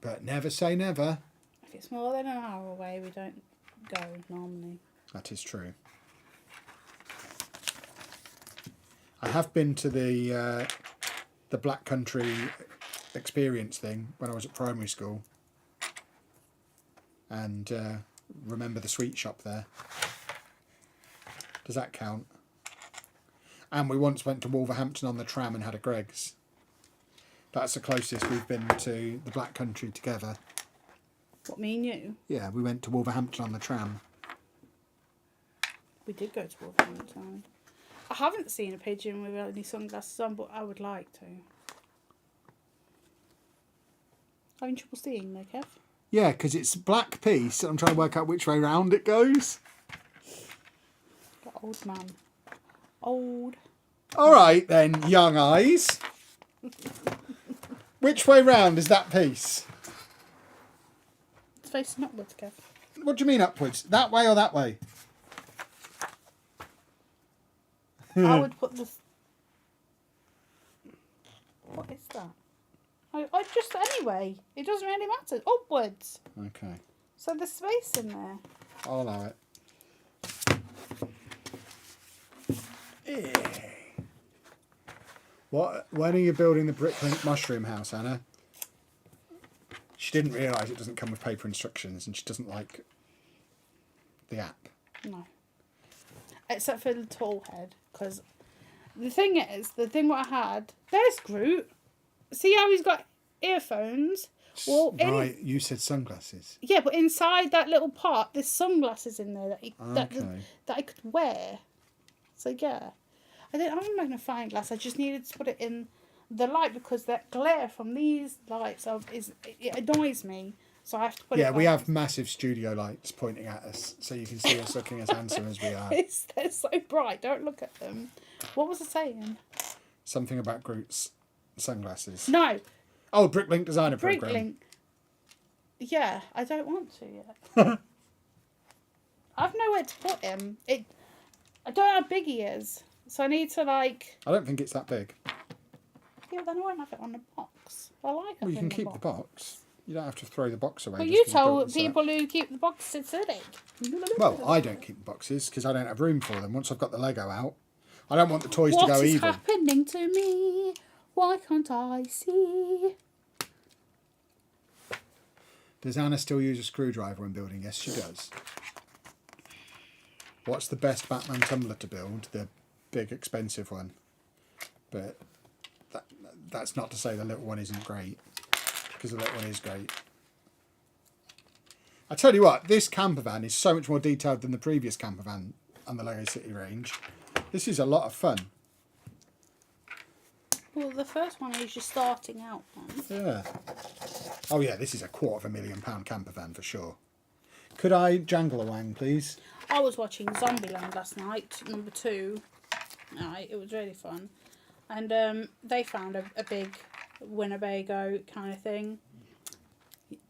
But never say never. If it's more than an hour away, we don't go normally. That is true. I have been to the Black Country experience thing when I was at primary school. And remember the sweet shop there. Does that count? And we once went to Wolverhampton on the tram and had a Greggs. That's the closest we've been to the Black Country together. What, me and you? Yeah, we went to Wolverhampton on the tram. We did go to Wolverhampton. I haven't seen a pigeon with any sunglasses on, but I would like to. Having trouble seeing though, Kev? Yeah, because it's a black piece. I'm trying to work out which way round it goes. Got old man. Old. All right then, young eyes. Which way round is that piece? It's facing upwards, Kev. What do you mean upwards? That way or that way? I would put the... What is that? I just... Anyway, it doesn't really matter. Upwards. Okay. So there's space in there. I'll allow it. What? When are you building the Bricklink mushroom house, Anna? She didn't realise it doesn't come with paper instructions, and she doesn't like the app. No. Except for the tall head, because the thing is, what I had, there's Groot. See how he's got earphones? Well, right, you said sunglasses. Yeah, but inside that little pot, there's sunglasses in there that I could wear. So yeah, I'm a magnifying glass. I just needed to put it in the light because that glare from these lights it annoys me. So I have to put it. Yeah, we have massive studio lights pointing at us, so you can see us looking as handsome as we are. They're so bright. Don't look at them. What was I saying? Something about Groot's sunglasses. No. Oh, Bricklink designer Bricklink. program. Yeah, I don't want to yet. I've nowhere to put him. I don't know how big he is, so I need to like. I don't think it's that big. Yeah, then I won't have it on the box. I like it. Well, you can keep the box. You don't have to throw the box away. Well, just you 'cause built told the set. people who keep the boxes silly. Well, I don't keep the boxes because I don't have room for them. Once I've got the Lego out, I don't want the toys to go even. What is happening to me? Why can't I see? Does Anna still use a screwdriver when building? Yes, she does. What's the best Batman Tumbler to build? The big, expensive one. But that's not to say the little one isn't great, because the little one is great. I tell you what, this camper van is so much more detailed than the previous camper van on the Lego City range. This is a lot of fun. Well, the first one is just starting out one. Yeah. Oh yeah, this is a £250,000 camper van for sure. Could I jangle a wang, please? I was watching Zombieland last night, number 2. It was really fun. And they found a big Winnebago kind of thing.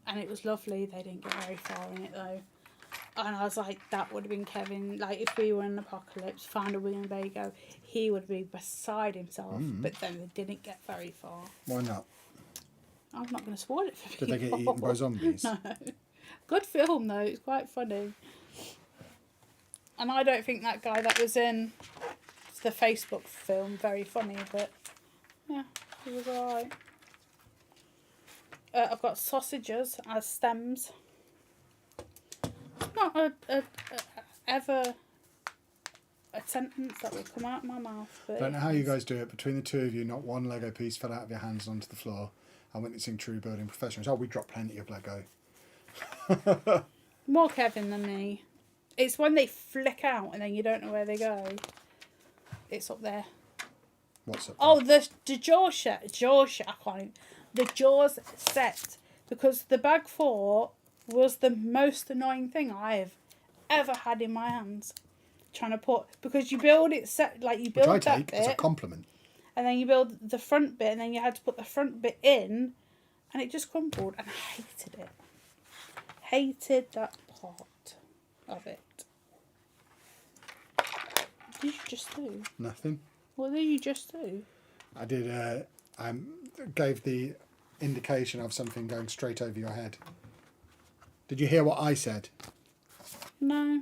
And it was lovely. They didn't get very far in it though. And I was like, that would have been Kevin. Like, if we were in an apocalypse, found a Winnebago, he would be beside himself. But then they didn't get very far. Why not? I'm not going to spoil it for people. Did they get eaten by zombies? No. Good film though. It's quite funny. And I don't think that guy that was in the Facebook film very funny, but yeah, it was alright. I've got sausages as stems. Not ever a sentence that would come out of my mouth. But Don't know how you guys do it. Between the two of you, not one Lego piece fell out of your hands onto the floor. I'm witnessing true building professionals. Oh, we dropped plenty of Lego. More Kevin than me. It's when they flick out and then you don't know where they go. It's up there. What's up? Oh, the Jaws set. I can't even. The Jaws set. Because the bag 4 was the most annoying thing I've ever had in my hands. Trying to put, because you build it set, like you build Which I that take as a bit, compliment. and then you build the front bit, and then you had to put the front bit in, and it just crumbled, and I hated it. Hated that part of it. What did you just do? Nothing. What did you just do? I did. I gave the indication of something going straight over your head. Did you hear what I said? No.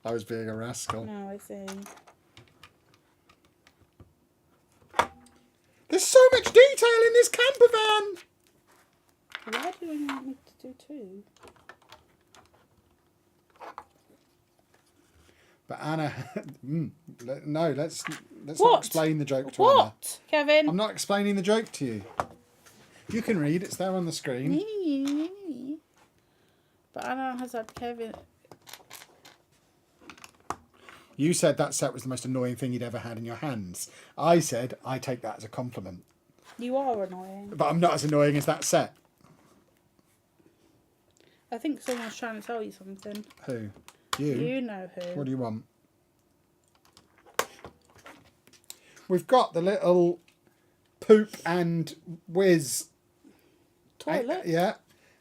I was being a rascal. No, I see. There's so much detail in this camper van. Why do you want me to do two? But Anna, no, let's not What? explain the joke to Anna. What, Kevin? I'm not explaining the joke to you. You can read, it's there on the screen. But Anna has had Kevin. You said that set was the most annoying thing you'd ever had in your hands. I said I take that as a compliment. You are annoying. But I'm not as annoying as that set. I think someone's trying to tell you something. Who? You? You know who. What do you want? We've got the little poop and whiz. Toilet? Yeah.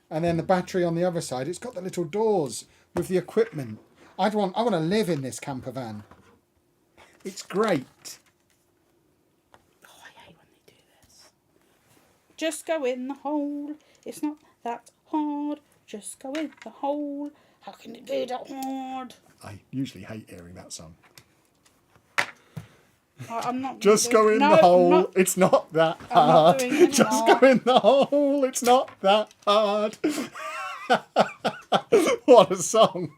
And then the battery on the other side. It's got the little doors with the equipment. I want to live in this camper van. It's great. Oh, I hate when they do this. Just go in the hole. It's not that hard. Just go in the hole. How can it be that hard? I usually hate hearing that song. I'm not. Just go in the hole. It's not that hard. I'm not doing it Just anymore. go in the hole. It's not that hard. What a song.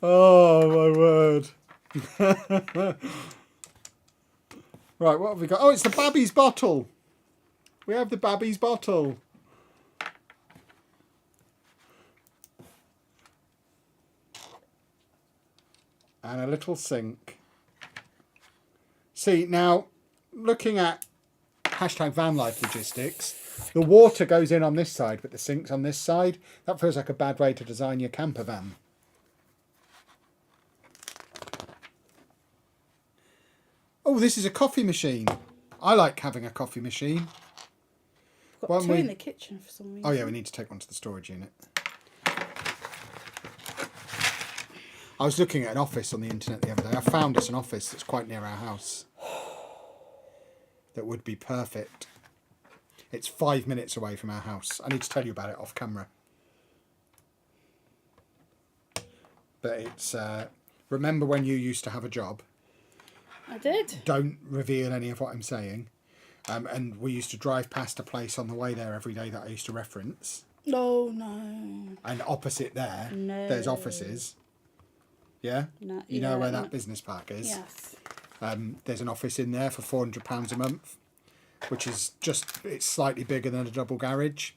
Oh my word. Right, what have we got? Oh, it's the Babby's bottle. We have the Babby's bottle. And a little sink. See, now, looking at hashtag van life logistics, the water goes in on this side, but the sink's on this side. That feels like a bad way to design your camper van. Oh, this is a coffee machine. I like having a coffee machine. Got Why two don't we- in the kitchen for some reason. Oh yeah, we need to take one to the storage unit. I was looking at an office on the internet the other day. I found us an office that's quite near our house. That would be perfect. It's 5 minutes away from our house. I need to tell you about it off camera. But it's... remember when you used to have a job? I did. Don't reveal any of what I'm saying. And we used to drive past a place on the way there every day that I used to reference. No, no. And opposite there, No. there's offices. Yeah? No, You know yeah, where that no. business park is? Yes. There's an office in there for £400 a month, which is it's slightly bigger than a double garage.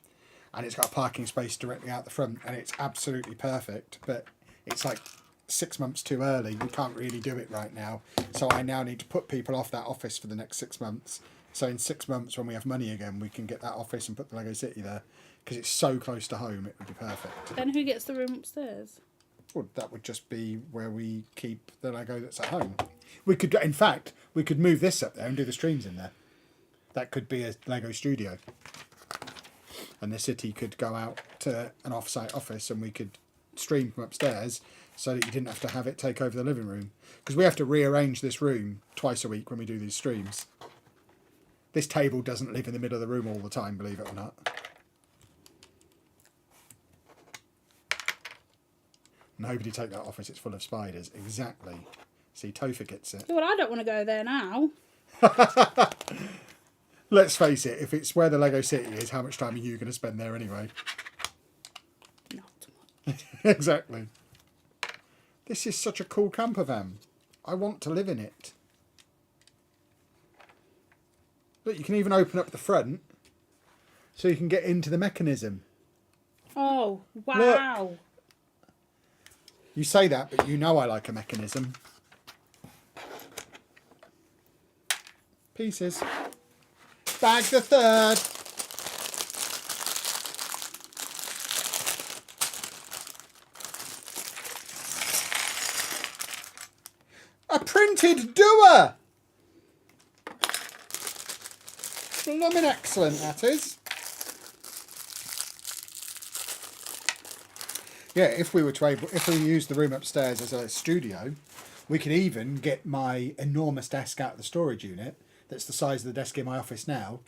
And it's got a parking space directly out the front. And it's absolutely perfect. But it's like 6 months too early. We can't really do it right now. So I now need to put people off that office for the next 6 months. So in 6 months, when we have money again, we can get that office and put the Lego City there. Because it's so close to home, it would be perfect. Then who gets the room upstairs? Well, that would just be where we keep the Lego that's at home. We could, in fact, we could move this up there and do the streams in there. That could be a Lego studio. And the city could go out to an off-site office and we could stream from upstairs so that you didn't have to have it take over the living room. Because we have to rearrange this room twice a week when we do these streams. This table doesn't live in the middle of the room all the time, believe it or not. Nobody take that office, it's full of spiders. Exactly. See, Topher gets it. Well, I don't want to go there now. Let's face it, if it's where the Lego City is, how much time are you going to spend there anyway? Not much. Exactly. This is such a cool camper van. I want to live in it. Look, you can even open up the front so you can get into the mechanism. Oh, wow. You say that, but you know I like a mechanism. Pieces. Bag the third. Talented doer! Blooming excellent, that is. Yeah, if we used the room upstairs as a studio, we could even get my enormous desk out of the storage unit that's the size of the desk in my office now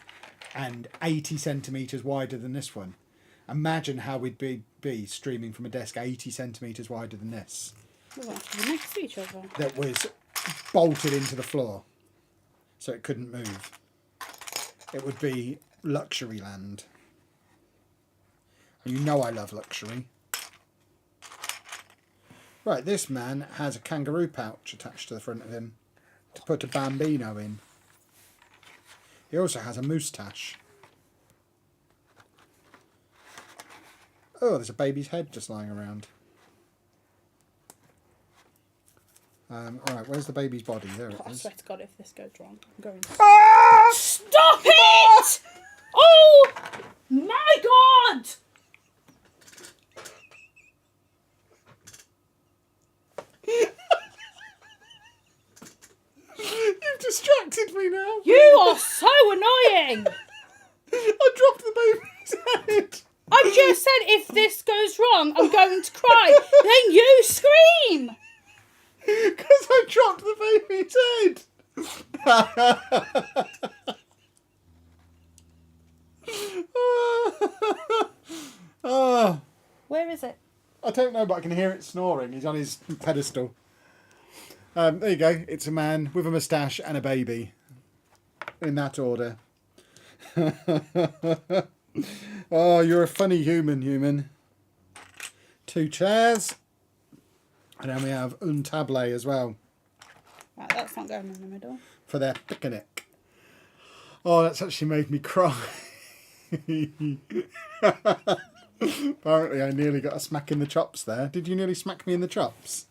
and 80 centimetres wider than this one. Imagine how we'd be streaming from a desk 80 centimetres wider than this. We're actually next to each other. That was bolted into the floor so it couldn't move. It would be luxury land. And you know I love luxury. Right, this man has a kangaroo pouch attached to the front of him to put a bambino in. He also has a moustache. Oh, there's a baby's head just lying around. Alright, where's the baby's body? There it I is. swear to God, if this goes wrong, I'm going to... Ah! Stop it! Oh my God! You've distracted me now. You are so annoying! I dropped the baby's head. I just said if this goes wrong, I'm going to cry. Then you scream! Because I dropped the baby's head. Oh, Where is it? I don't know, but I can hear it snoring. He's on his pedestal. There you go. It's a man with a moustache and a baby. In that order. Oh, you're a funny human. 2 chairs. And then we have un table as well. Right, that's not going in the middle. For their picnic. Oh, that's actually made me cry. Apparently I nearly got a smack in the chops there. Did you nearly smack me in the chops?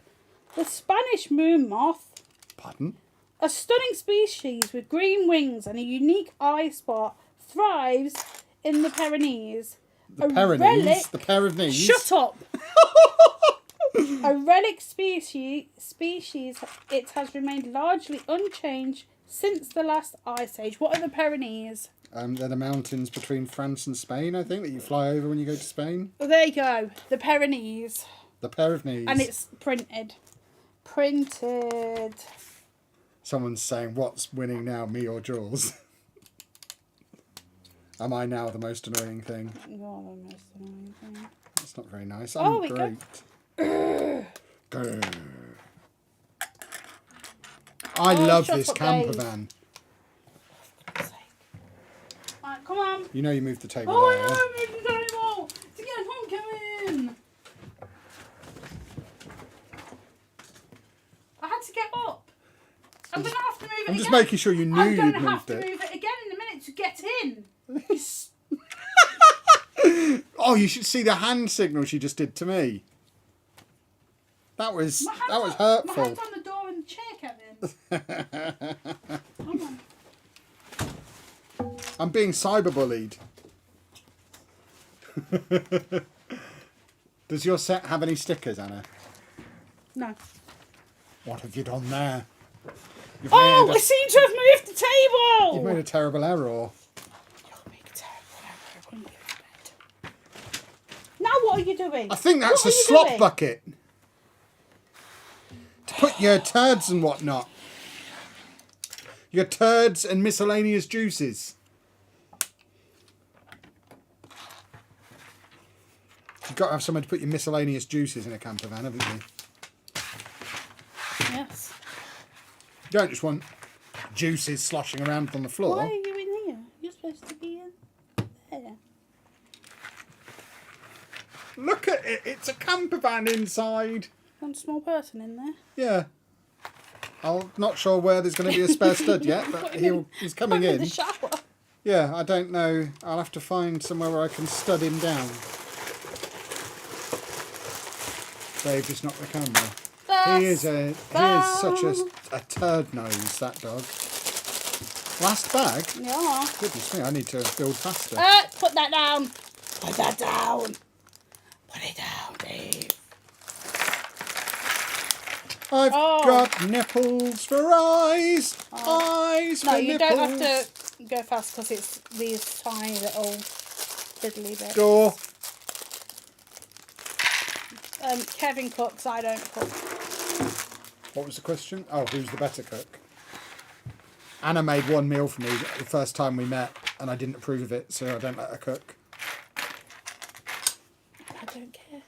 The Spanish moon moth, Pardon? a stunning species with green wings and a unique eye spot, thrives in the Pyrenees. The Pyrenees? The pair of knees? Shut up! A relic species, it has remained largely unchanged since the last ice age. What are the Pyrenees? They're the mountains between France and Spain, I think, that you fly over when you go to Spain. Well, there you go. The Pyrenees. The pair of knees. And it's printed. Printed. Someone's saying, what's winning now, me or Jules? Am I now the most annoying thing? You're the most annoying thing. That's not very nice. Oh, I'm we great. Go. I love shut this up, camper Dave. van. Right, come on. You know you moved the table Oh, there. I know, I moved the table to get homecoming. I had to get up. I'm going to have to move it I'm just again. making sure you knew I'm you'd going to have moved to it. move it again in a minute to get in. Oh, you should see the hand signal she just did to me. That was hurtful. My hand's on the door and the chair, Kevin. Come on. I'm being cyberbullied. Does your set have any stickers, Anna? No. What have you done there? You've Oh, made I seem to have moved the table. You've made a terrible error. You'll make a terrible error when you go to bed. Now what are you doing? I think that's What a are you slop doing? bucket. To put your turds and whatnot. Your turds and miscellaneous juices. You've got to have somewhere to put your miscellaneous juices in a camper van, haven't you? Yes. You don't just want juices sloshing around on the floor. Why are you in here? You're supposed to be in there. Look at it. It's a camper van inside. One small person in there. Yeah. I'm not sure where there's going to be a spare stud yet, but he's coming Put him in. the shower. Yeah, I don't know. I'll have to find somewhere where I can stud him down. Dave just knocked the camera. He is such a turd nose, that dog. Last bag? Yeah. Goodness me, I need to build faster. Put that down. Put that down. Put it down, Dave. I've got nipples for eyes. Eyes for No, you nipples. don't have to go fast because it's these tiny little fiddly bits. Door. Kevin cooks, I don't cook. What was the question? Oh, who's the better cook? Anna made one meal for me the first time we met, and I didn't approve of it, so I don't let her cook. I don't care.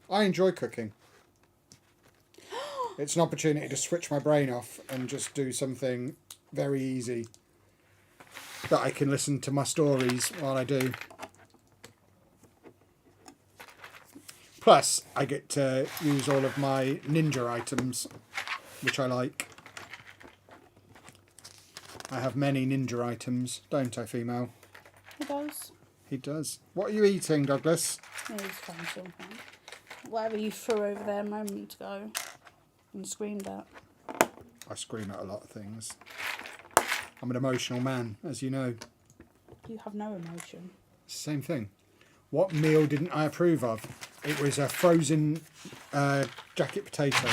I enjoy cooking. It's an opportunity to switch my brain off and just do something very easy that I can listen to my stories while I do. Plus, I get to use all of my ninja items, which I like. I have many ninja items, don't I, female? He does. He does. What are you eating, Douglas? He's found something. Whatever you threw over there a moment ago and screamed at. I scream at a lot of things. I'm an emotional man, as you know. You have no emotion. Same thing. What meal didn't I approve of? It was a frozen jacket potato.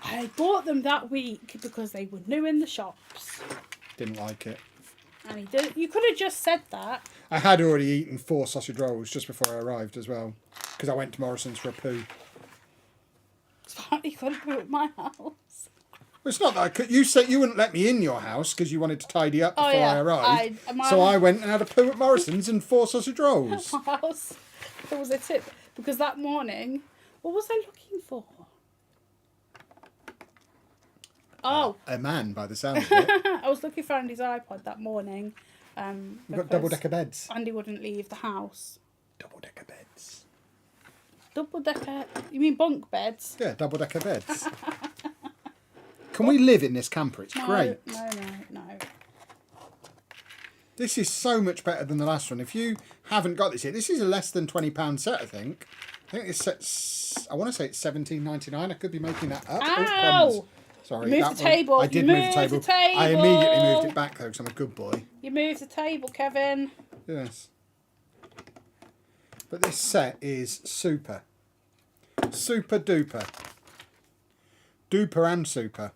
I bought them that week because they were new in the shops. Didn't like it. And he did. You could have just said that. I had already eaten 4 sausage rolls just before I arrived as well. Because I went to Morrison's for a poo. You couldn't do it at my house. Well, it's not that I could. You said you wouldn't let me in your house because you wanted to tidy up before I arrived. So I went and had a poo at Morrison's and 4 sausage rolls. My house. There was a tip. Because that morning, what was I looking for? Oh. A man, by the sound of it. I was looking for Andy's iPod that morning. We've got double-decker beds. Andy wouldn't leave the house. Double-decker beds. Double-decker? You mean bunk beds? Yeah, double-decker beds. Can we live in this camper? It's great. No. This is so much better than the last one. If you haven't got this yet, this is a less than £20 set, I think. I think this set's, I want to say it's £17.99. I could be making that up. Ow! Sorry, Move the table. I did move the table. I immediately moved it back though because I'm a good boy. You moved the table, Kevin. Yes. But this set is super. Super duper. Duper and super.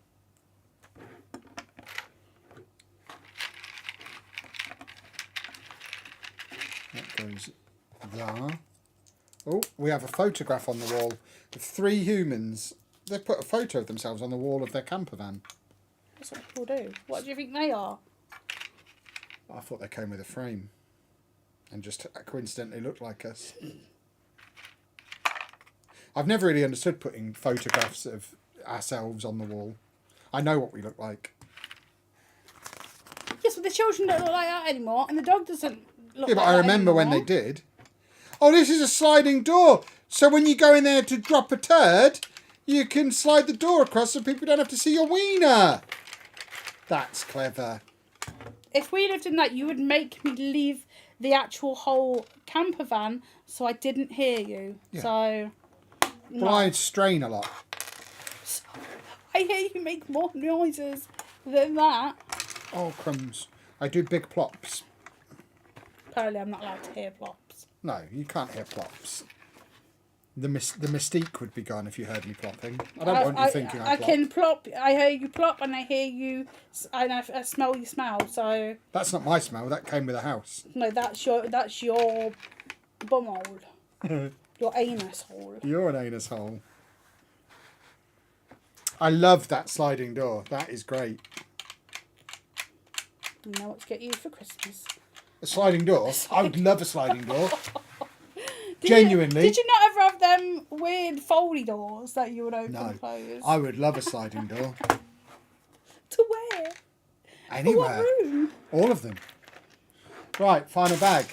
That goes there. Oh, we have a photograph on the wall of 3 humans. They've put a photo of themselves on the wall of their camper van. That's what people do. What do you think they are? I thought they came with a frame and just coincidentally looked like us. I've never really understood putting photographs of ourselves on the wall. I know what we look like. Yes, but the children don't look like that anymore, and the dog doesn't look Yeah, but like I that remember when they anymore. did. Oh, this is a sliding door. So when you go in there to drop a turd, you can slide the door across so people don't have to see your wiener. That's clever. If we lived in that, you would make me leave the actual whole camper van so I didn't hear you. Yeah. So, no. Well, I'd strain a lot. I hear you make more noises than that. Oh, crumbs. I do big plops. Apparently I'm not allowed to hear plops. No, you can't hear plops. The mystique would be gone if you heard me plopping. I don't want you thinking I plop. can plop. I hear you plop and I hear you, and I smell your smell. So That's not my smell. That came with a house. no, that's your bumhole, your anus hole. You're an anus hole. I love that sliding door. That is great. You know what to get you for Christmas. A sliding door? I would love a sliding door. Did Genuinely. Did you not ever have them weird foldy doors that you would open No. and close? I would love a sliding door. To where? Anywhere. For what room? All of them. Right, final bag.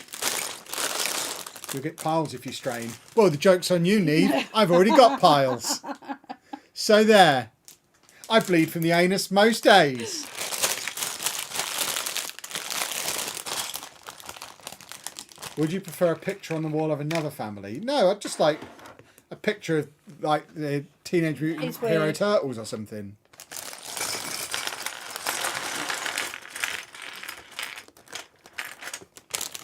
You'll get piles if you strain. Well, the joke's on you, Neve. I've already got piles. So there. I bleed from the anus most days. Would you prefer a picture on the wall of another family? No, I'd just like a picture of like the Teenage Mutant It's Hero weird. Turtles or something.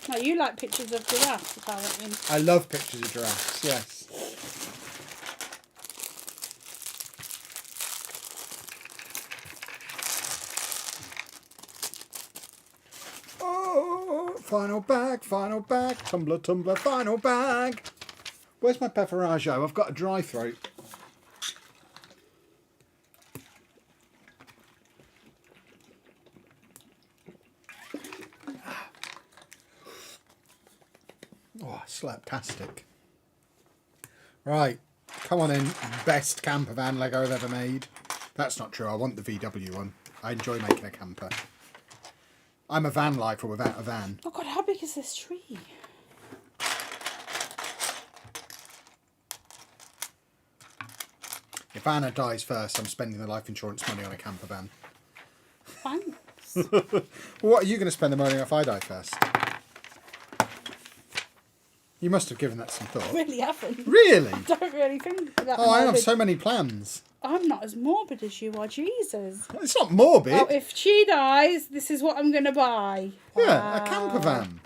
No, you like pictures of giraffes, apparently. I love pictures of giraffes, yes. final bag, tumbler, tumbler, final bag. Where's my pepperoraggio? I've got a dry throat. Oh, slaptastic. Right, come on in. Best camper van Lego I've ever made. That's not true. I want the VW one. I enjoy making a camper. I'm a van lifer without a van. Oh God, how big is this tree? If Anna dies first, I'm spending the life insurance money on a camper van. Thanks. Well, what are you going to spend the money on if I die first? You must have given that some thought. I really haven't. Really? I don't really think that. Oh, I have so many plans. I'm not as morbid as you are, Jesus. It's not morbid. Oh, if she dies, this is what I'm going to buy. Yeah, a camper van.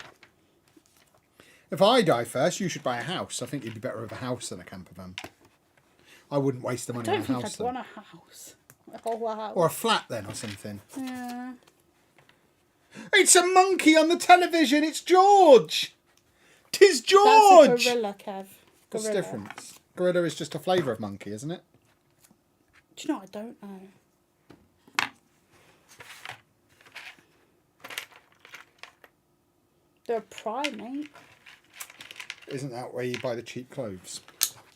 If I die first, you should buy a house. I think you'd be better with a house than a camper van. I wouldn't waste the money I on don't a think house. I'd want a house. Oh, wow. Or a flat then, or something. Yeah. It's a monkey on the television. It's George. 'Tis George. That's a gorilla, Kev. What's the Gorilla. difference? Gorilla is just a flavour of monkey, isn't it? Do you know, I don't know. They're a primate. Isn't that where you buy the cheap clothes?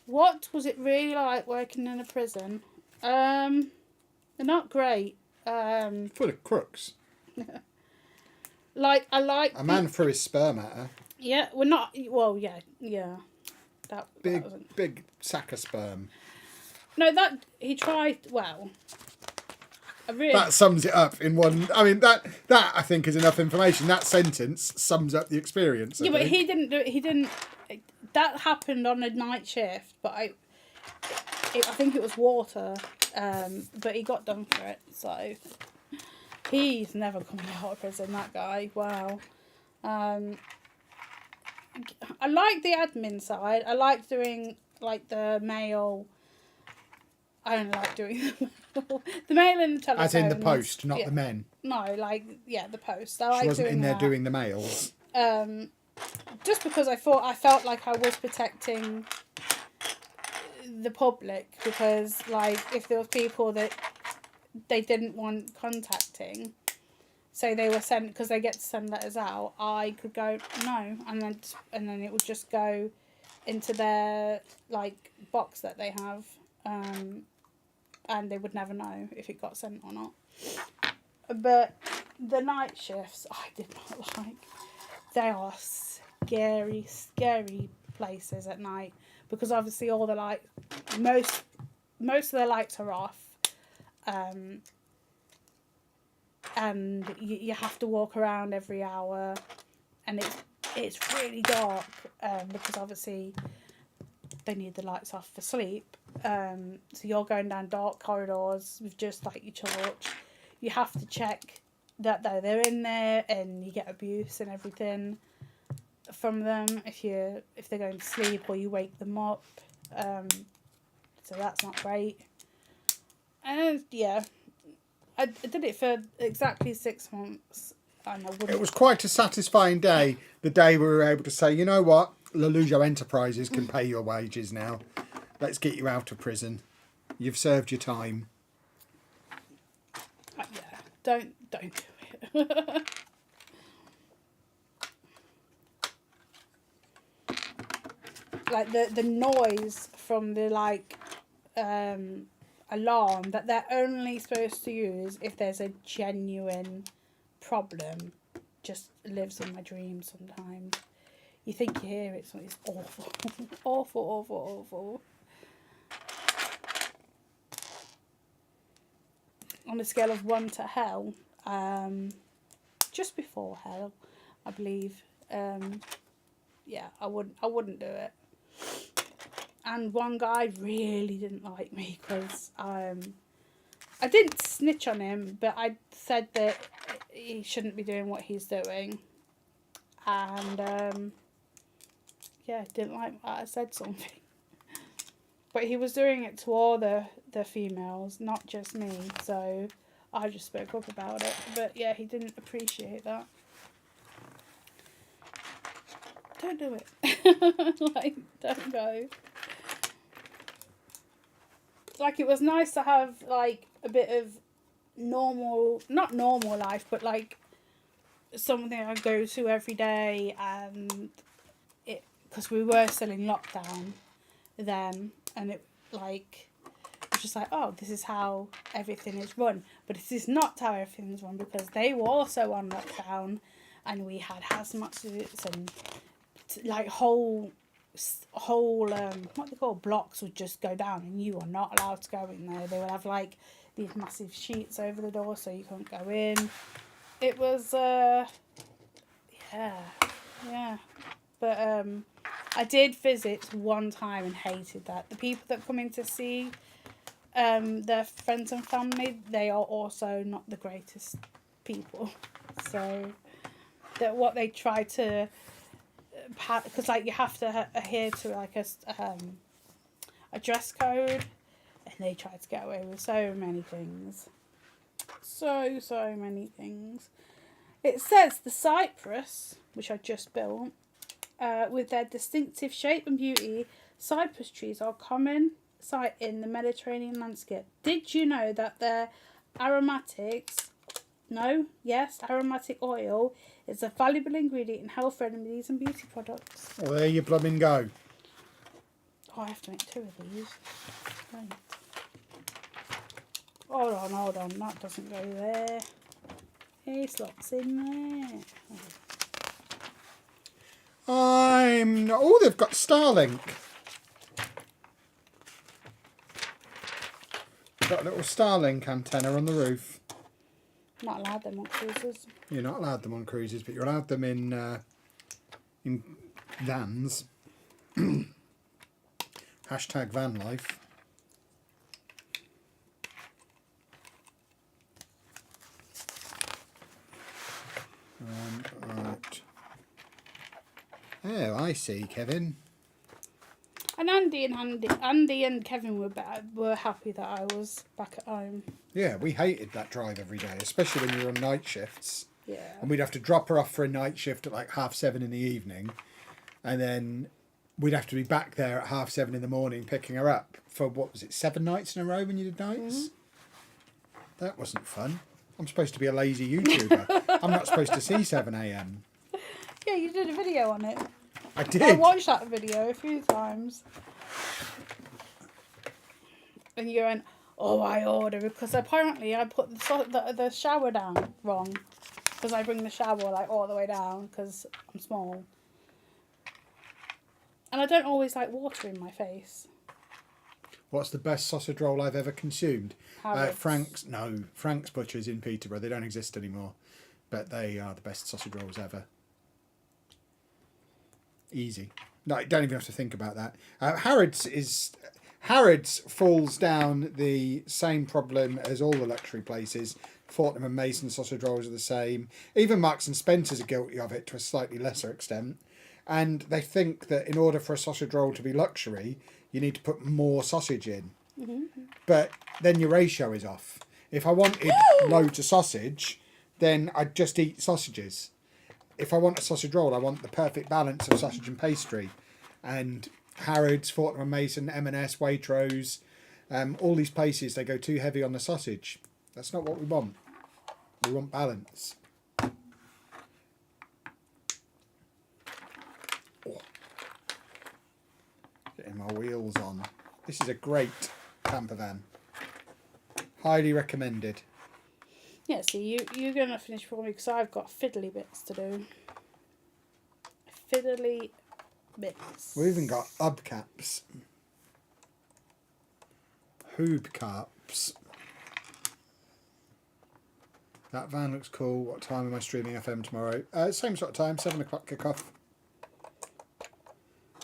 What was it really like working in a prison? They're not great. Full of crooks. Like, I like... A man threw his sperm at her. Yeah, we're not... Well, yeah. That Big, wasn't... big sack of sperm. No, that... He tried... Well... I really... That sums it up in one... I mean, that I think is enough information. That sentence sums up the experience. Yeah, but he didn't do it. He didn't... That happened on a night shift, but I think it was water. But he got done for it, so... He's never coming out of prison, that guy. Wow. I like the admin side. I like doing, like, the mail... I don't like doing the mail and the telephone. As in the post, not yeah. the men. No, like, yeah, the post. I She like wasn't doing in there that. doing the mails. Just because I felt like I was protecting the public, because, like, if there was people that they didn't want contacting, so they were sent, because they get to send letters out, I could go no, and then it would just go into their, like, box that they have, and they would never know if it got sent or not. But the night shifts I did not like. They are scary places at night, because obviously all the light, most of the lights are off, and you have to walk around every hour, and it's really dark, because obviously they need the lights off for sleep, so you're going down dark corridors with just like your torch. You have to check that they're in there, and you get abuse and everything from them if they're going to sleep or you wake them up, so that's not great. And yeah, I did it for exactly 6 months, and I wouldn't... It was quite a satisfying day, the day we were able to say, you know what, Lelujo Enterprises can pay your wages now. Let's get you out of prison. You've served your time. Yeah, don't do it. Like the noise from the alarm that they're only supposed to use if there's a genuine problem, just lives in my dreams sometimes. You think you hear it, so it's awful. awful. On a scale of 1 to hell, just before hell, I believe. Yeah, I wouldn't do it. And one guy really didn't like me because I didn't snitch on him, but I said that he shouldn't be doing what he's doing. And yeah, didn't like that I said something. But he was doing it to all the females, not just me, so I just spoke up about it. But yeah, he didn't appreciate that. don't do it. Like, don't go. Like, it was nice to have, like, a bit of not normal life, but, like, something I go to every day, and it, because we were still in lockdown then, and it, like, it's just like, oh, this is how everything is run. But this is not how everything is run, because they were also on lockdown, and we had hazmat suits, and like whole what they call blocks would just go down, and you are not allowed to go in there. They would have like these massive sheets over the door so you couldn't go in. It was yeah. But I did visit one time and hated that. The people that come in to see their friends and family, they are also not the greatest people. So that what they try to, because like you have to adhere to like a dress code, and they try to get away with so many things. So many things. It says the cypress, which I just built, with their distinctive shape and beauty, cypress trees are a common sight in the Mediterranean landscape. Did you know that their aromatic oil is a valuable ingredient in health remedies and beauty products? Well, there you blooming go. Oh, I have to make 2 of these. Right. Hold on. That doesn't go there. There's lots in there. Oh, they've got Starlink. Got a little Starlink antenna on the roof. Not allowed them on cruises. You're not allowed them on cruises, but you're allowed them in vans. Hashtag van life. Right. Oh, I see, Kevin. And Andy and Kevin were happy that I was back at home. Yeah, we hated that drive every day, especially when you were on night shifts. Yeah. And we'd have to drop her off for a night shift at like 7:30 in the evening, and then we'd have to be back there at 7:30 in the morning picking her up for, what was it, 7 nights in a row when you did nights? Mm-hmm. That wasn't fun. I'm supposed to be a lazy YouTuber. I'm not supposed to see 7 a.m. Yeah, you did a video on it. I did. I watched that video a few times. And you went, oh, I order, because apparently I put the shower down wrong. Because I bring the shower like all the way down because I'm small. And I don't always like water in my face. What's the best sausage roll I've ever consumed? Frank's Butchers in Peterborough. They don't exist anymore, but they are the best sausage rolls ever. Easy. No, you don't even have to think about that. Harrods falls down the same problem as all the luxury places. Fortnum and Mason sausage rolls are the same. Even Marks and Spencer's are guilty of it to a slightly lesser extent. And they think that in order for a sausage roll to be luxury, you need to put more sausage in. Mm-hmm. But then your ratio is off. If I wanted loads of sausage, then I'd just eat sausages. If I want a sausage roll, I want the perfect balance of sausage and pastry. And Harrods, Fortnum and Mason, M&S, Waitrose, all these places, they go too heavy on the sausage. That's not what we want. We want balance. Oh. Getting my wheels on. This is a great camper van. Highly recommended. Yeah, see, you're going to finish for me because I've got fiddly bits to do. Fiddly bits. We've even got hubcaps. Hubcaps. That van looks cool. What time am I streaming FM tomorrow? Same sort of time, 7 o'clock kickoff.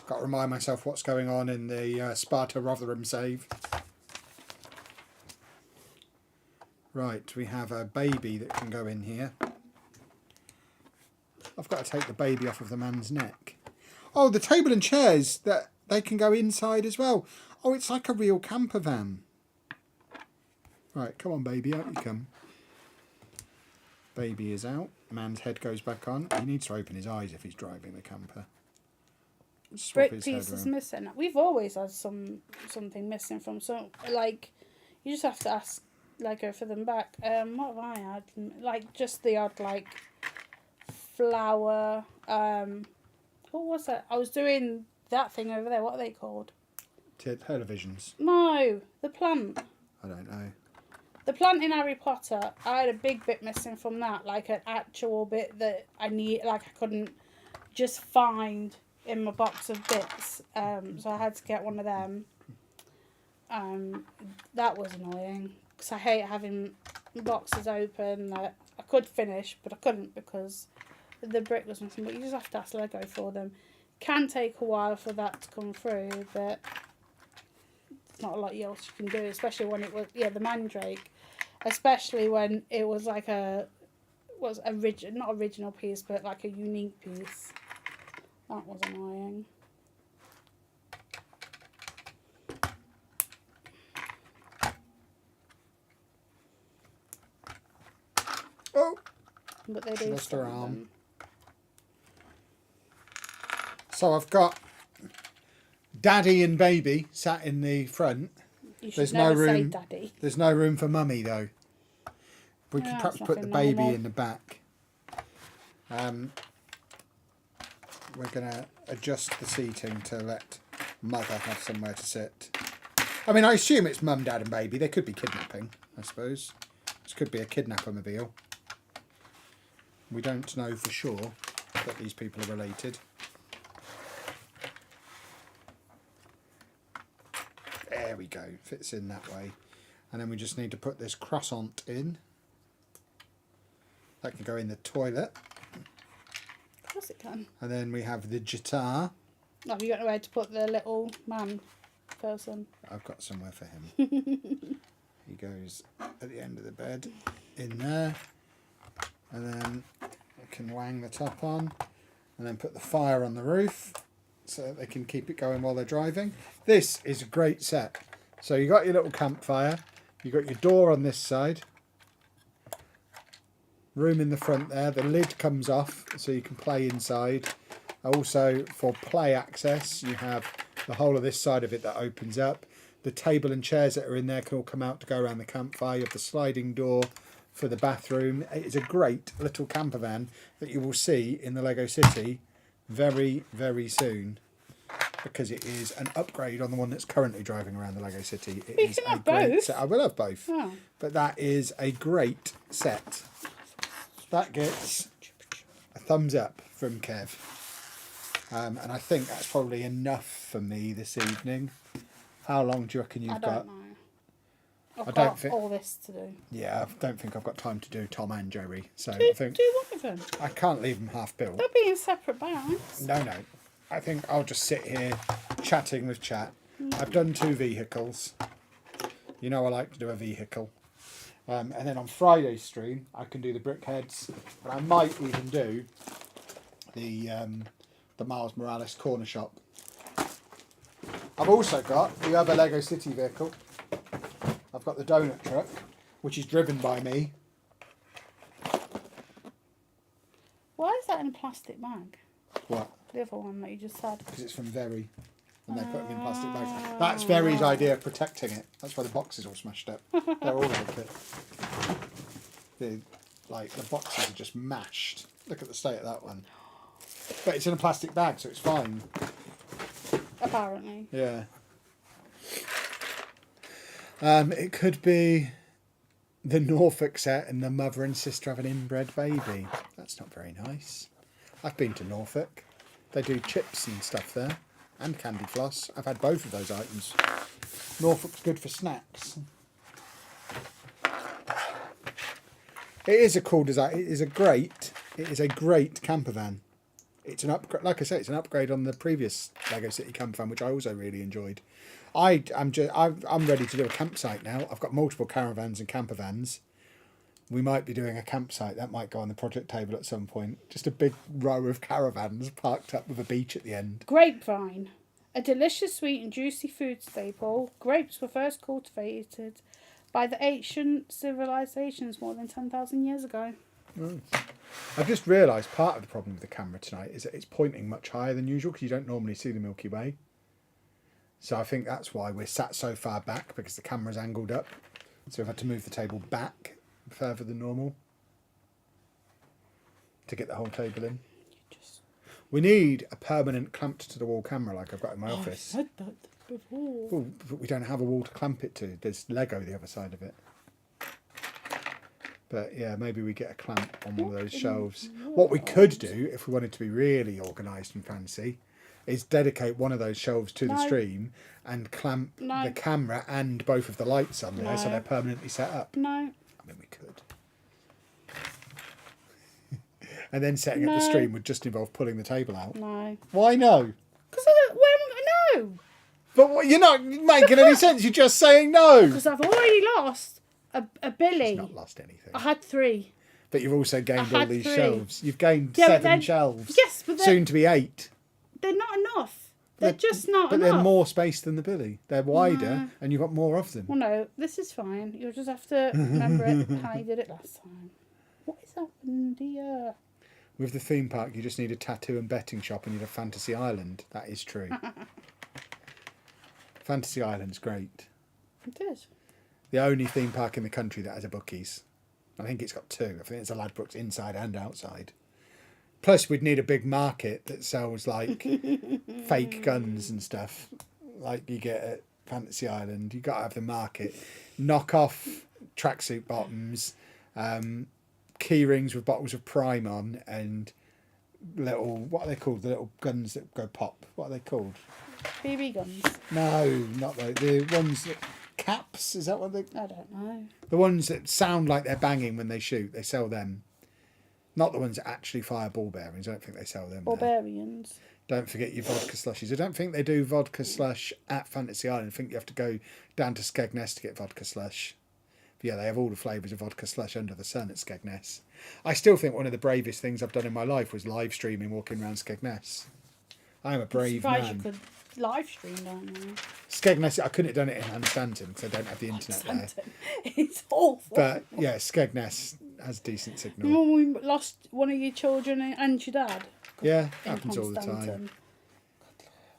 Got to remind myself what's going on in the Sparta Rotherham save. Right, we have a baby that can go in here. I've got to take the baby off of the man's neck. Oh, the table and chairs, that they can go inside as well. Oh, it's like a real camper van. Right, come on, baby, out you come. Baby is out. Man's head goes back on. He needs to open his eyes if he's driving the camper. brick his head pieces round. missing. We've always had something missing from some, like, you just have to ask Lego for them back. What have I had? Like, just the odd, like, flower. What was it? I was doing that thing over there. What are they called? Televisions. No, the plant. I don't know. The plant in Harry Potter, I had a big bit missing from that, like an actual bit that I couldn't just find in my box of bits. So I had to get one of them. That was annoying because I hate having boxes open that I could finish, but I couldn't because the brick was missing. But you just have to ask Lego for them. Can take a while for that to come through, but not a lot else you can do, especially when it was the mandrake, especially when it was like not original piece, but like a unique piece. That was annoying. Oh, But they she do lost her sell arm. them. So I've got Daddy and Baby sat in the front. You should There's never no say room. daddy. There's no room for Mummy though. We could Yeah, perhaps it's put the nothing baby normal. in the back. We're gonna adjust the seating to let Mother have somewhere to sit. I mean, I assume it's Mum, Dad, and Baby. They could be kidnapping, I suppose. This could be a kidnapper-mobile. We don't know for sure that these people are related. There we go. Fits in that way. And then we just need to put this croissant in. That can go in the toilet. Of course it can. And then we have the guitar. Have you got nowhere to put the little man person? I've got somewhere for him. He goes at the end of the bed in there. And then we can wang the top on. And then put the fire on the roof so that they can keep it going while they're driving. This is a great set. So you got your little campfire. You got your door on this side. Room in the front there. The lid comes off so you can play inside. Also for play access you have the whole of this side of it that opens up. The table and chairs that are in there can all come out to go around the campfire. You have the sliding door for the bathroom. It is a great little camper van that you will see in the Lego City very, very soon, because it is an upgrade on the one that's currently driving around the Lego City. It You is can a have great both. set. I will have both, Oh. but that is a great set. That gets a thumbs up from Kev. And I think that's probably enough for me this evening. How long do you reckon you've I got? don't know. I've I don't got think- all this to do. Yeah, I don't think I've got time to do Tom and Jerry. So Do I think one of them. I can't leave them half built. They'll be in separate bags. No. I think I'll just sit here chatting with chat. I've done 2 vehicles. You know I like to do a vehicle. And then on Friday's stream, I can do the Brickheadz. But I might even do the Miles Morales corner shop. I've also got the other Lego City vehicle. I've got the donut truck, which is driven by me. Why is that in a plastic bag? What? The other one that you just said. Because it's from Very. And they put them in plastic bags. That's Very's idea of protecting it. That's why the box is all smashed up. They're all like it. The boxes are just mashed. Look at the state of that one. But it's in a plastic bag, so it's fine. Apparently. Yeah. It could be the Norfolk set and the mother and sister have an inbred baby. That's not very nice. I've been to Norfolk. They do chips and stuff there. And candy floss. I've had both of those items. Norfolk's good for snacks. It is a cool design. It is a great camper van. It's an upgrade. Like I say, it's an upgrade on the previous Lego City camper van, which I also really enjoyed. I'm ready to do a campsite now. I've got multiple caravans and camper vans. We might be doing a campsite. That might go on the project table at some point. Just a big row of caravans parked up with a beach at the end. Grapevine. A delicious, sweet and juicy food staple. Grapes were first cultivated by the ancient civilizations more than 10,000 years ago. Nice. I've just realised part of the problem with the camera tonight is that it's pointing much higher than usual because you don't normally see the Milky Way. So I think that's why we're sat so far back, because the camera's angled up. So we've had to move the table back further than normal to get the whole table in. We need a permanent clamped to the wall camera like I've got in my office. I said that before. Well, but we don't have a wall to clamp it to. There's Lego the other side of it. But yeah, maybe we get a clamp on one of those shelves. What we could do, if we wanted to be really organised and fancy, is dedicate one of those shelves to the stream and clamp the camera and both of the lights on there so they're permanently set up. No. I mean, we could. And then setting up the stream would just involve pulling the table out. No. Why no? Because where am I going to know? But what, you're not making any sense. You're just saying no. Because I've already lost a Billy. You've not lost anything. I had 3. But you've also gained all these 3. shelves. You've gained Yeah, 7 shelves. Yes, but soon to be 8. They're not enough. They're just not but enough. they're more space than the Billy. They're wider and you've got more of them. Well, no, this is fine. You'll just have to remember it how you did it last time. What is happened here? With the theme park, you just need a tattoo and betting shop and you'd have Fantasy Island. That is true. Fantasy Island's great. It is. The only theme park in the country that has a bookies. I think it's got 2. I think it's a Ladbrokes inside and outside. Plus, we'd need a big market that sells like fake guns and stuff, like you get at Fantasy Island. You got to have the market, knock off tracksuit bottoms, key rings with bottles of Prime on, and little, what are they called? The little guns that go pop. What are they called? BB guns. No, not those. The ones that caps. Is that what they? I don't know. The ones that sound like they're banging when they shoot. They sell them. Not the ones that actually fire ball bearings. I don't think they sell them. Barbarians. Don't forget your vodka slushies. I don't think they do vodka slush at Fantasy Island. I think you have to go down to Skegness to get vodka slush. But yeah, they have all the flavours of vodka slush under the sun at Skegness. I still think one of the bravest things I've done in my life was live streaming walking around Skegness. I am a brave I'm surprised man. you could live stream down there. Skegness, I couldn't have done it in Hunstanton because I don't have the internet there. It's awful. But yeah, Skegness has decent signal. Remember when we lost one of your children and your dad? Yeah, in happens all the Constantin.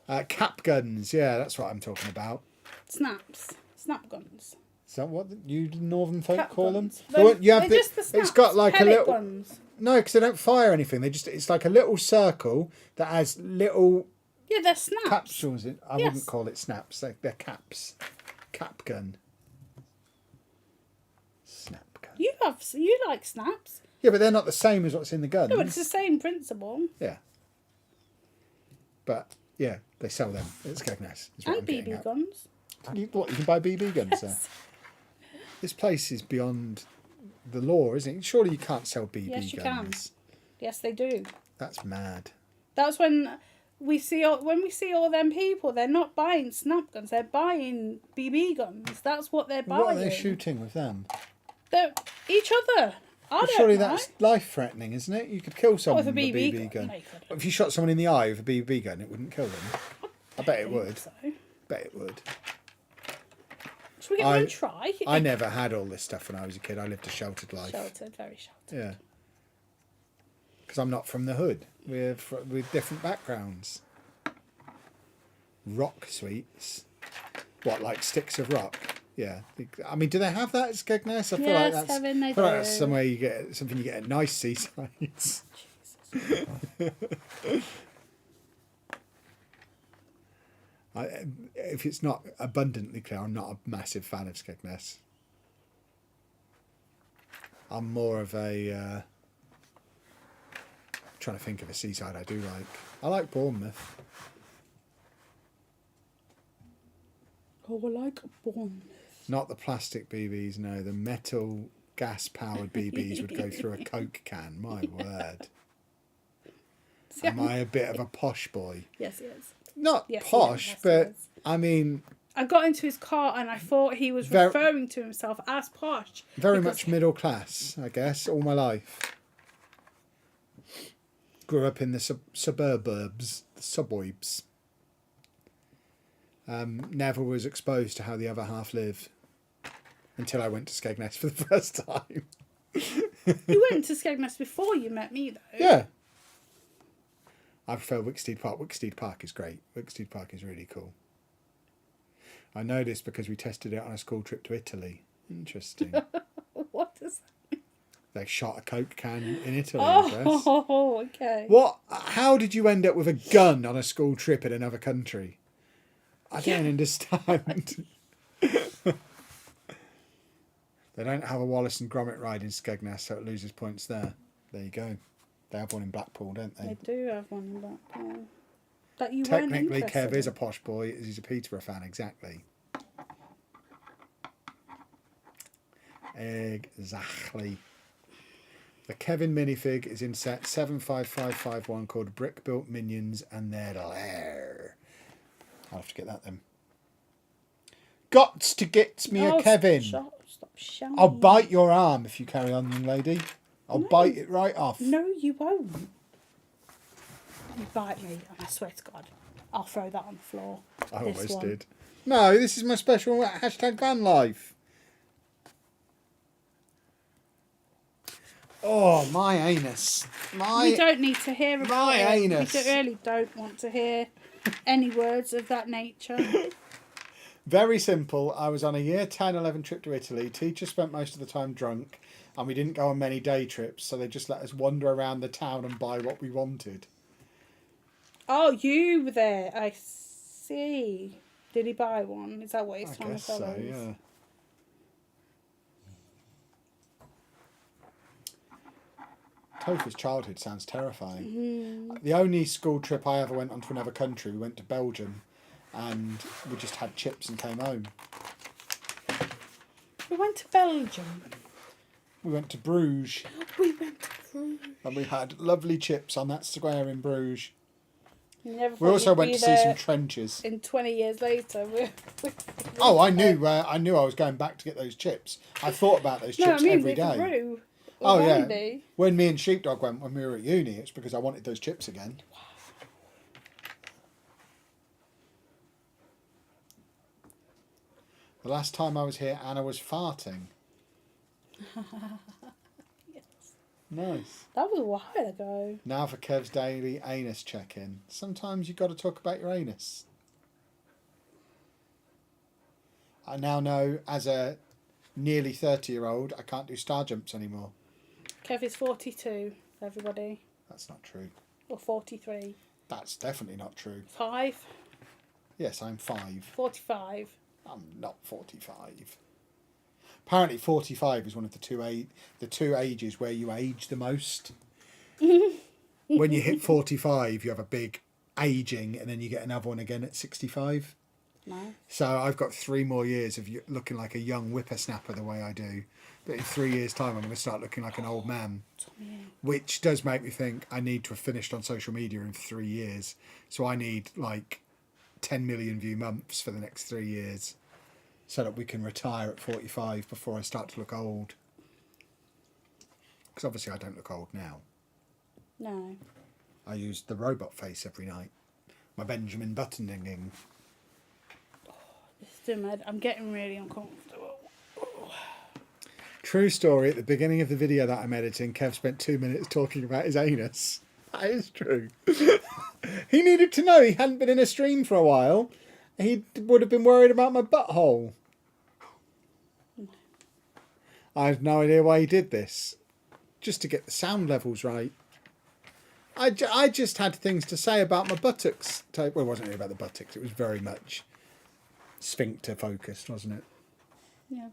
time. Cap guns, yeah, that's what I'm talking about. Snaps. Snap guns. Is that what you northern folk Cap call guns. them? You have They're just the snaps. it's got like Pellet a little. guns. No, because they don't fire anything. It's like a little circle that has little Yeah, they're snaps. capsules in. I Yes. wouldn't call it snaps. They're caps. Cap gun. Snap gun. You like snaps. Yeah, but they're not the same as what's in the guns. No, but it's the same principle. Yeah. But yeah, they sell them at Skegness. is what And I'm getting BB at. guns. You can buy BB guns there. This place is beyond the law, isn't it? Surely you can't sell BB Yes, you guns. can. Yes, they do. That's mad. That's when we see all them people. They're not buying snap guns. They're buying BB guns. That's what they're buying. What are they shooting with them? They're each other. I Well, don't surely know. that's life-threatening, isn't it? You could kill someone with a with a BB BB gun. No, you couldn't. But if you shot someone in the eye with a BB gun, it wouldn't kill them. I bet it think would. So. Bet it would. Should we give it a try? I never had all this stuff when I was a kid. I lived a sheltered life. Sheltered, very sheltered. Yeah. Because I'm not from the hood. We're with different backgrounds. Rock sweets. What, like sticks of rock? Yeah. I mean, do they have that at Skegness? I feel like Yes, that's, Kevin, they I feel like that's do. somewhere you get something you get at nice seasides. Jesus. If it's not abundantly clear, I'm not a massive fan of Skegness. I'm more of a trying to think of a seaside I do like. I like Bournemouth. Oh, I like Bournemouth. Not the plastic BBs, no. The metal gas-powered BBs would go through a Coke can. My word. Am I a bit of a posh boy? Yes, yes. Not Yes, he posh, is, yes, he but is. I mean, I got into his car and I thought he was referring to himself as posh. very because much middle class, I guess, all my life. Grew up in the suburbs, the suburbs. Never was exposed to how the other half live until I went to Skegness for the first time. You went to Skegness before you met me, though. Yeah. I prefer Wicksteed Park. Wicksteed Park is great. Wicksteed Park is really cool. I know this because we tested it on a school trip to Italy. Interesting. What does that mean? They shot a Coke can in Italy, I guess. Oh, okay. What? How did you end up with a gun on a school trip in another country? I don't understand. They don't have a Wallace and Gromit ride in Skegness, so it loses points there. There you go. They have one in Blackpool, don't they? They do have one in Blackpool. That you Technically, weren't Kev is a in. posh boy. He's a Peterborough fan, exactly. Exactly. The Kevin minifig is in set 75551 called Brick Built Minions and Their Lair. I'll have to get that then. Gots to get me a Kevin. Stop shouting. I'll bite your arm if you carry on, young lady. I'll bite it right off. No, you won't. You bite me, and I swear to God, I'll throw that on the floor. I almost did. No, this is my special hashtag van life. Oh, my anus. We don't need to hear about my it. anus. We really don't want to hear any words of that nature. Very simple. I was on a year 10, 11 trip to Italy. Teacher spent most of the time drunk, and we didn't go on many day trips, so they just let us wander around the town and buy what we wanted. Oh, you were there. I see. Did he buy one? Is that what he's trying to tell us? Yeah. Topher's childhood sounds terrifying. The only school trip I ever went on to another country, we went to Belgium, and we just had chips and came home. We went to Belgium. We went to Bruges. We went to Bruges. And we had lovely chips on that square in Bruges. We also went to see some trenches. In 20 years later. Oh, I knew I was going back to get those chips. I thought about those chips every day. Peru. Oh, yeah. Randy. When me and Sheepdog went when we were at uni, it's because I wanted those chips again. The last time I was here, Anna was farting. Yes. Nice. That was a while ago. Now for Kev's daily anus check-in. Sometimes you've got to talk about your anus. I now know, as a nearly 30-year-old, I can't do star jumps anymore. Kev is 42, everybody. That's not true. Or 43. That's definitely not true. 5. Yes, I'm 5. 45. I'm not 45. Apparently 45 is one of the two ages where you age the most. When you hit 45, you have a big aging, and then you get another one again at 65. No. So I've got 3 more years of looking like a young whippersnapper the way I do. But in 3 years' time, I'm going to start looking like an old man. Which does make me think I need to have finished on social media in 3 years. So I need like 10 million view months for the next 3 years, so that we can retire at 45 before I start to look old. Because obviously I don't look old now. No. I use the robot face every night. My Benjamin Button dinging. I'm getting really uncomfortable. True story, at the beginning of the video that I'm editing, Kev spent 2 minutes talking about his anus. That is true. He needed to know he hadn't been in a stream for a while. He would have been worried about my butthole. I have no idea why he did this. Just to get the sound levels right. I just had things to say about my buttocks. Well, it wasn't really about the buttocks. It was very much sphincter focused, wasn't it? Yeah.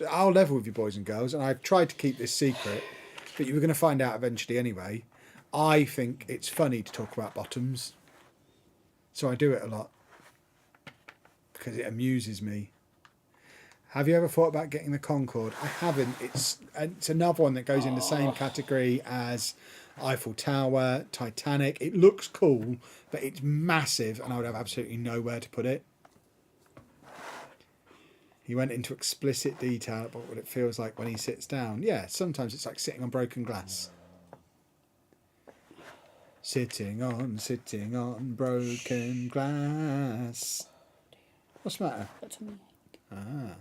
I'll level with you, boys and girls, and I've tried to keep this secret, but you were going to find out eventually anyway. I think it's funny to talk about bottoms, so I do it a lot because it amuses me. Have you ever thought about getting the Concorde? I haven't. It's another one that goes in the same category as Eiffel Tower, Titanic. It looks cool, but it's massive, and I would have absolutely nowhere to put it. He went into explicit detail about what it feels like when he sits down. Yeah, sometimes it's like sitting on broken glass. Sitting on broken glass. What's the matter? Got tummy ache. Ah.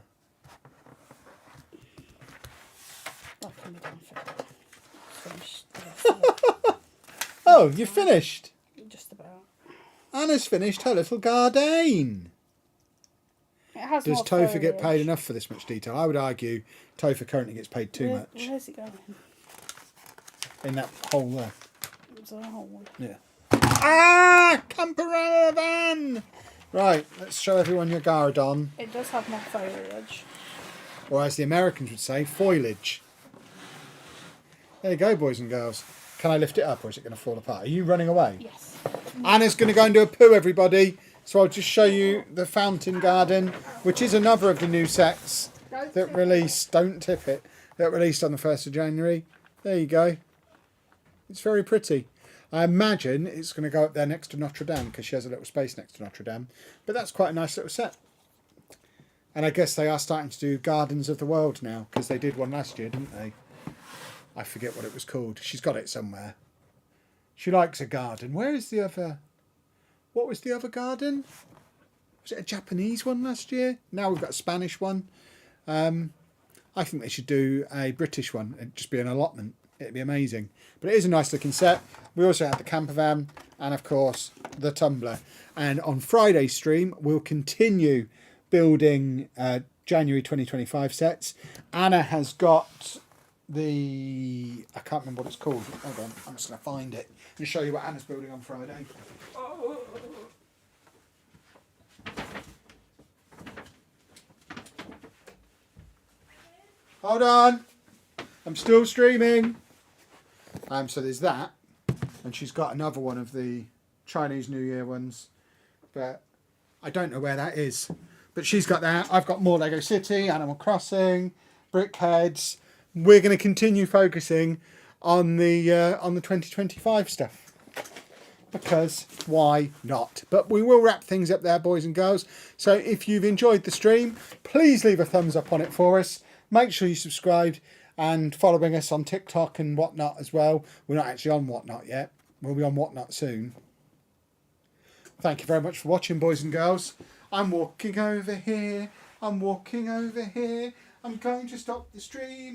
That can be done finished. Oh, you finished? Just about. Anna's finished her little garden. It has Does more Topher get paid foliage. enough for this much detail? I would argue Topher currently gets paid too much Where's it going? in that hole there. It's a hole. Yeah. Ah! Camperella van! Right, let's show everyone your garden. It does have more foliage. Or as the Americans would say, foliage. There you go, boys and girls. Can I lift it up or is it going to fall apart? Are you running away? Yes. Anna's going to go and do a poo, everybody. So I'll just show you the fountain garden, which is another of the new sets that released. Don't tip it. That released on the 1st of January. There you go. It's very pretty. I imagine it's going to go up there next to Notre Dame because she has a little space next to Notre Dame. But that's quite a nice little set. And I guess they are starting to do Gardens of the World now because they did one last year, didn't they? I forget what it was called. She's got it somewhere. She likes a garden. Where is the other... What was the other garden? Was it a Japanese one last year? Now we've got a Spanish one. I think they should do a British one. It'd just be an allotment. It'd be amazing. But it is a nice looking set. We also have the camper van and, of course, the tumbler. And on Friday's stream, we'll continue building January 2025 sets. Anna has got the... I can't remember what it's called. Hold on. I'm just going to find it and show you what Anna's building on Friday. Hold on. I'm still streaming. So there's that. And she's got another one of the Chinese New Year ones. But I don't know where that is. But she's got that. I've got more Lego City, Animal Crossing, Brickheadz. We're going to continue focusing on the 2025 stuff. Because why not? But we will wrap things up there, boys and girls. So if you've enjoyed the stream, please leave a thumbs up on it for us. Make sure you subscribed and following us on TikTok and whatnot as well. We're not actually on whatnot yet. We'll be on whatnot soon. Thank you very much for watching, boys and girls. I'm walking over here. I'm walking over here. I'm going to stop the stream.